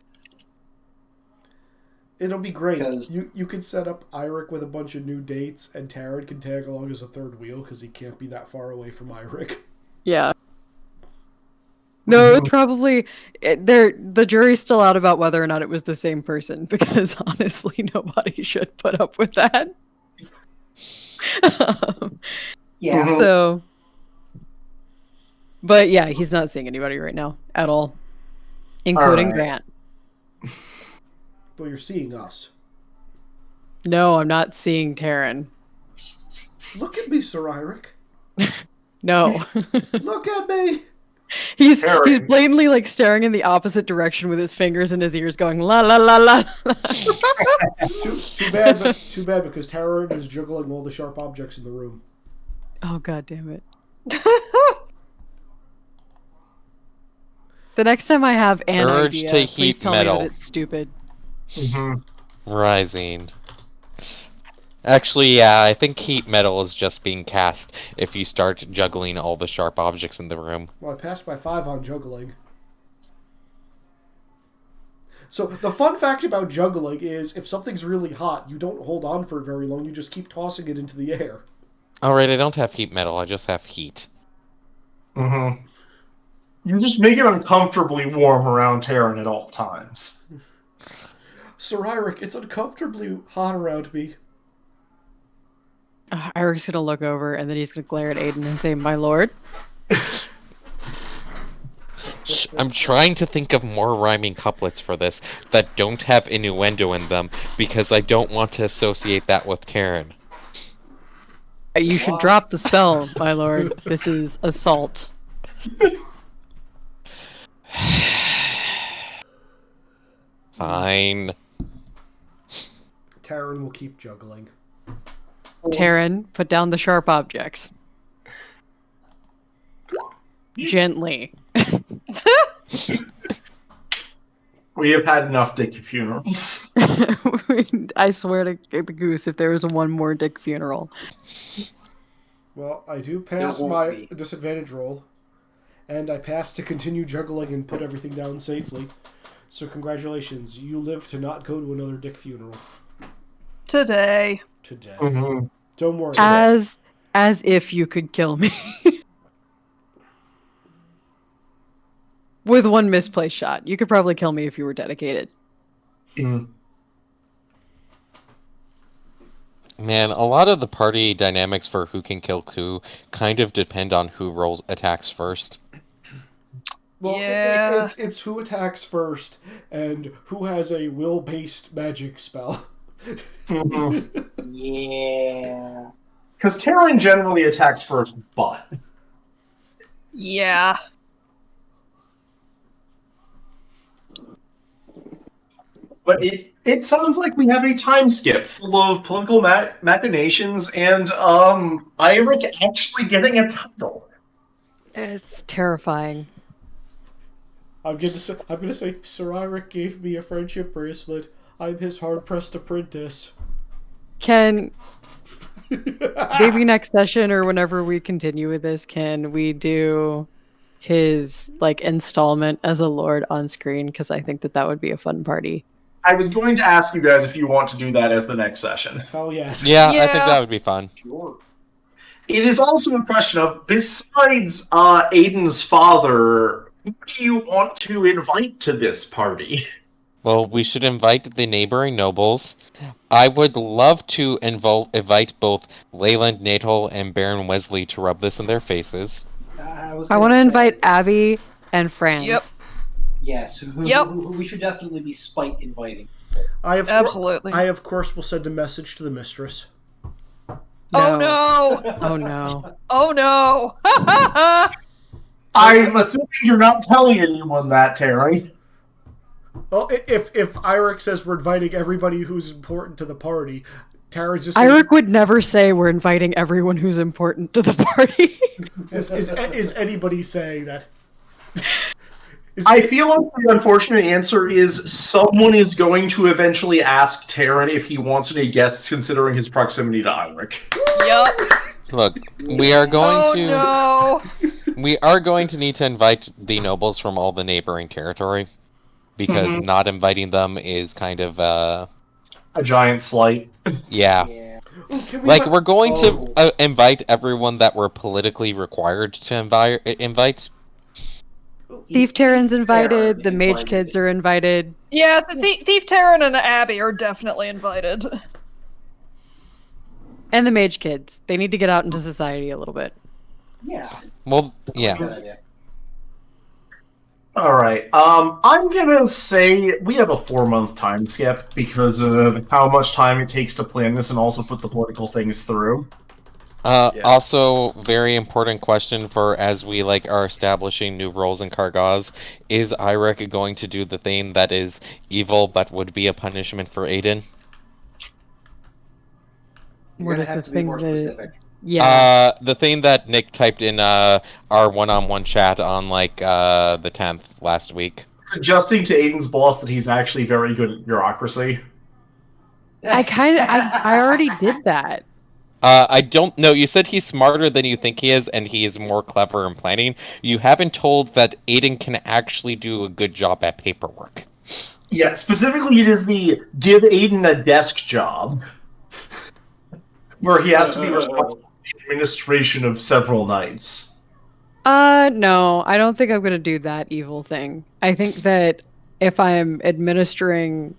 It'll be great. 'Cause- You could set up Eirik with a bunch of new dates, and Taryn can tag along as a third wheel because he can't be that far away from Eirik. Yeah. No, it probably the jury's still out about whether or not it was the same person, because honestly, nobody should put up with that. Yeah. So, but yeah, he's not seeing anybody right now at all, including Alright. Grant. Well, you're seeing us. No, I'm not seeing Taryn. Look at me, Sir Eirik. No. Look at me. He's Taryn. blatantly like staring in the opposite direction with his fingers in his ears, going la la la la. La. Too bad because Taryn is juggling all the sharp objects in the room. Oh god damn it! The next time I have an Urge idea, to please heat tell metal. me that it's stupid. Rising. Actually, yeah, I think heat metal is just being cast if you start juggling all the sharp objects in the room. Well, I passed my 5 on juggling. So, the fun fact about juggling is if something's really hot, you don't hold on for very long, you just keep tossing it into the air. Alright, I don't have heat metal, I just have heat. You just make it uncomfortably warm around Terran at all times. Sir Eirik, it's uncomfortably hot around me. Eric's gonna look over and then he's gonna glare at Aiden and say, "My lord." I'm trying to think of more rhyming couplets for this that don't have innuendo in them, because I don't want to associate that with Karen. You should drop the spell, my lord. This is assault. Fine. Taryn will keep juggling. Taryn, put down the sharp objects. Gently. We have had enough Dicky funerals. I swear to the goose, if there was one more dick funeral. Well, I do pass won't my be. disadvantage roll, and I pass to continue juggling and put everything down safely. So congratulations, you live to not go to another dick funeral Today. today. Mm-hmm. Don't worry. As if you could kill me. With one misplaced shot. You could probably kill me if you were dedicated. Man, a lot of the party dynamics for who can kill who kind of depend on who rolls attacks first. Well, Yeah. it's who attacks first and who has a will-based magic spell. Yeah. Because Terran generally attacks first, but Yeah. it sounds like we have a time skip full of political machinations and Eirik actually getting a title. It's terrifying. I'm gonna say, Sir Eirik gave me a friendship bracelet. I'm his hard-pressed apprentice. Can maybe next session or whenever we continue with this, can we do his like installment as a lord on screen? Because I think that would be a fun party. I was going to ask you guys if you want to do that as the next session. Hell yes. Yeah, I think Yeah. that would be fun. Sure. It is also a question of, besides Aiden's father, who do you want to invite to this party? Well, we should invite the neighboring nobles. I would love to invite both Leyland Natal and Baron Wesley to rub this in their faces. I I want to gonna say, invite Abby and Franz. Yep. Yes, Yep. who we should definitely be spite inviting. Absolutely. I of course will send a message to the mistress. Oh no! Oh no. Oh no! I'm assuming you're not telling anyone that, Terry. Well, if Eirik says we're inviting everybody who's important to the party, Tara's just Eirik would never say we're inviting everyone who's important to the party. is anybody saying that? I feel like the unfortunate answer is someone is going to eventually ask Terran if he wants any guests considering his proximity to Eirik. Yup. Look, we are going Oh to no! we are going to need to invite the nobles from all the neighboring territory, because not inviting them is kind of A giant slight. yeah. Yeah. Ooh, can we Like invite- we're going to invite everyone that we're politically required to invite. Thief Terran's invited, the Terran mage invited. kids are invited. Yeah, the Thief Terran and Abby are definitely invited. And the mage kids. They need to get out into society a little bit. Yeah. Well, yeah. Good idea. All right. I'm gonna say we have a 4-month time skip because of how much time it takes to plan this and also put the political things through. Yeah. Also, very important question for as we are establishing new roles in Kargaz. Is Eirik going to do the thing that is evil but would be a punishment for Aiden? You're What gonna is have the to be thing more that- specific. Yeah. The thing that Nick typed in our one-on-one chat on the 10th last week. Suggesting to Aiden's boss that he's actually very good at bureaucracy. I already did that. I don't know. You said he's smarter than you think he is, and he is more clever in planning. You haven't told that Aiden can actually do a good job at paperwork. Yeah, specifically it is the give Aiden a desk job. Where he has to be responsible for the administration of several nights. No, I don't think I'm gonna do that evil thing. I think that if I'm administering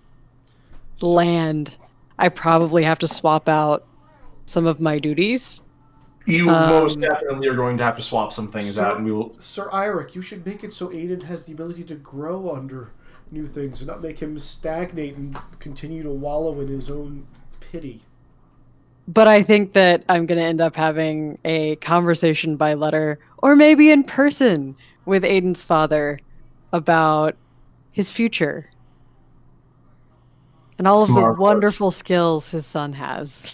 land, I probably have to swap out some of my duties. You most definitely are going to have to swap some things Sir- out, and we will. Sir Eirik, you should make it so Aiden has the ability to grow under new things and not make him stagnate and continue to wallow in his own pity. But I think that I'm going to end up having a conversation by letter, or maybe in person, with Aiden's father about his future. And all of the Marvelous. wonderful skills his son has.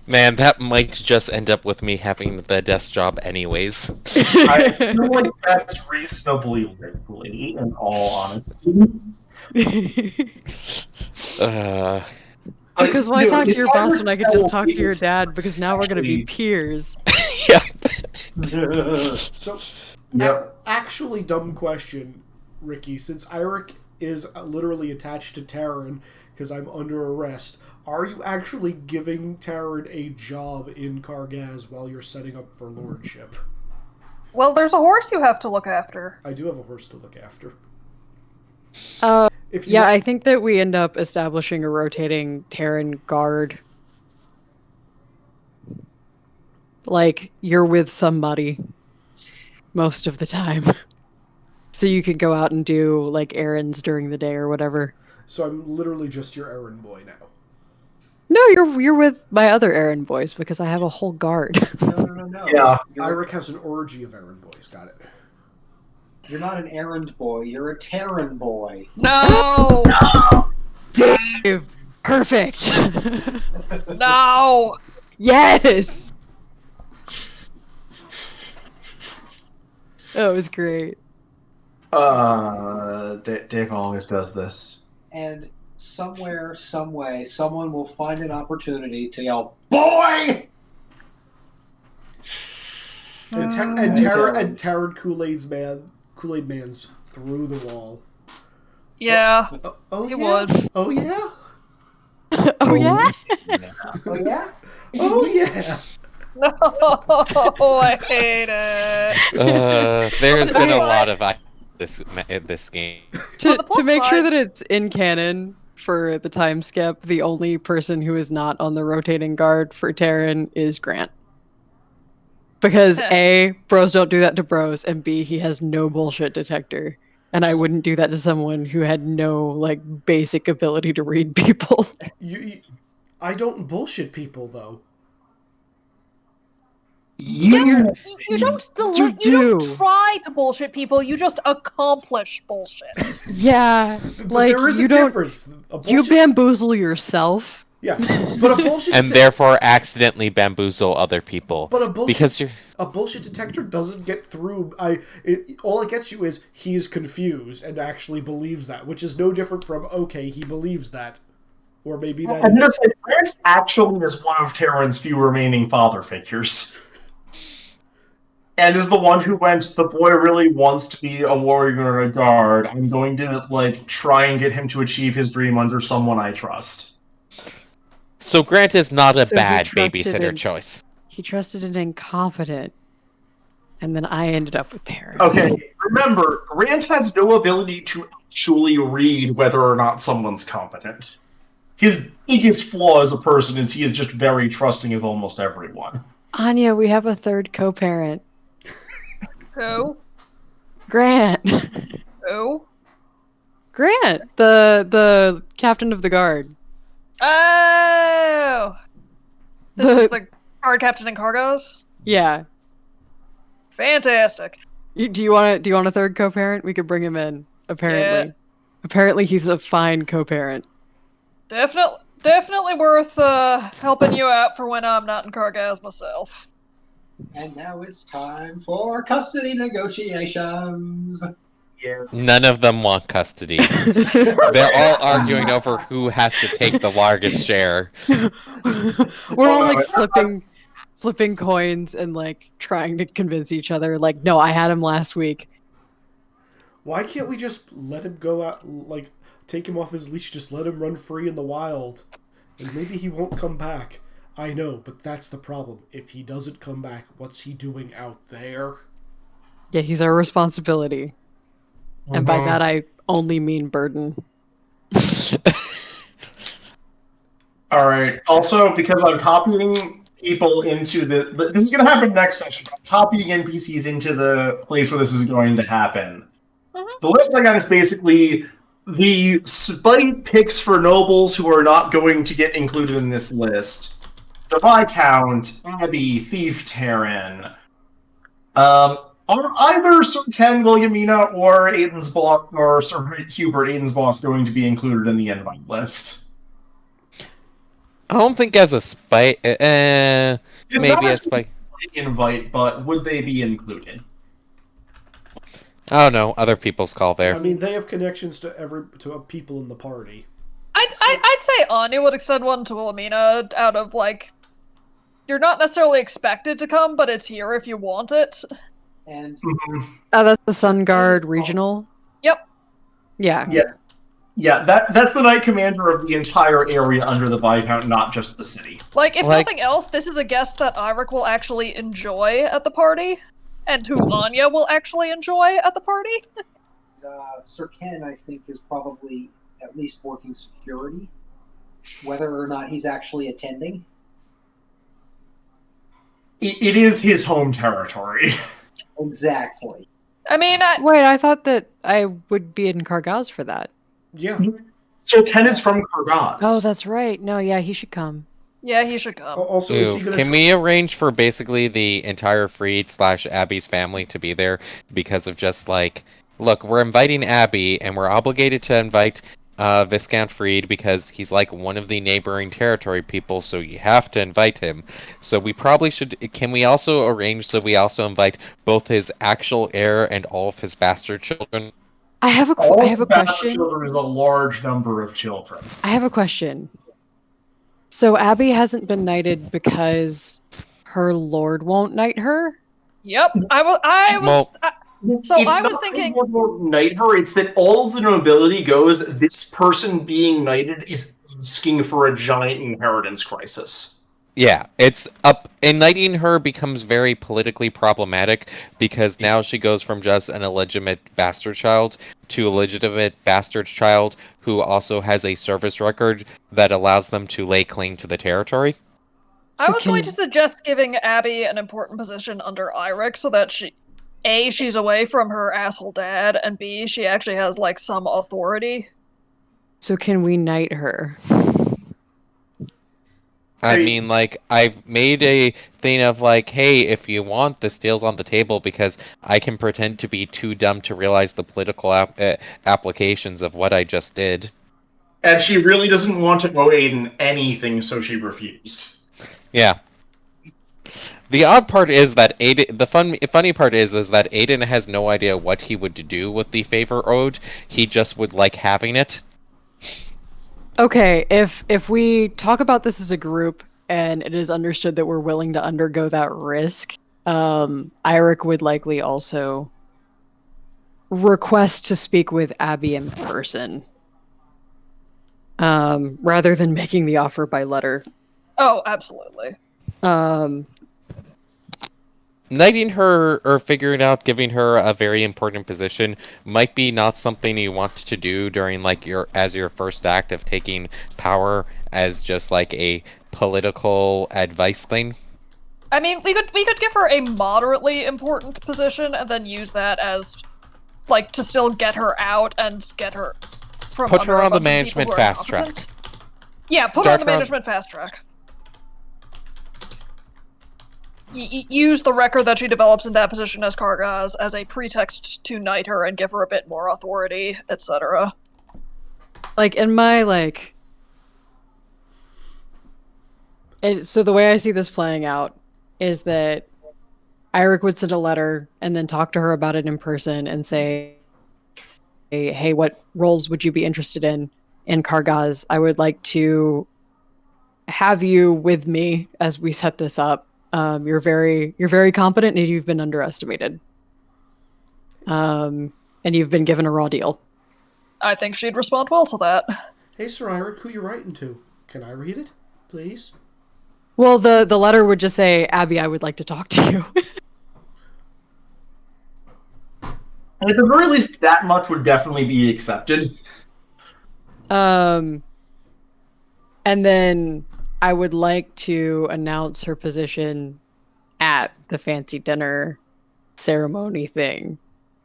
Man, that might just end up with me having the desk job anyways. I feel like that's reasonably likely, in all honesty. Because why talk to your boss when I could just talk to your Aiden's dad? Because now we're going to be actually- peers. Yeah. So, Yep. actually, dumb question, Ricky. Since Eirik is literally attached to Terran because I'm under arrest, are you actually giving Terran a job in Kargaz while you're setting up for lordship? Well, there's a horse you have to look after. I do have a horse to look after. If you Yeah, I think that we end up establishing a rotating Terran guard. Like, you're with somebody most of the time. So you can go out and do, errands during the day or whatever. So I'm literally just your errand boy now. No, you're with my other errand boys because I have a whole guard. No. Yeah. Eirik has an orgy of errand boys. Got it. You're not an errand boy. You're a Terran boy. No! Dave! Perfect! No! Yes! That was great. Dave always does this. And somewhere, some way, someone will find an opportunity to yell, "Boy!" And Taran Kool-Aid Man's through the wall. Yeah, Oh he yeah. would. Oh yeah. Oh yeah. Oh yeah? Oh yeah. No, I hate it. There's been a Okay. lot of this game. On the To plus make sure side- that it's in canon for the time skip, the only person who is not on the rotating guard for Terran is Grant. Because Heh. A, bros don't do that to bros, and B, he has no bullshit detector. And I wouldn't do that to someone who had no like basic ability to read people. I don't bullshit people though. You don't You you do. don't try to bullshit people. You just accomplish bullshit. Yeah, But like there is you a don't. difference. A You bullshit, bamboozle yourself. yes, but a bullshit And therefore accidentally bamboozle other people. But a bullshit Because you're... a bullshit detector doesn't get through. All it gets you is he is confused and actually believes that, which is no different from okay, he believes that, or maybe that. I'm gonna say Grant actually is one of Terran's few remaining father figures. And is the one who went, the boy really wants to be a warrior or a guard. I'm going to, like, try and get him to achieve his dream under someone I trust. So Grant is not a So he bad trusted babysitter in- choice. He trusted an incompetent, and then I ended up with Terran. Okay, remember, Grant has no ability to actually read whether or not someone's competent. His biggest flaw as a person is he is just very trusting of almost everyone. Anya, we have a third co-parent. Who? Grant. Who? Grant, the captain of the guard. Oh, this is the guard captain and cargoes. Yeah. Fantastic. Do you want a third co-parent? We could bring him in. Apparently, Yeah. apparently he's a fine co-parent. Definitely worth helping you out for when I'm not in cargoes myself. And now it's time for custody negotiations. Yeah. None of them want custody. They're all arguing over who has to take the largest share. We're all like flipping coins and like trying to convince each other. Like, no, I had him last week. Why can't we just let him go out? Like, take him off his leash. Just let him run free in the wild, and maybe he won't come back. I know, but that's the problem. If he doesn't come back, what's he doing out there? Yeah, he's our responsibility. And by that, I only mean burden. Alright, also, because I'm copying people into the... This is going to happen next session. I'm copying NPCs into the place where this is going to happen. The list I got is basically the spite picks for nobles who are not going to get included in this list. The Viscount, Abbey, Thief Terran. Are either Sir Ken Williamina or Aiden's boss or Sir Hubert Aiden's boss going to be included in the invite list? I don't think as a spite. Maybe a spite. Invite, but would they be included? I don't know. Other people's call I there. mean, they have connections to people in the party. I'd say Anya would extend one to Wilhelmina out of like, you're not necessarily expected to come, but it's here if you want it. And Oh, that's the Sun Guard regional? Yep. Yeah. Yeah, that's the Knight Commander of the entire area under the Viscount, not just the city. Like, if Like- nothing else, this is a guest that Iric will actually enjoy at the party, and who Anya will actually enjoy at the party. Sir Ken, I think, is probably at least working security, whether or not he's actually attending. It is his home territory. Exactly. I mean, Wait, I thought that I would be in Kargaz for that. Yeah. So Ken is from Kargaz. Oh, that's right. No, yeah, he should come. yeah, he should come. Also, is he Ooh, gonna? can we arrange for basically the entire Freed/Abby's family to be there because of just like, look, we're inviting Abby and we're obligated to invite Viscount Freed because he's like one of the neighboring territory people, so you have to invite him. So we probably should. Can we also arrange that we also invite both his actual heir and all of his bastard children? I have a Bastard question. children is a large number of children. I have a question. So Abby hasn't been knighted because her lord won't knight her? Yep. I was thinking. It's not knight her, it's that all of the nobility goes, this person being knighted is asking for a giant inheritance crisis. Yeah, it's up. And knighting her becomes very politically problematic because now she goes from just an illegitimate bastard child to a legitimate bastard child who also has a service record that allows them to lay claim to the territory. I was going to suggest giving Abby an important position under Eirik so that she's away from her asshole dad, and B, she actually has, like, some authority. So can we knight her? I mean, like, I've made a thing of, like, hey, if you want, this deal's on the table because I can pretend to be too dumb to realize the political applications of what I just did. And she really doesn't want to owe Aiden anything, so she refused. Yeah. The odd part is that Aiden, the funny part is that Aiden has no idea what he would do with the favor owed. He just would like having it. Okay, if we talk about this as a group and it is understood that we're willing to undergo that risk, Eirik would likely also request to speak with Abby in person, rather than making the offer by letter. Oh, absolutely. Knighting her or figuring out giving her a very important position might be not something you want to do during like your first act of taking power as just like a political advice thing. I mean, we could give her a moderately important position and then use that as, like, to still get her out and get her from Put under her a on the bunch of management people who are fast track. incompetent. Yeah, put her on the management fast track. Use the record that she develops in that position as Kargaz as a pretext to knight her and give her a bit more authority, etc. Like, in my, like... so the way I see this playing out is that Eirik would send a letter and then talk to her about it in person and say, hey, what roles would you be interested in Kargaz? I would like to have you with me as we set this up. You're very competent and you've been underestimated. And you've been given a raw deal. I think she'd respond well to that. Hey, Sir Eirik, who you writing to? Can I read it, please? Well, the letter would just say, Abby, I would like to talk to you. And at the very least, that much would definitely be accepted. And then I would like to announce her position at the fancy dinner ceremony thing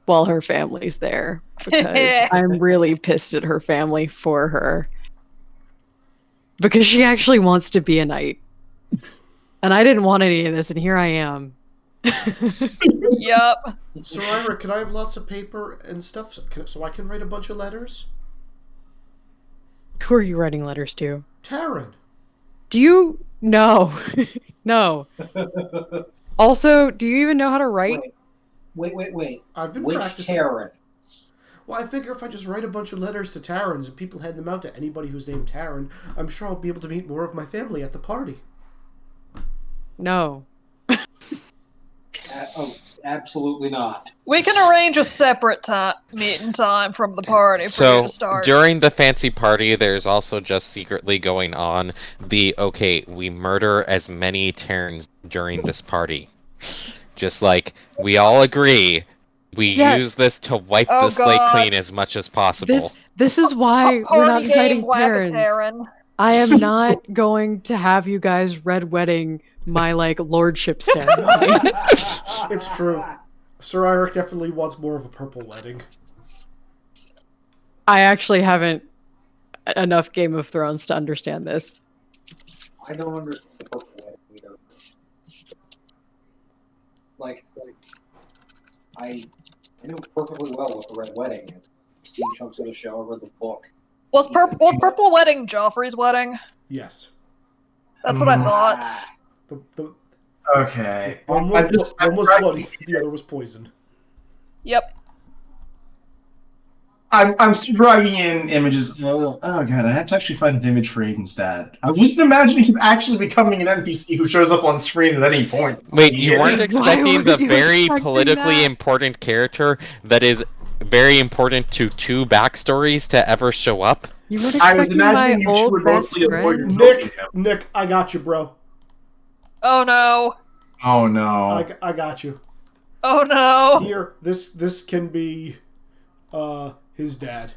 while her family's there. Because I'm really pissed at her family for her. Because she actually wants to be a knight. And I didn't want any of this, and here I am. Yep. Sir Eirik, can I have lots of paper and stuff so I can write a bunch of letters? Who are you writing letters to? Taryn. Do you... No. No. Also, do you even know how to write? Wait. I've been Which practicing. Taryn? Well, I figure if I just write a bunch of letters to Taryn's and people hand them out to anybody who's named Taryn, I'm sure I'll be able to meet more of my family at the party. No. Absolutely not. We can arrange a separate meeting time from the party for you to start. During the fancy party, there's also just secretly going on we murder as many Terrans during this party. Just like, we all agree, we use this to wipe the slate clean as much as possible. This is why we're not inviting Terrans. Terran. I am not going to have you guys red wedding my, like, lordship ceremony. It's true. Sir Eirik definitely wants more of a purple wedding. I actually haven't enough Game of Thrones to understand this. I don't understand the purple wedding either. I know perfectly well what the red wedding is. I've seen chunks of the show, I read the book. Was Purple Wedding Joffrey's wedding? Yes. That's what I thought. The Okay. one was bloody, the other was poisoned. Yep. I'm still dragging in images. Oh god, I have to actually find an image for Aiden's dad. I wasn't imagining him actually becoming an NPC who shows up on screen at any point. Wait, you weren't Why expecting weren't the you very expecting politically that? important character that is very important to 2 backstories to ever show up? You weren't I was expecting my imagining you two old would best mostly avoid friend. your Nick, I got you, bro. Oh no. Oh no. I got you. Oh no. Here, this can be his dad.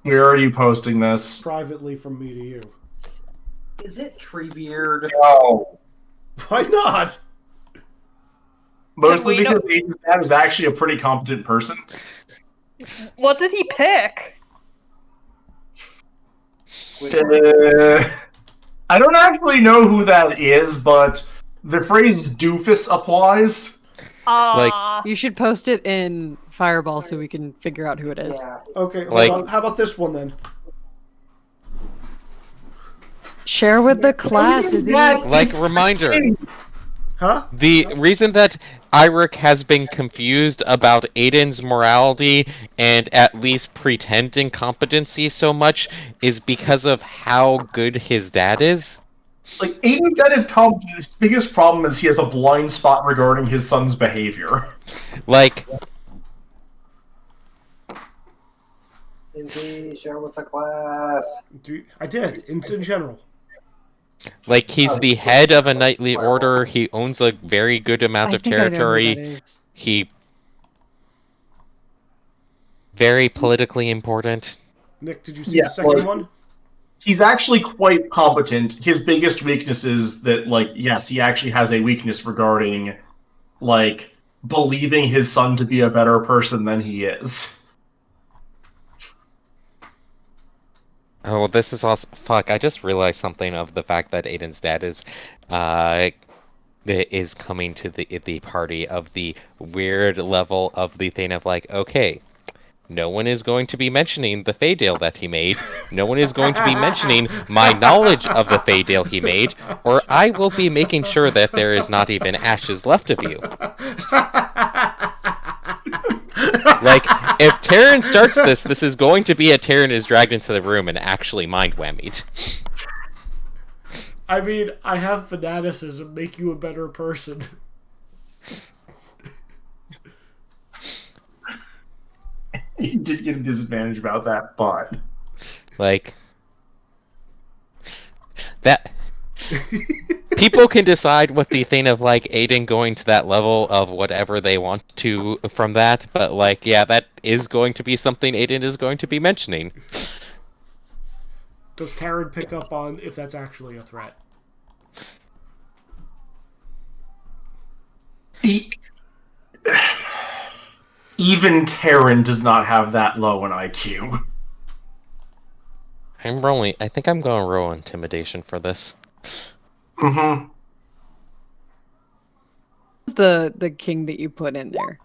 Where are you posting this? Privately from me to you. Is it Treebeard? No. Why not? Mostly we know- because Aiden's dad is actually a pretty competent person. What did he pick? I don't actually know who that is, but the phrase doofus applies. You should post it in Fireball so we can figure out who it is. Yeah. Okay, hold Like- on. How about this one then? Share with the class. Is he... Like, reminder, Huh? the reason that Eirik has been confused about Aiden's morality and at least pretending competency so much is because of how good his dad is. Like, Aiden's dad is competent. His biggest problem is he has a blind spot regarding his son's behavior. Like, Is he share with the class? I did, in general. like he's the head of a knightly order, he owns a very good amount I of think I know who that territory, is. he... Very politically important. Nick, did you see Yeah, the second like- one? He's actually quite competent. His biggest weakness is that, like, yes, he actually has a weakness regarding, like, believing his son to be a better person than he is. Oh, this is also... Fuck, I just realized something of the fact that Aiden's dad is coming to the party of the weird level of the thing of like, okay, no one is going to be mentioning the Faydale that he made, no one is going to be mentioning my knowledge of the Faydale he made, or I will be making sure that there is not even ashes left of you. Like, if Taryn starts this is going to be a Taryn is dragged into the room and actually mind-whammied. I mean, I have fanaticism make you a better person. He did get a disadvantage about that, but... Like... That... People can decide what the thing of, like, Aiden going to that level of whatever they want to from that, but, like, yeah, that is going to be something Aiden is going to be mentioning. Does Taryn pick up on if that's actually a threat? Even Taryn does not have that low an IQ. I think I'm going to roll intimidation for this. Mm-hmm. The king that you put in there.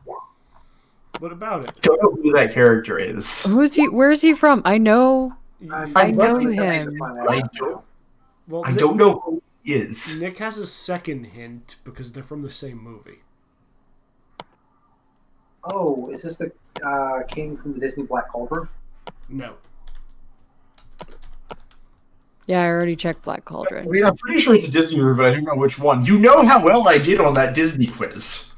What about it? Don't know who that character is. Who is he? Where is he from? I know. I know him. Well, I don't know who he is. Nick has a second hint because they're from the same movie. Oh, is this the king from the Disney Black Cauldron? No. Yeah, I already checked Black I Cauldron. mean, I'm pretty sure it's a Disney movie, but I don't know which one. You know how well I did on that Disney quiz.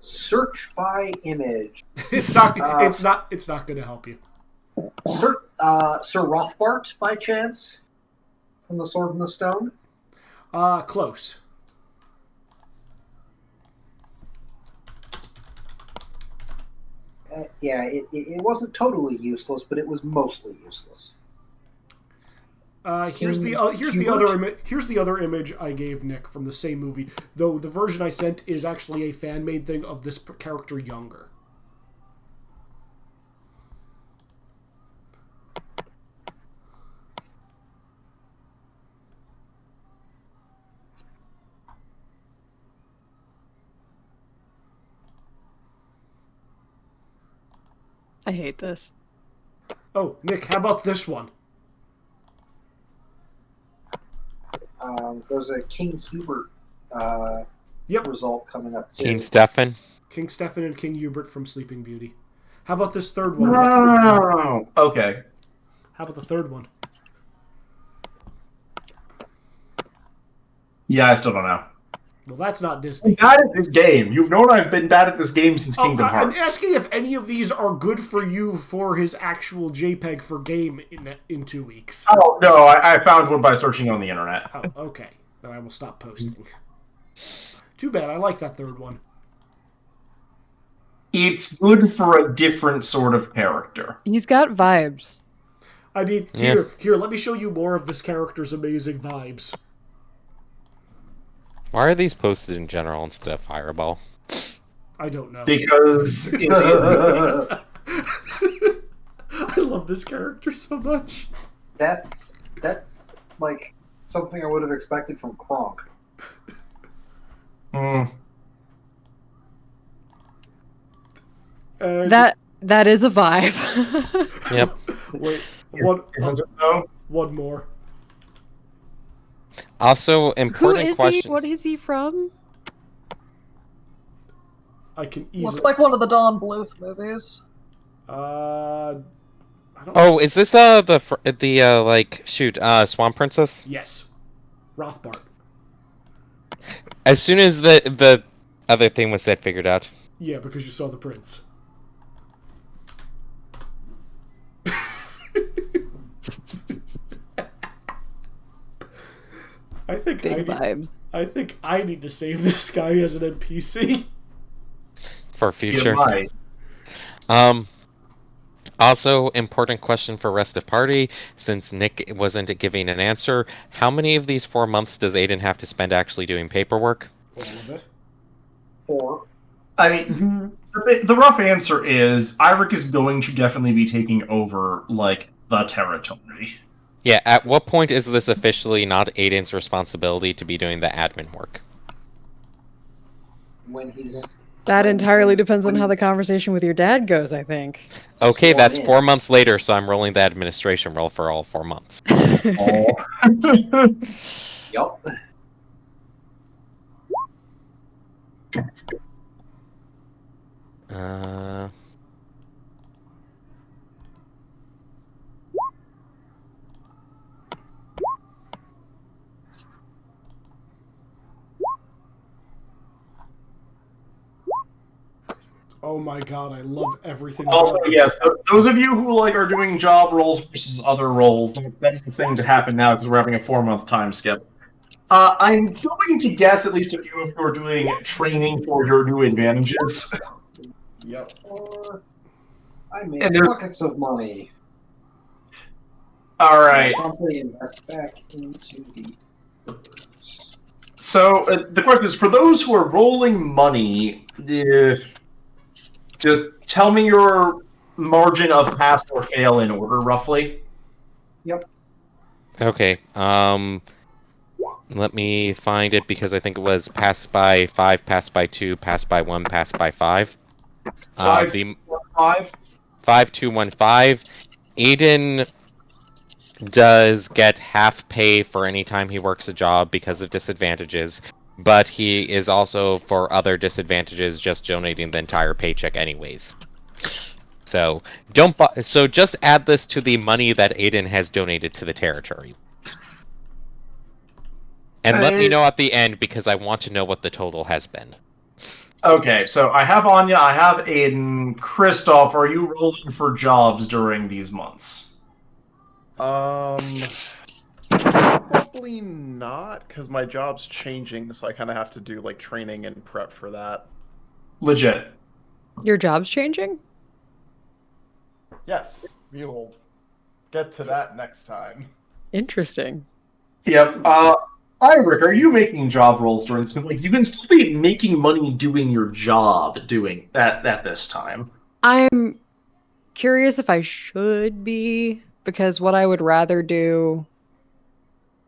Search by image. It's not going to help you. Sir Rothbart, by chance? From The Sword and the Stone? Close. Yeah, it wasn't totally useless, but it was mostly useless. Here's the other image I gave Nick from the same movie. Though the version I sent is actually a fan made thing of this character younger. I hate this. Oh, Nick, how about this one? There's a King Hubert Yep. result coming up too. King Stefan. King Stefan and King Hubert from Sleeping Beauty. How about this third one? Oh, okay. How about the third one? Yeah, I still don't know. Well, that's not I'm Disney. bad at this game. You've known I've been bad at this game since Kingdom I'm Hearts. asking if any of these are good for you for his actual JPEG for game in 2 weeks. Oh, no, I found one by searching on the internet. Oh, okay. Then I will stop posting. Too bad. I like that third one. It's good for a different sort of character. He's got vibes. I mean, here, let me show you more of this character's amazing vibes. Why are these posted in general instead of Fireball? I don't know. Because it's easy. I love this character so much. That's like something I would have expected from Kronk. That is a vibe. Yep. Wait, Isn't it though? one more. Also, Who important is question. he? What is he from? I can easily. Looks like one of the Don Bluth movies. I don't. Oh, is this the Swan Princess? Yes, Rothbart. As soon as the other thing was said, figured out. Yeah, because you saw the prince. I think vibes. I think I need to save this guy as an NPC. For future. You might. Also, important question for rest of party, since Nick wasn't giving an answer. How many of these 4 months does Aiden have to spend actually doing paperwork? All of it. 4. I mean, the rough answer is Iric is going to definitely be taking over, like, the territory. Yeah, at what point is this officially not Aiden's responsibility to be doing the admin work? When he's That entirely depends on how the conversation with your dad goes, I think. Okay, sworn that's in. 4 months later, so I'm rolling the administration roll for all 4 months. Yup. Oh my god, I love everything. Also, about this. yes, those of you who are doing job roles versus other roles, that is the thing to happen now because we're having a 4-month time skip. I'm going to guess at least a few of you are doing training for your new advantages. Yep. Or I make And there's- buckets of money. All right. Promptly invest back into the. So the question is, for those who are rolling money, just tell me your margin of pass or fail in order, roughly. Okay, let me find it because I think it was pass by 5, pass by 2, pass by 1, pass by 5. 5, The 5. 5215. Aiden does get half pay for any time he works a job because of disadvantages, but he is also, for other disadvantages, just donating the entire paycheck anyways. So so just add this to the money that Aiden has donated to the territory. And let me know at the end because I want to know what the total has been. Okay, so I have Anya, I have Aiden. Kristoff, are you rolling for jobs during these months? Probably not, because my job's changing, so I kind of have to do like training and prep for that. Legit. Your job's changing? Yes, we will get to that next time. Interesting. Yep. Iric, are you making job roles during this? Like, you can still be making money doing your job doing that at this time. I'm curious if I should be, because what I would rather do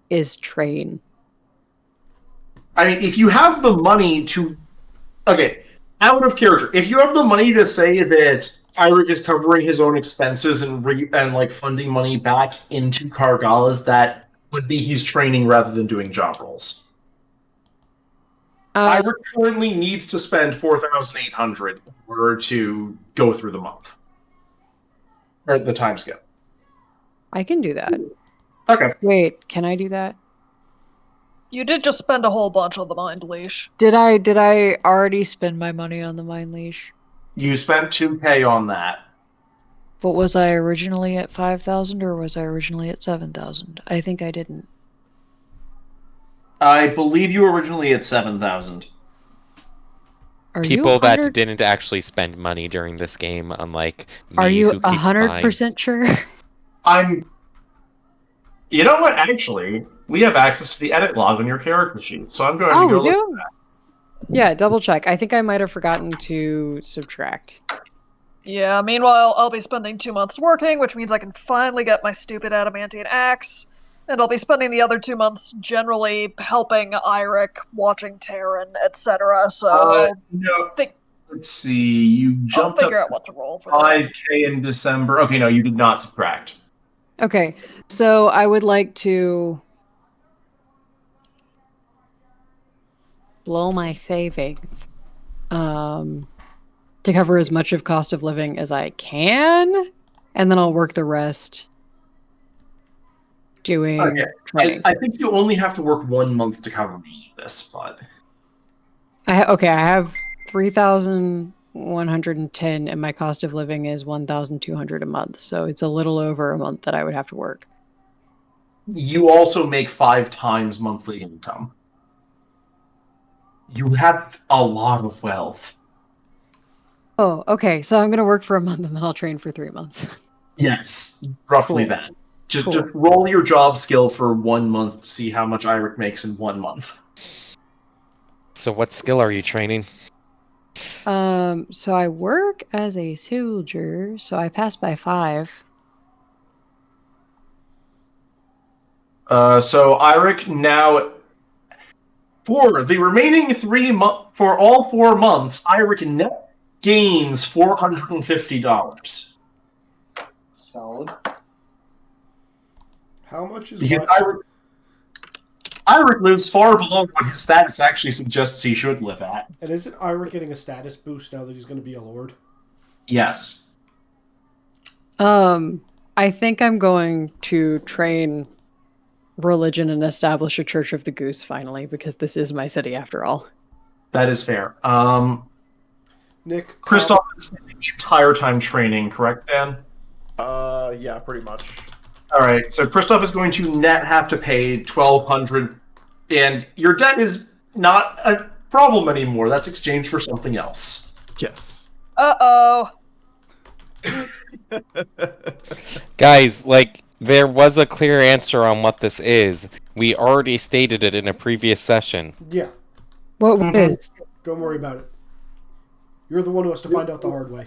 is train. I mean, if you have the money to... Okay, out of character. If you have the money to say that Iric is covering his own expenses and like funding money back into Kargalas, that would be he's training rather than doing job roles. Iric currently needs to spend 4,800 in order to go through the month. Or the time scale. I can do that. Okay. Wait, can I do that? You did just spend a whole bunch on the mind leash. Did I already spend my money on the Mind Leash? You spent 2K on that. But was I originally at 5,000 or was I originally at 7,000? I think I didn't. I believe you were originally at 7,000. Are People you that 100... didn't actually spend money during this game, unlike me, Are you who keeps 100% sure? You know what? Actually, we have access to the edit log on your character sheet, so I'm going to go we look do? at that. Yeah, double check. I think I might have forgotten to subtract. Yeah, meanwhile, I'll be spending 2 months working, which means I can finally get my stupid adamantine axe. And I'll be spending the other 2 months generally helping Iric, watching Terran, etc. So No. Think- Let's see. You I'll jumped figure up out what to roll for that. 5K in December. Okay, no, you did not subtract. Okay, so I would like to blow my savings to cover as much of cost of living as I can, and then I'll work the rest doing training. I think you only have to work 1 month to cover this, but... I have 3,110, and my cost of living is 1,200 a month, so it's a little over a month that I would have to work. You also make 5 times monthly income. You have a lot of wealth. Oh, okay, so I'm going to work for a month, and then I'll train for 3 months. Yes, roughly Cool. that. Just roll your job skill for 1 month to see how much Iric makes in 1 month. So what skill are you training? So I work as a soldier, so I pass by 5. So Iric now, for the remaining 3 months, for all 4 months, Iric net gains $450. Solid. How much is Because my... Iric lives far below what his status actually suggests he should live at. And isn't Iric getting a status boost now that he's going to be a lord? Yes. I think I'm going to train religion and establish a Church of the Goose finally, because this is my city after all. That is fair. Nick, Kristoff is spending the entire time training, correct, Dan? Yeah, pretty much. All right, so Kristoff is going to net have to pay $1,200, and your debt is not a problem anymore. That's exchanged for something else. Yes. Uh-oh. Guys, like, there was a clear answer on what this is. We already stated it in a previous session. Yeah, What is? don't worry about it. You're the one who has to find out the hard way.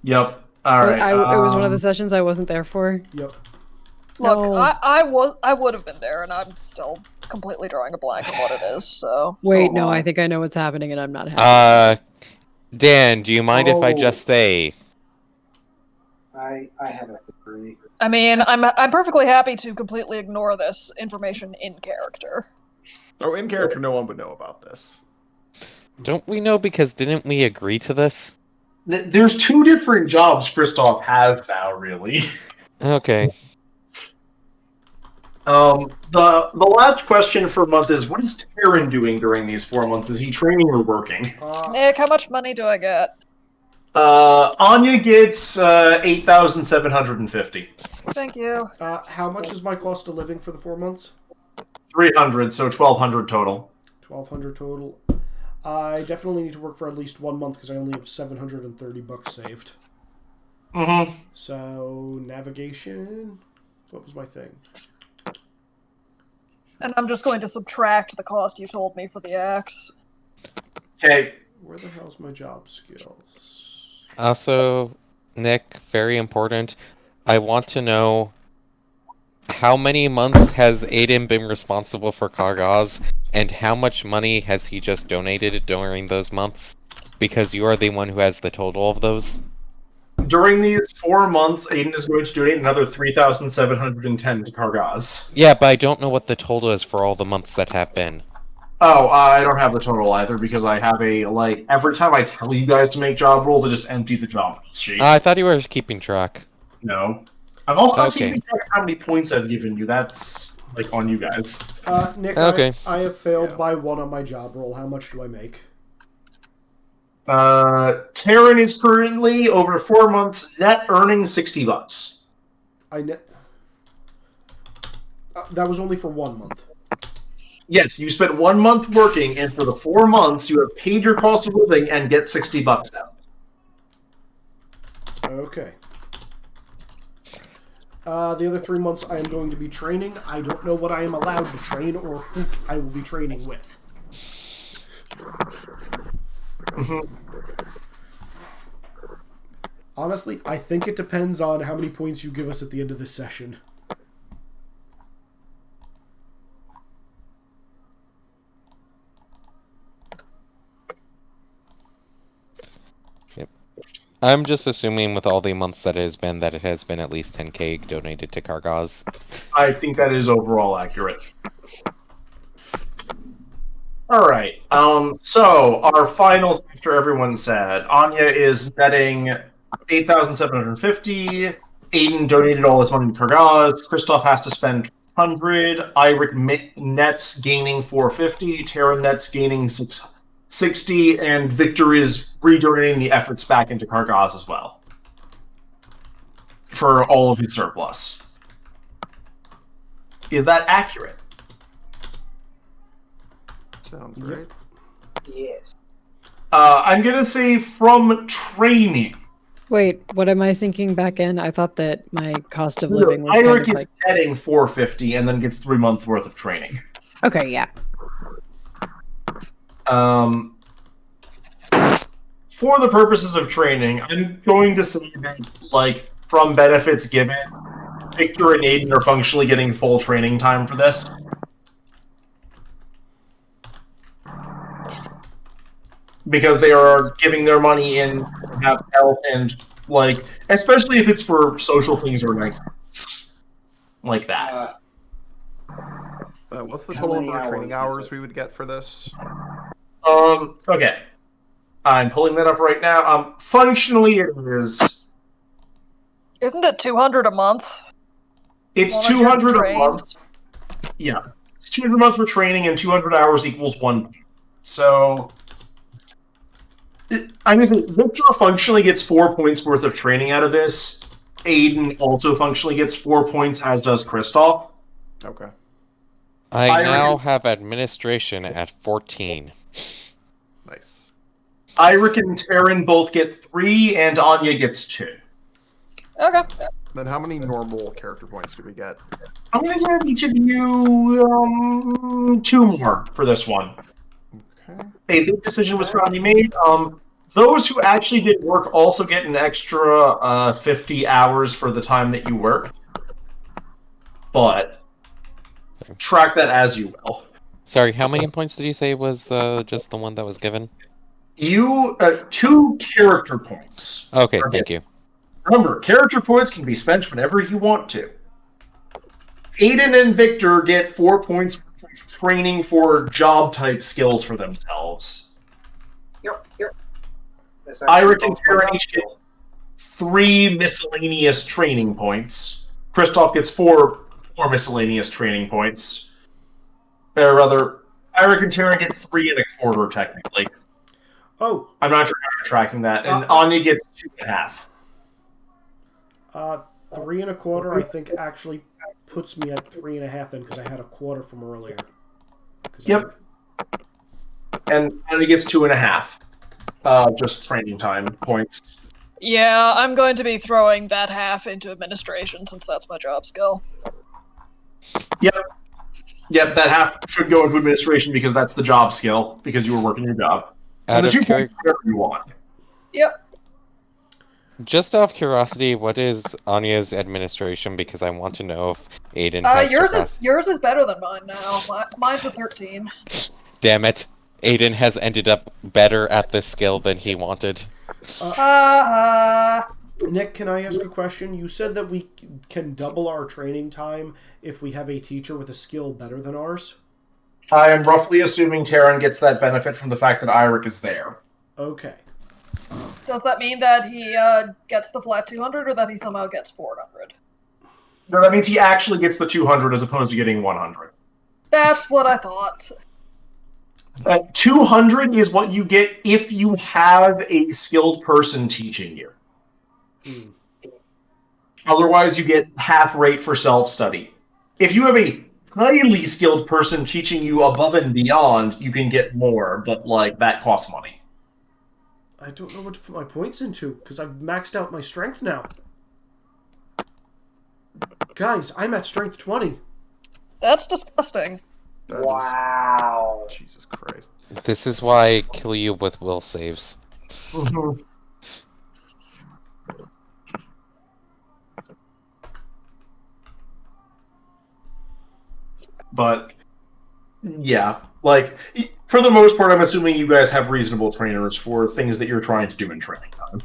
Yep. All right. It was one of the sessions I wasn't there for. Yep. Look, No. I would have been there, and I'm still completely drawing a blank on what it is, so... Wait, no, I think I know what's happening, and I'm not happy. Dan, do you mind if I Oh. just say? I have a theory. I mean, I'm perfectly happy to completely ignore this information in character. Oh, in character, no one would know about this. Don't we know because didn't we agree to this? There's 2 different jobs Kristoff has now, really. Okay. The last question for a month is, what is Terran doing during these 4 months? Is he training or working? Nick, how much money do I get? Anya gets 8,750. Thank you. How much is my cost of living for the 4 months? 300, so 1,200 total. 1,200 total. I definitely need to work for at least 1 month because I only have $730 saved. Mm-hmm. So, navigation. What was my thing? And I'm just going to subtract the cost you told me for the axe. Okay. Where the hell's my job skills? Also, Nick, very important. I want to know how many months has Aiden been responsible for Kargaz, and how much money has he just donated during those months? because you are the one who has the total of those. During these 4 months, Aiden is going to donate another 3,710 to Kargaz. Yeah, but I don't know what the total is for all the months that have been. Oh, I don't have the total either because I have a, like, every time I tell you guys to make job rolls, I just empty the job sheet. I thought you were keeping track. No. I'm also not Okay. keeping track of how many points I've given you. That's, like, on you guys. Nick, Okay. I have failed by 1 on my job roll. How much do I make? Taryn is currently, over 4 months, net earning $60. That was only for 1 month. Yes, you spent 1 month working, and for the 4 months, you have paid your cost of living and get $60 out. Okay. The other 3 months I am going to be training. I don't know what I am allowed to train or who I will be training with. Honestly, I think it depends on how many points you give us at the end of this session. I'm just assuming with all the months that it has been that it has been at least 10k donated to Kargaz. I think that is overall accurate. Alright, so our finals after everyone said. Anya is netting 8,750. Aiden donated all his money to Kargaz. Christoph has to spend 100. Eirik nets gaining 450. Tara nets gaining 660. And Victor is redonating the efforts back into Kargaz as well. For all of his surplus. Is that accurate? Sounds great. Yes. I'm gonna say from training. Wait, what am I sinking back in? I thought that my cost of living was Eirik kind of is getting 450 and then gets 3 months worth of training. Okay, yeah. For the purposes of training, I'm going to say that, like, from benefits given, Victor and Aiden are functionally getting full training time for this. Because they are giving their money in to have health and, like, especially if it's for social things or nice things. Like that. What's the How total many number of training hours is hours it? we would get for this? Okay. I'm pulling that up right now. Functionally, it is. Isn't it 200 a month? It's As long as you're 200 a trained? month. Yeah. It's 200 a month for training, and 200 hours equals 1. So. I'm going to say Victor functionally gets 4 points worth of training out of this. Aiden also functionally gets 4 points, as does Christoph. Okay. I now have administration at 14. Nice. Eirik and Taryn both get 3, and Anya gets 2. Okay. Then how many normal character points do we get? I'm going to give each of you 2 more for this one. Okay. A big decision was finally made. Those who actually did work also get an extra 50 hours for the time that you work. But track that as you will. Sorry, how many points did you say was just the one that was given? You 2 character points. Okay, thank you. Remember, character points can be spent whenever you want to. Aiden and Victor get 4 points for training for job type skills for themselves. Yep. Eirik and Taryn each get 3 miscellaneous training points. Christoph gets 4 miscellaneous training points. Or rather, Eirik and Taryn get 3 1/4 technically. Oh, I'm not sure how you're tracking that. And Anya gets 2.5. 3 1/4, I think, actually puts me at 3 1/2 then, because I had a quarter from earlier. Yep. And Anya gets 2.5. Just training time points. Yeah, I'm going to be throwing that half into administration since that's my job skill. Yep, that half should go into administration because that's the job skill, because you were working your job. And the 2 points whatever you want. Yep. Just out of curiosity, what is Anya's administration? Because I want to know if Aiden has Yours surpassed... is better than mine now. Mine's a 13. Damn it. Aiden has ended up better at this skill than he wanted. Nick, can I ask a question? You said that we can double our training time if we have a teacher with a skill better than ours. I am roughly assuming Terran gets that benefit from the fact that Eirik is there. Okay. Does that mean that he gets the flat 200 or that he somehow gets 400? No, that means he actually gets the 200 as opposed to getting 100. That's what I thought. 200 is what you get if you have a skilled person teaching you. Otherwise, you get half rate for self-study. If you have a highly skilled person teaching you above and beyond, you can get more, but that costs money. I don't know what to put my points into, because I've maxed out my strength now. Guys, I'm at strength 20. That's disgusting. Wow. Jesus Christ. This is why I kill you with will saves. But, yeah. For the most part, I'm assuming you guys have reasonable trainers for things that you're trying to do in training time.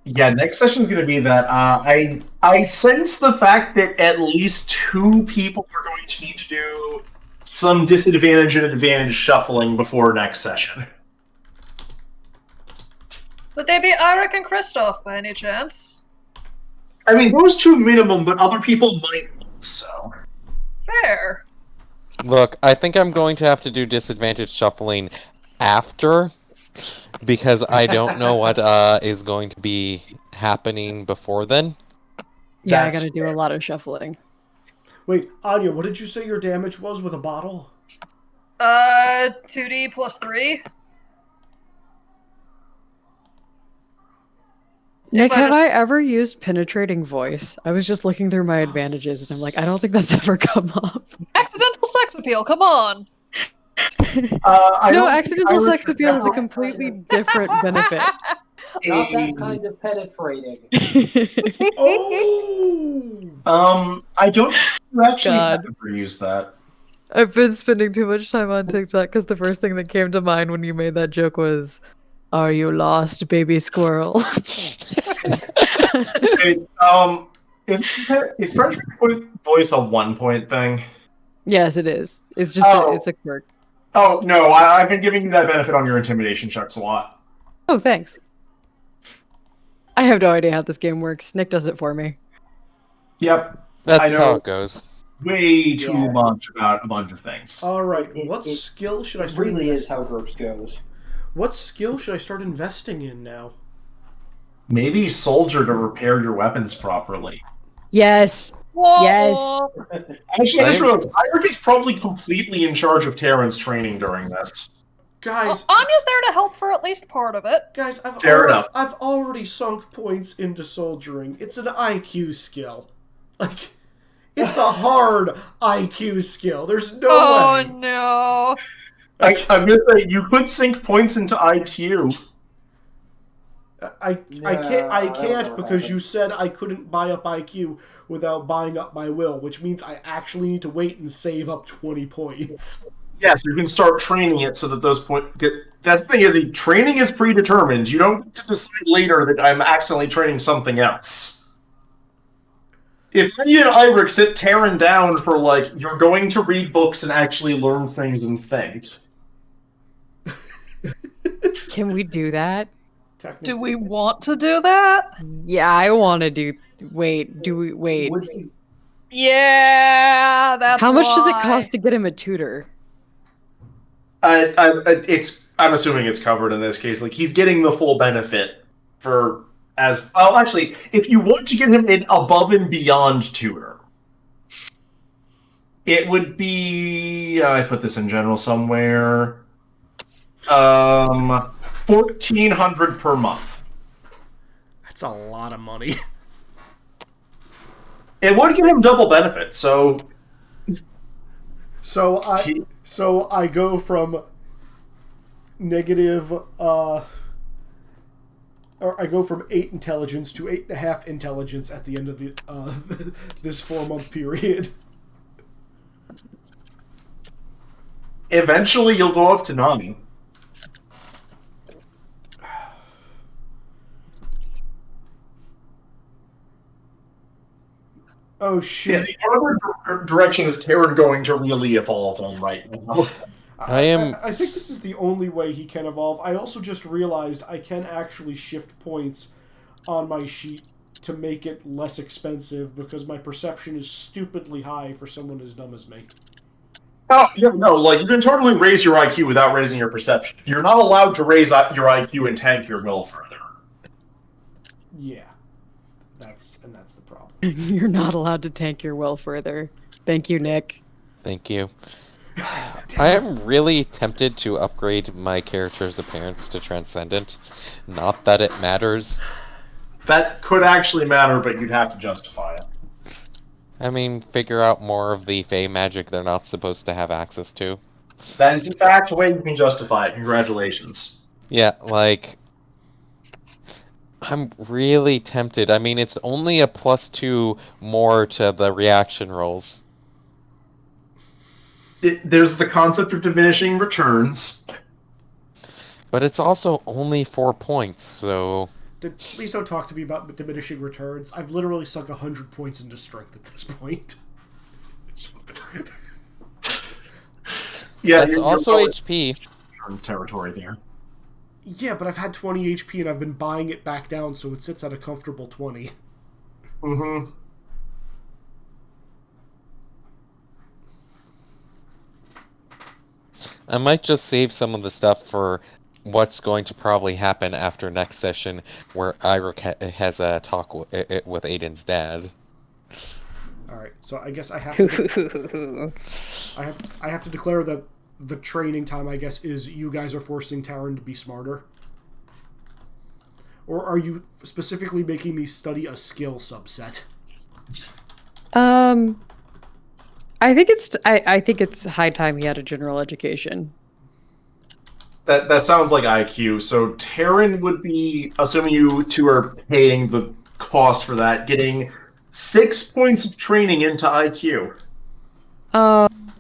Yeah, next session is going to be that I sense the fact that at least 2 people are going to need to do some disadvantage and advantage shuffling before next session. Would they be Eirik and Kristoff by any chance? I mean, those 2 minimum, but other people might also. Fair. Look, I think I'm going to have to do disadvantage shuffling after, because I don't know what is going to be happening before then. Yeah, I gotta do a lot of shuffling. Wait, Anya, what did you say your damage was with a bottle? 2d plus 3. Nick, have I ever used penetrating voice? I was just looking through my advantages, and I'm like, I don't think that's ever come up. Accidental sex appeal, come on! No, accidental sex appeal is a completely different benefit. Not that kind of penetrating. I don't actually God. ever use that. I've been spending too much time on TikTok because the first thing that came to mind when you made that joke was, "Are you lost, baby squirrel?" Wait, is French voice a 1-point thing? Yes, it is. It's just it's a quirk. Oh, no, I've been giving you that benefit on your intimidation checks a lot. Oh, thanks. I have no idea how this game works. Nick does it for me. Yep. That's how it goes. Way too much about a bunch of things. Alright, what skill should I start It really is how GURPS goes. What skill should I start investing in now? Maybe soldier to repair your weapons properly. Yes. Whoa. Yes. Actually, I just realized Eirik is probably completely in charge of Terran's training during this. Guys, Anya's there to help for at least part of it. guys, Fair enough. I've already sunk points into soldiering. It's an IQ skill. It's a hard IQ skill. There's no way. Oh no. I'm gonna say you could sink points into IQ. I can't because you said I couldn't buy up IQ without buying up my will, which means I actually need to wait and save up 20 points. Yes, you can start training it so that those points get. That's the thing is, training is predetermined. You don't get to decide later that I'm accidentally training something else. If you and Eirik sit Terran down for you're going to read books and actually learn things and think. Can we do that? Do we want to do that? Yeah, I want to do. Wait, do we? Wait. Would you? Yeah, that's How much does it why. cost to get him a tutor? I'm assuming it's covered in this case. He's getting the full benefit for actually, if you want to get him an above and beyond tutor, it would be. I put this in general somewhere. 1,400 per month. That's a lot of money. It would give him double benefit, so So I go from negative or I go from 8 intelligence to 8.5 intelligence at the end of the this 4-month period. Eventually, you'll go up to 9. Oh shit! In other direction is Terran going to really evolve on right now? I think this is the only way he can evolve. I also just realized I can actually shift points on my sheet to make it less expensive because my perception is stupidly high for someone as dumb as me. Oh, yeah, no, like, you can totally raise your IQ without raising your perception. You're not allowed to raise your IQ and tank your will further. Yeah. That's the problem. You're not allowed to tank your will further. Thank you, Nick. Thank you. I am really tempted to upgrade my character's appearance to Transcendent. Not that it matters. That could actually matter, but you'd have to justify it. I mean, figure out more of the Fey magic they're not supposed to have access to. That is, in fact, a way you can justify it. Congratulations. Yeah, like... I'm really tempted. I mean, it's only a +2 more to the reaction rolls. There's the concept of diminishing returns. But it's also only 4 points, so... Please don't talk to me about diminishing returns. I've literally sunk 100 points into strength at this point. Yeah, that's also HP. Territory there. Yeah, but I've had 20 HP and I've been buying it back down, so it sits at a comfortable 20. Mm-hmm. I might just save some of the stuff for what's going to probably happen after next session, where Ira has a talk with Aiden's dad. Alright, so I guess I have to... I have to declare that the training time, I guess, is you guys are forcing Taryn to be smarter? Or are you specifically making me study a skill subset? I think it's high time he had a general education. That sounds like IQ. So Terran would be, assuming you two are paying the cost for that, getting 6 points of training into IQ.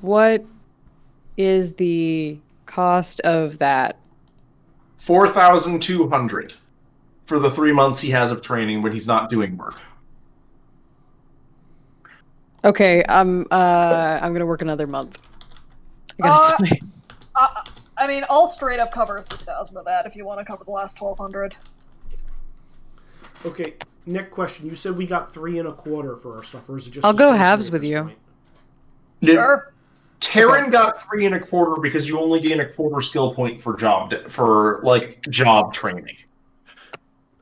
What is the cost of that? 4,200 for the 3 months he has of training when he's not doing work. Okay, I'm gonna work another month. I gotta say. I mean, I'll straight up cover 3,000 of that if you want to cover the last 1,200. Okay, Nick, question. You said we got 3 1/4 for our stuff, or is it just... I'll go halves with you. Sure. Terran got 3 1/4 because you only gain a quarter skill point for job training.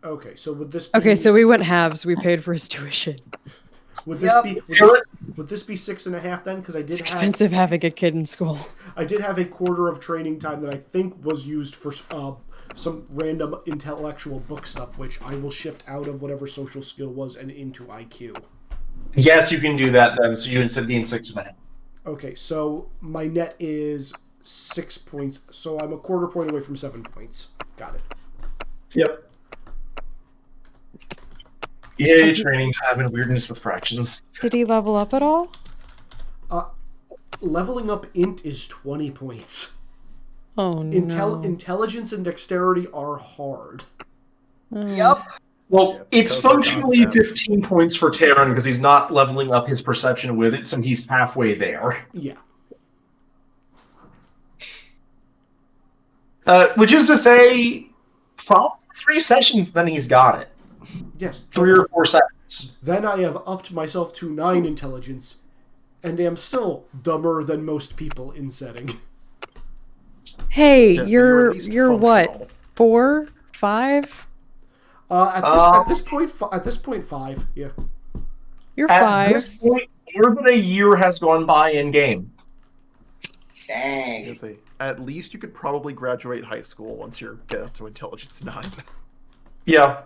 Okay, so would this be... Okay, so we went halves. We paid for his tuition. Would this be... Would this be 6.5 then? Because I did It's expensive having a kid in school. I did have a quarter of training time that I think was used for some random intellectual book stuff, which I will shift out of whatever social skill was and into IQ. Yes, you can do that then, so you instead being 6.5. Okay, so my net is 6 points, so I'm a quarter point away from 7 points. Got it. Yep. Yay, training time and weirdness with fractions. Did he level up at all? Leveling up int is 20 points. Oh no. Intelligence and dexterity are hard. Yep. Well, it's functionally 15 points for Terran because he's not leveling up his perception with it, so he's halfway there. Yeah. Which is to say, probably 3 sessions, then he's got it. Yes. 3 or 4 sessions. Then I have upped myself to 9 intelligence, and am still dumber than most people in setting. Hey, Yeah, you're at least what? functional. 4? 5? At this point, 5. Yeah. You're At 5. this point, more than a year has gone by in game. Dang. I was gonna say, at least you could probably graduate high school once you get up to intelligence 9. Yeah.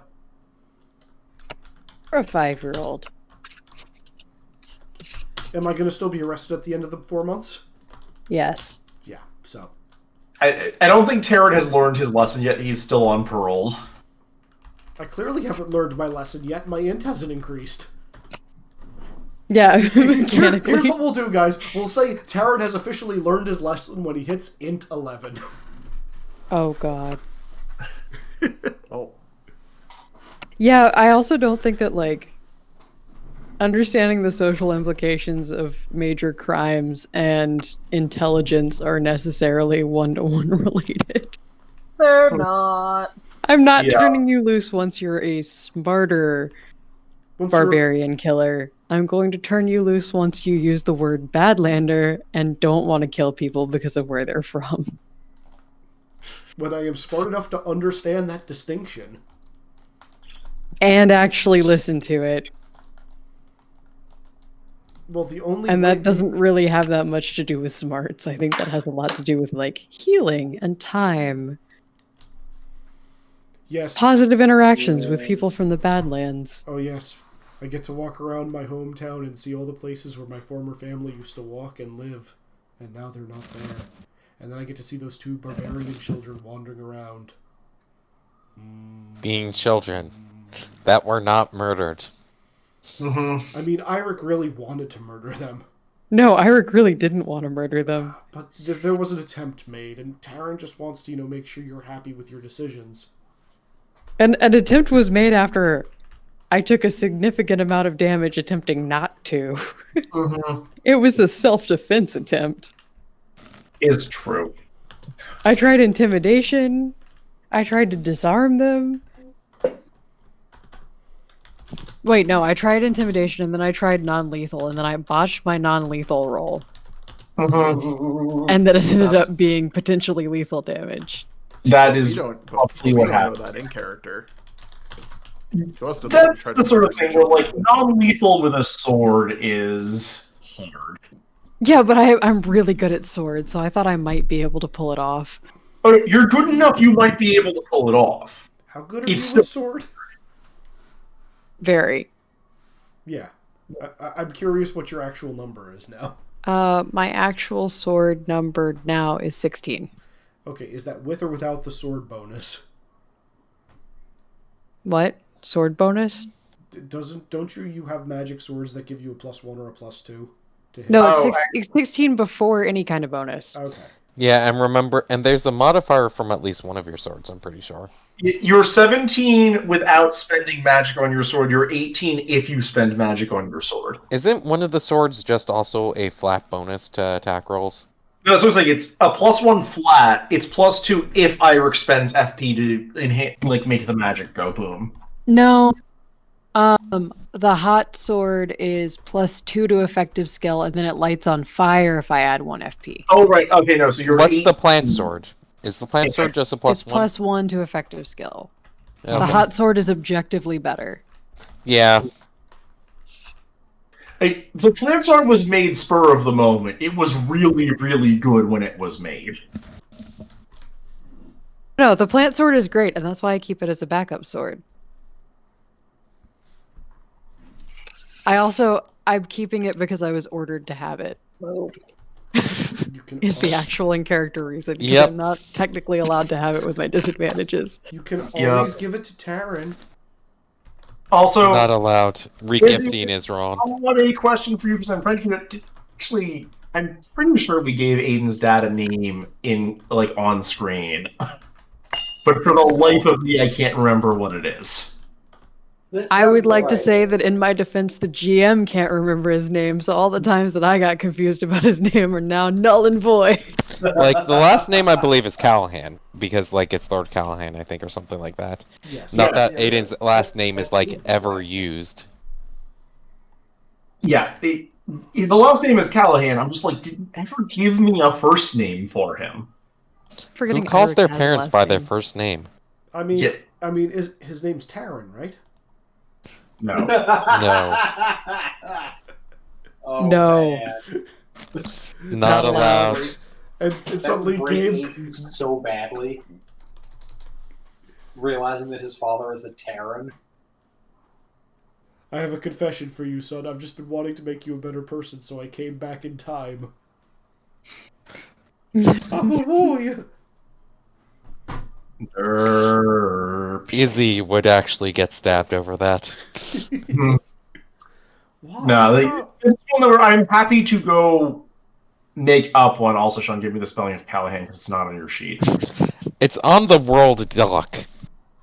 For a 5-year-old. Am I going to still be arrested at the end of the 4 months? Yes. Yeah. So. I don't think Terran has learned his lesson yet. He's still on parole. I clearly haven't learned my lesson yet. My int hasn't increased. Yeah, Here's mechanically. what we'll do, guys. We'll say Taryn has officially learned his lesson when he hits int 11. Oh god. Oh, Yeah, I also don't think that, like, understanding the social implications of major crimes and intelligence are necessarily one-to-one related. They're not. I'm not Yeah. turning you loose once you're a smarter Once you're- barbarian killer. I'm going to turn you loose once you use the word badlander and don't want to kill people because of where they're from. when I am smart enough to understand that distinction. And actually listen to it. Well, the only And way that doesn't really have that much to do with smarts. I think that has a lot to do with, like, healing and time. Yes. Positive interactions with people from the Badlands. Oh, yes. I get to walk around my hometown and see all the places where my former family used to walk and live. And now they're not there. And then I get to see those two barbarian children wandering around. Being children that were not murdered. Mm-hmm. I mean, Eirik really wanted to murder them. No, Eirik really didn't want to murder them. But there was an attempt made, and Taryn just wants to, make sure you're happy with your decisions. And an attempt was made after I took a significant amount of damage attempting not to. Mm-hmm. It was a self-defense attempt. Is true. I tried intimidation. I tried to disarm them. Wait, no, I tried intimidation and then I tried non-lethal and then I botched my non-lethal roll. Mm-hmm. And then it ended up being potentially lethal damage. That we is don't. roughly We what don't know happened. that in character. Show us That's tried the to sort of murder thing some where, like, children. non-lethal with a sword is hard. Yeah, but I'm really good at swords, so I thought I might be able to pull it off. Okay, you're good enough, you might be able to pull it off. How good are It's you with sword? Very. Yeah. I'm curious what your actual number is now. My actual sword number now is 16. Okay, is that with or without the sword bonus? What? Sword bonus? Don't you have magic swords that give you a +1 or a +2 to hit? No, Oh, it's 16 before any kind of bonus. Okay. Yeah, and remember, and there's a modifier from at least one of your swords, I'm pretty sure. You're 17 without spending magic on your sword. You're 18 if you spend magic on your sword. Isn't one of the swords just also a flat bonus to attack rolls? No, that's what I'm saying. It's a +1 flat. It's +2 if Eirik spends FP to make the magic go boom. No. The hot sword is +2 to effective skill, and then it lights on fire if I add 1 FP. Oh right, okay, no. So you're. What's the 18. plant sword? Is the plant sword just a It's +1? +1 to effective skill. Okay. The hot sword is objectively better. Yeah. Hey, the plant sword was made spur of the moment. It was really, really good when it was made. No, the plant sword is great, and that's why I keep it as a backup sword. I'm keeping it because I was ordered to have it. Move. You can Is the al- actual in character reason, because Yep. I'm not technically allowed to have it with my disadvantages. You can Yeah. always give it to Taryn. Also, Not allowed. Regifting is wrong. I want a question for you because I'm pretty sure. Actually, I'm pretty sure we gave Aiden's dad a name on screen, but for the life of me, I can't remember what it is. I would like to say that in my defense, the GM can't remember his name, so all the times that I got confused about his name are now null and void. Like, the last name I believe is Callahan, because, like, it's Lord Callahan, I think, or something like that. Yes. Not Yeah. that Aiden's last name is, like, ever used. Yeah, the last name is Callahan. I'm just like, did you ever give me a first name for him? Forgetting Who calls Eric their has a parents last by their name. first name? I mean, Yeah. his name's Taryn, right? No. No. Oh, No. man. Not allowed. And That suddenly would break Gabe... Aiden so badly. Realizing that his father is a Terran. I have a confession for you, son. I've just been wanting to make you a better person, so I came back in time. I'm a warrior. GURPs. Izzy would actually get stabbed over that. Wow. No, it's one where I'm happy to go make up one. Also, Sean, give me the spelling of Callahan because it's not on your sheet. It's on the world doc.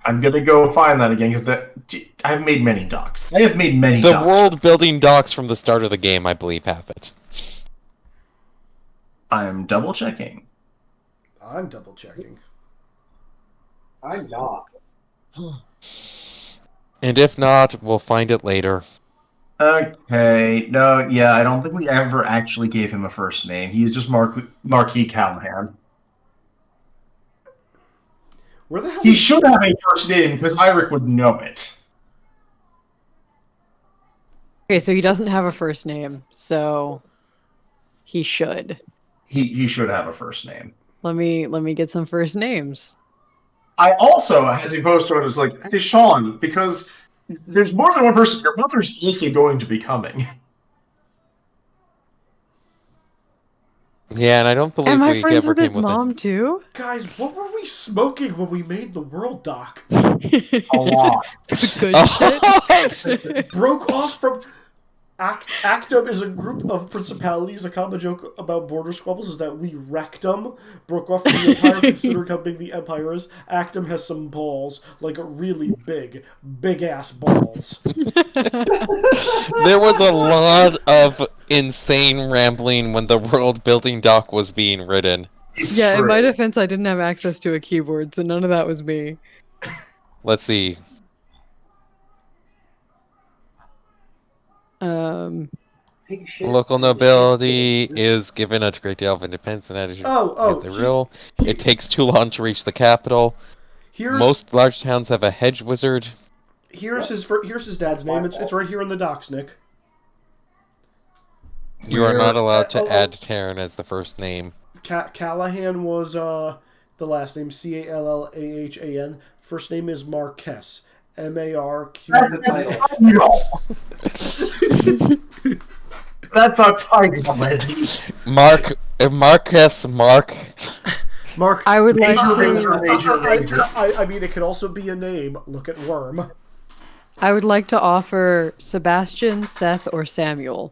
I'm gonna go find that again because I've made many docs. I have made many The docs. world building docs from the start of the game, I believe, have it. I'm double checking. I'm double checking. I'm not. And if not, we'll find it later. Okay. No, yeah, I don't think we ever actually gave him a first name. He's just Marquis Callahan. Where the hell? He should have a first name because Eirik would know it. Okay, so he doesn't have a first name, so he should. He should have a first name. Let me get some first names. I also had to post one as like, hey Sean, because there's more than one person. Your mother's also going to be coming. Yeah, and I don't believe Am I we friends ever with his came with mom too? Guys, what were we smoking when we made the world doc? The A lot. good shit. Broke off from. Actum is a group of principalities. A common joke about border squabbles is that we wrecked them. Broke off from the Empire, considering how big the Empire is. Actum has some balls, like really big ass balls. There was a lot of insane rambling when the world building doc was being written. It's Yeah, in true. my defense, I didn't have access to a keyboard, so none of that was me. Let's see. Pig shit. Local nobility is given a great deal of independence and attitude. Oh, the real. It takes too long to reach the capital. Most large towns have a hedge wizard. Here's his dad's name. It's right here in the docs, Nick. You are not allowed to add Terran as the first name. Callahan was the last name, Callahan. First name is Marquez, M-A-R-Q. That's the title. That's a title, Leslie. Marcus, Mark. I would like Major, to. major. I mean, it could also be a name. Look at Worm. I would like to offer Sebastian, Seth, or Samuel.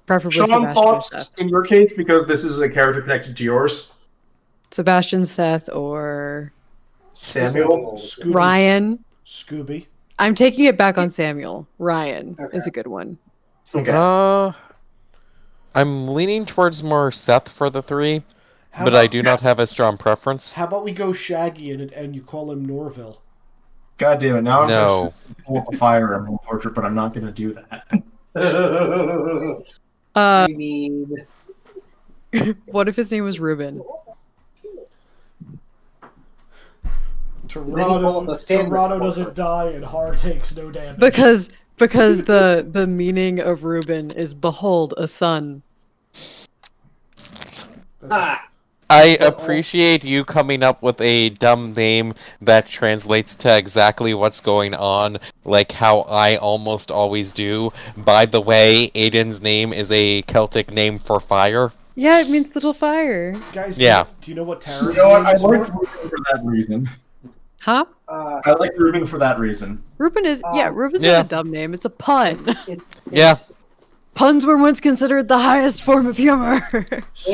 Preferably Sean, Sebastian. thoughts Seth. in your case because this is a character connected to yours. Sebastian, Seth, or Samuel. Scooby. Ryan. Scooby. I'm taking it back on Samuel. Ryan is a good one. Okay. I'm leaning towards more Seth for the 3, How but about, I do not have a strong preference. How about we go Shaggy and you call him Norville? God damn it! Now I'm No. just pull up a Fire Emblem portrait, but I'm not going to do that. Uh, I mean, what if his name was Ruben? Toronto doesn't die and Har takes no damage. Because the meaning of Ruben is behold a son. I appreciate you coming up with a dumb name that translates to exactly what's going on, like how I almost always do. By the way, Aiden's name is a Celtic name for fire. Yeah, it means little fire. Guys, Yeah. do you know what Terran's You know what? name I is like for? Ruben for that reason. Huh? I like Ruben for that reason. Ruben is Ruben's Yeah. not a dumb name. It's a pun. Yeah. Puns were once considered the highest form of humor.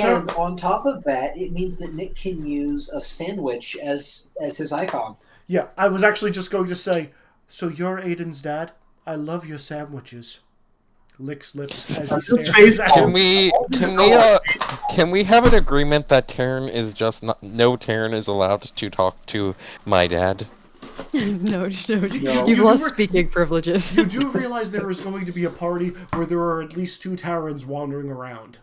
And on top of that, it means that Nick can use a sandwich as his icon. Yeah, I was actually just going to say, so you're Aiden's dad? I love your sandwiches. Licks lips as he stares at him. Can we have an agreement that Terran is just not, no Terran is allowed to talk to my dad? no, you've You lost do- speaking privileges. You do realize there is going to be a party where there are at least 2 Terrans wandering around.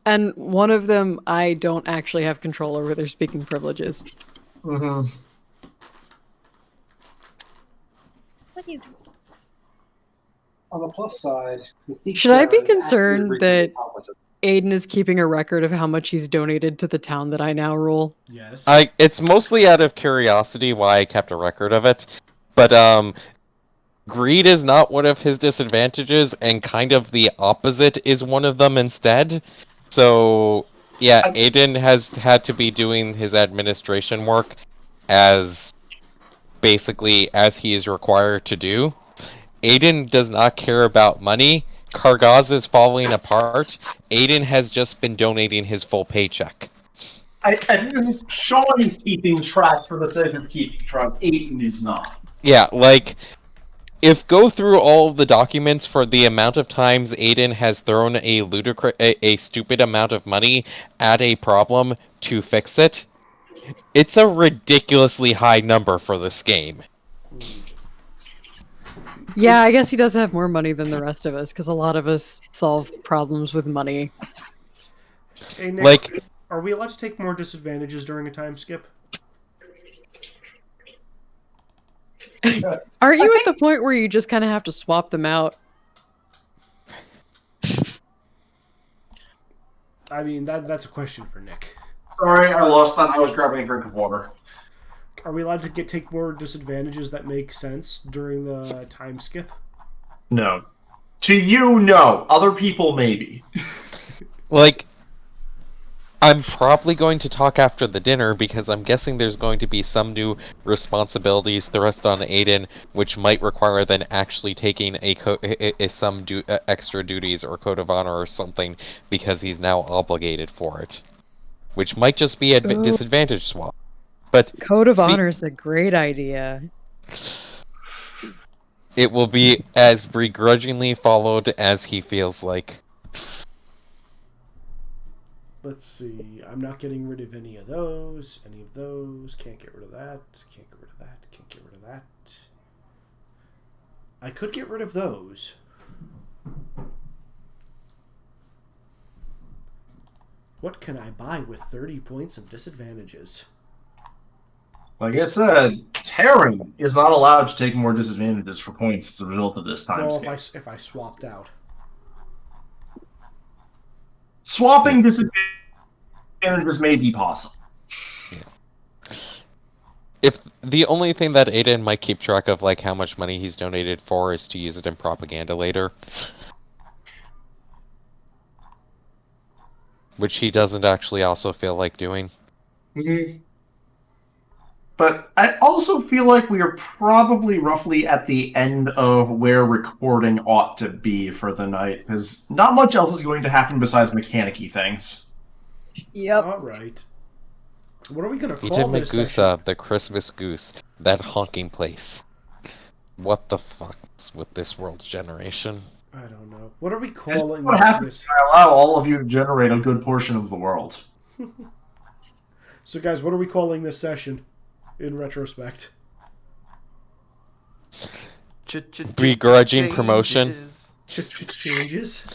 And one of them, I don't actually have control over their speaking privileges. Mm-hmm. What do you do? On the plus side, Should I be Terrans concerned actually that originally competent. Aiden is keeping a record of how much he's donated to the town that I now rule? Yes. It's mostly out of curiosity why I kept a record of it, but greed is not one of his disadvantages, and kind of the opposite is one of them instead. So Yeah, Aiden has had to be doing his administration work as basically as he is required to do. Aiden does not care about money. Kargaz is falling apart. Aiden has just been donating his full paycheck. I think this is Sean is keeping track for the sake of keeping track. Aiden is not. Yeah, like, if go through all of the documents for the amount of times Aiden has thrown a stupid amount of money at a problem to fix it, it's a ridiculously high number for this game. Yeah, I guess he does have more money than the rest of us, because a lot of us solve problems with money. Hey, Nick, Like, are we allowed to take more disadvantages during a time skip? Aren't you at the point where you just kind of have to swap them out? I mean, that's a question for Nick. Sorry, I lost that. I was grabbing a drink of water. Are we allowed to take more disadvantages that make sense during the time skip? No. To you, no. Other people, maybe. like, I'm probably going to talk after the dinner because I'm guessing there's going to be some new responsibilities thrust on Aiden, which might require then actually taking some extra duties or code of honor or something because he's now obligated for it, which might just be a disadvantage swap. But Code of honor is a great idea. It will be as begrudgingly followed as he feels like. Let's see. I'm not getting rid of any of those. Any of those. Can't get rid of that. Can't get rid of that. Can't get rid of that. I could get rid of those. What can I buy with 30 points of disadvantages? Like I said, Terran is not allowed to take more disadvantages for points as a result of this time Well, skip. if I swapped out. Swapping disadvantages may be possible. If the only thing that Aiden might keep track of, like how much money he's donated for, is to use it in propaganda later, which he doesn't actually also feel like doing. Mm-hmm. But I also feel like we are probably roughly at the end of where recording ought to be for the night, because not much else is going to happen besides mechanic-y things. Yep. All right. What are we gonna He call did make this Goose session? the Christmas goose, that honking place. What the fuck is with this world's generation? I don't know. What are we This is calling what happens this? when I allow all of you to generate a good portion of the world. So, guys, what are we calling this session? In retrospect. Begrudging promotion. Changes.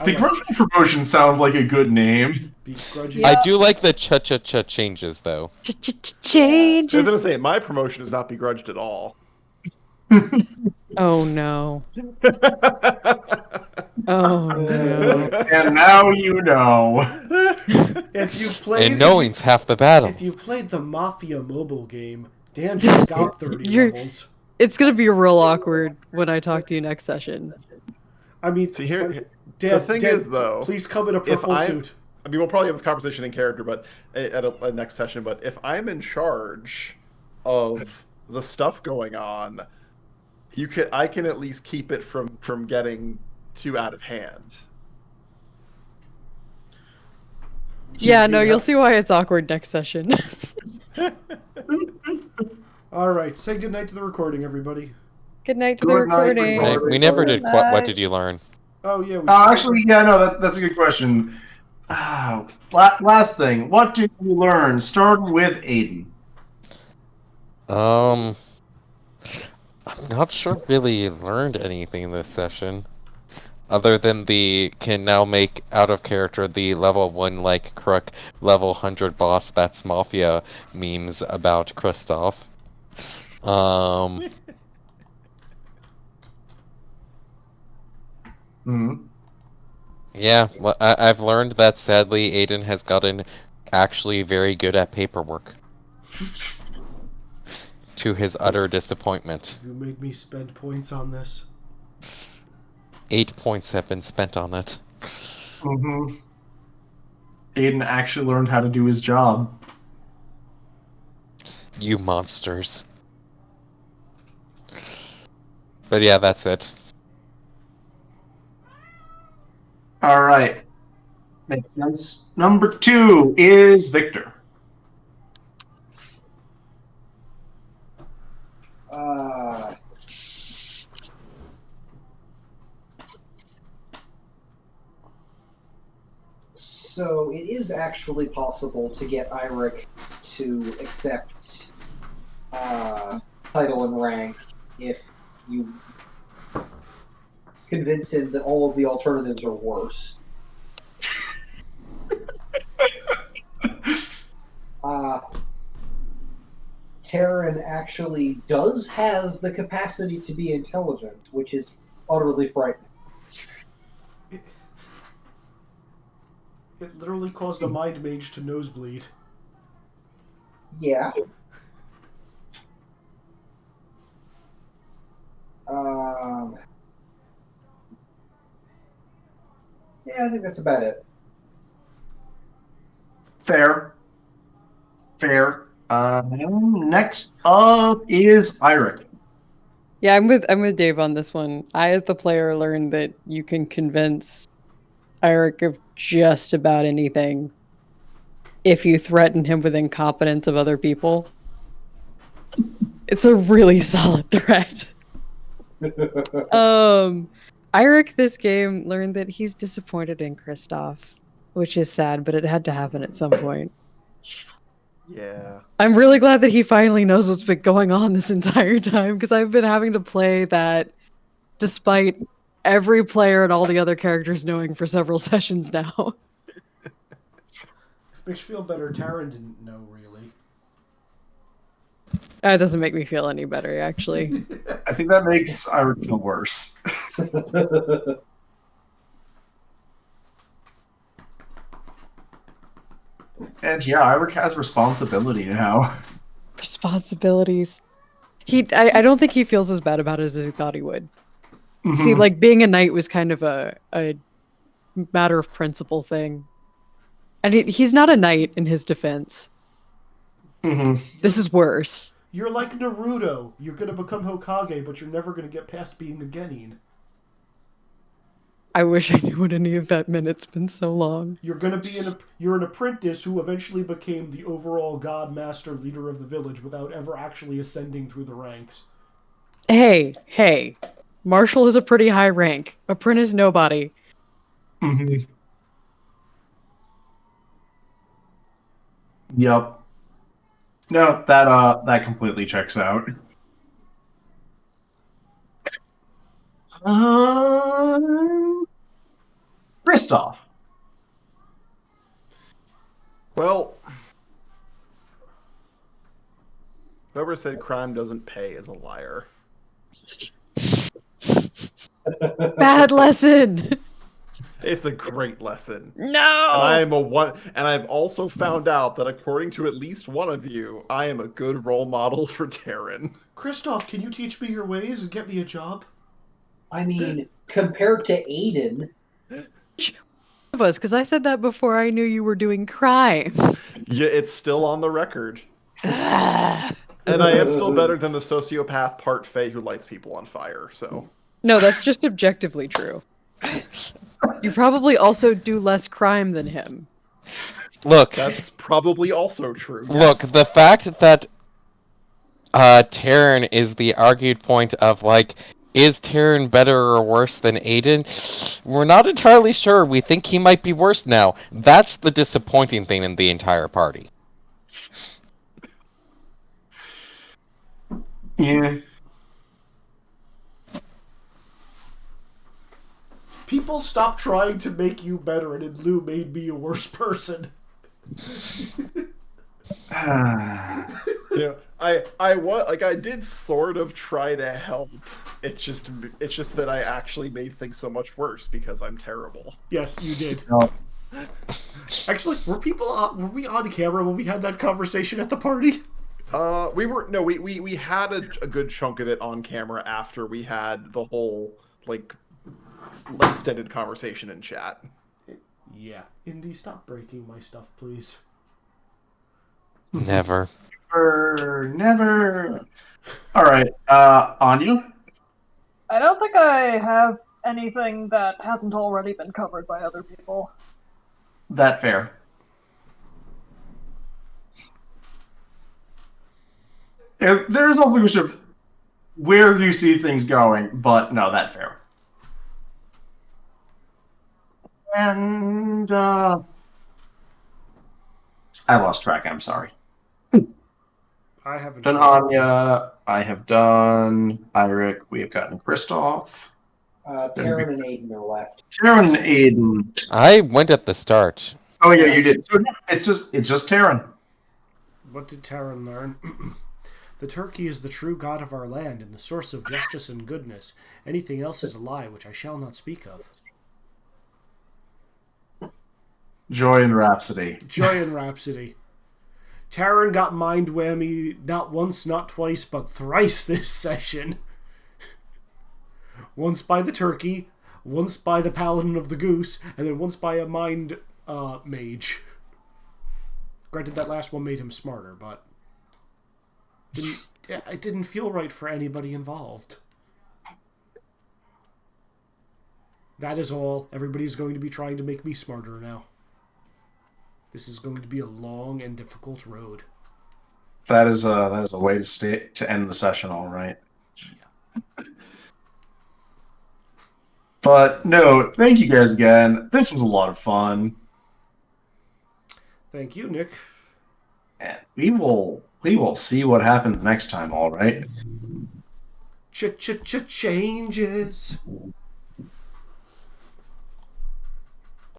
Begrudging promotion sounds like a good name. Begrudging. I do like the cha-cha-cha changes, though. I was Changes. gonna say my promotion is not begrudged at all. Oh no. Oh no. And now you know. If you played, And knowing's half the battle. if you played the Mafia mobile game, Dan just got 30 levels. It's gonna be real awkward when I talk to you next session. I mean, See here, Dan, the thing Dan, is, though, please come in a purple suit. I mean, we'll probably have this conversation in character, but at a next session. But if I'm in charge of the stuff going on, I can at least keep it from getting too out of hand. Yeah, no, you'll see why it's awkward next session. All right, say goodnight to the recording, everybody. Good night to the Good night, recording. Hey, we never did what did you learn? Oh yeah. Actually, yeah, no, that's a good question. Last thing, what did you learn? Starting with Aiden. I'm not sure really learned anything this session. Other than can now make out of character the level 1 like Crook, level 100 boss that's Mafia memes about Kristoff. Yeah, well, I've learned that sadly Aiden has gotten actually very good at paperwork. To his utter disappointment. You made me spend points on this. 8 points have been spent on it. Aiden actually learned how to do his job. You monsters. But yeah, that's it. All right. Makes sense. Number 2 is Victor. So it is actually possible to get Eirik to accept title and rank if you convince him that all of the alternatives are worse. Terran actually does have the capacity to be intelligent, which is utterly frightening. It literally caused a mind mage to nosebleed. Yeah. Yeah, I think that's about it. Fair. Next up is Eirik. Yeah, I'm with Dave on this one. I, as the player, learned that you can convince Eirik of just about anything if you threaten him with incompetence of other people. It's a really solid threat. Eirik this game learned that he's disappointed in Kristoff, which is sad, but it had to happen at some point. Yeah. I'm really glad that he finally knows what's been going on this entire time, because I've been having to play that despite every player and all the other characters knowing for several sessions now. If it makes you feel better, Taryn didn't know, really. That doesn't make me feel any better, actually. I think that makes Eirik feel worse. And yeah, Eirik has responsibility now. Responsibilities. I don't think he feels as bad about it as he thought he would. See, Mhm. like, being a knight was kind of a matter of principle thing. And he's not a knight, in his defense. Mhm. This is worse. You're like Naruto. You're gonna become Hokage, but you're never gonna get past being a genin. I wish I knew what any of that meant. It's been so long. You're gonna be you're an apprentice who eventually became the overall god master leader of the village without ever actually ascending through the ranks. Hey. Marshal is a pretty high rank. Apprentice, nobody. Mhm. Yep. No, that completely checks out. Kristoff. Well, whoever said crime doesn't pay is a liar. Bad lesson. It's a great lesson. No. And I've also found out that according to at least one of you, I am a good role model for Taryn. Kristoff, can you teach me your ways and get me a job? I mean, compared to Aiden, Of us, because I said that before I knew you were doing crime. Yeah, it's still on the record. Ah. And I am still better than the sociopath part Fae who lights people on fire, so. No, that's just objectively true. You probably also do less crime than him. Look, That's probably also true. look, yes. the fact that Terran is the argued point of, like, is Terran better or worse than Aiden? We're not entirely sure. We think he might be worse now. That's the disappointing thing in the entire party. Yeah. People stopped trying to make you better, and Lou made me a worse person. I did sort of try to help. It's just that I actually made things so much worse because I'm terrible. Yes, you did. No. Actually, were we on camera when we had that conversation at the party? We had a good chunk of it on camera after we had the whole extended conversation in chat. Yeah. Indy, stop breaking my stuff, please. Never. Never. All right, Anya. I don't think I have anything that hasn't already been covered by other people. That fair. There's also the question of where do you see things going, but no, that fair. And I lost track. I'm sorry. I haven't Done Anya. I have done Eirik. We have gotten Kristoff. Taryn and Aiden are left. Taryn and Aiden. I went at the start. Oh yeah, you did. So it's just Taryn. What did Taran learn? The turkey is the true god of our land and the source of justice and goodness. Anything else is a lie, which I shall not speak of. Joy and Rhapsody. Joy and Rhapsody. Taran got mind whammy not once, not twice, but thrice this session. Once by the turkey, once by the paladin of the goose, and then once by a mind mage. Granted, that last one made him smarter, but it didn't feel right for anybody involved. That is all. Everybody's going to be trying to make me smarter now. This is going to be a long and difficult road. That is a way to end the session, all right. Yeah. But no, thank you guys again. This was a lot of fun. Thank you, Nick. And we will see what happens next time, all right? Changes.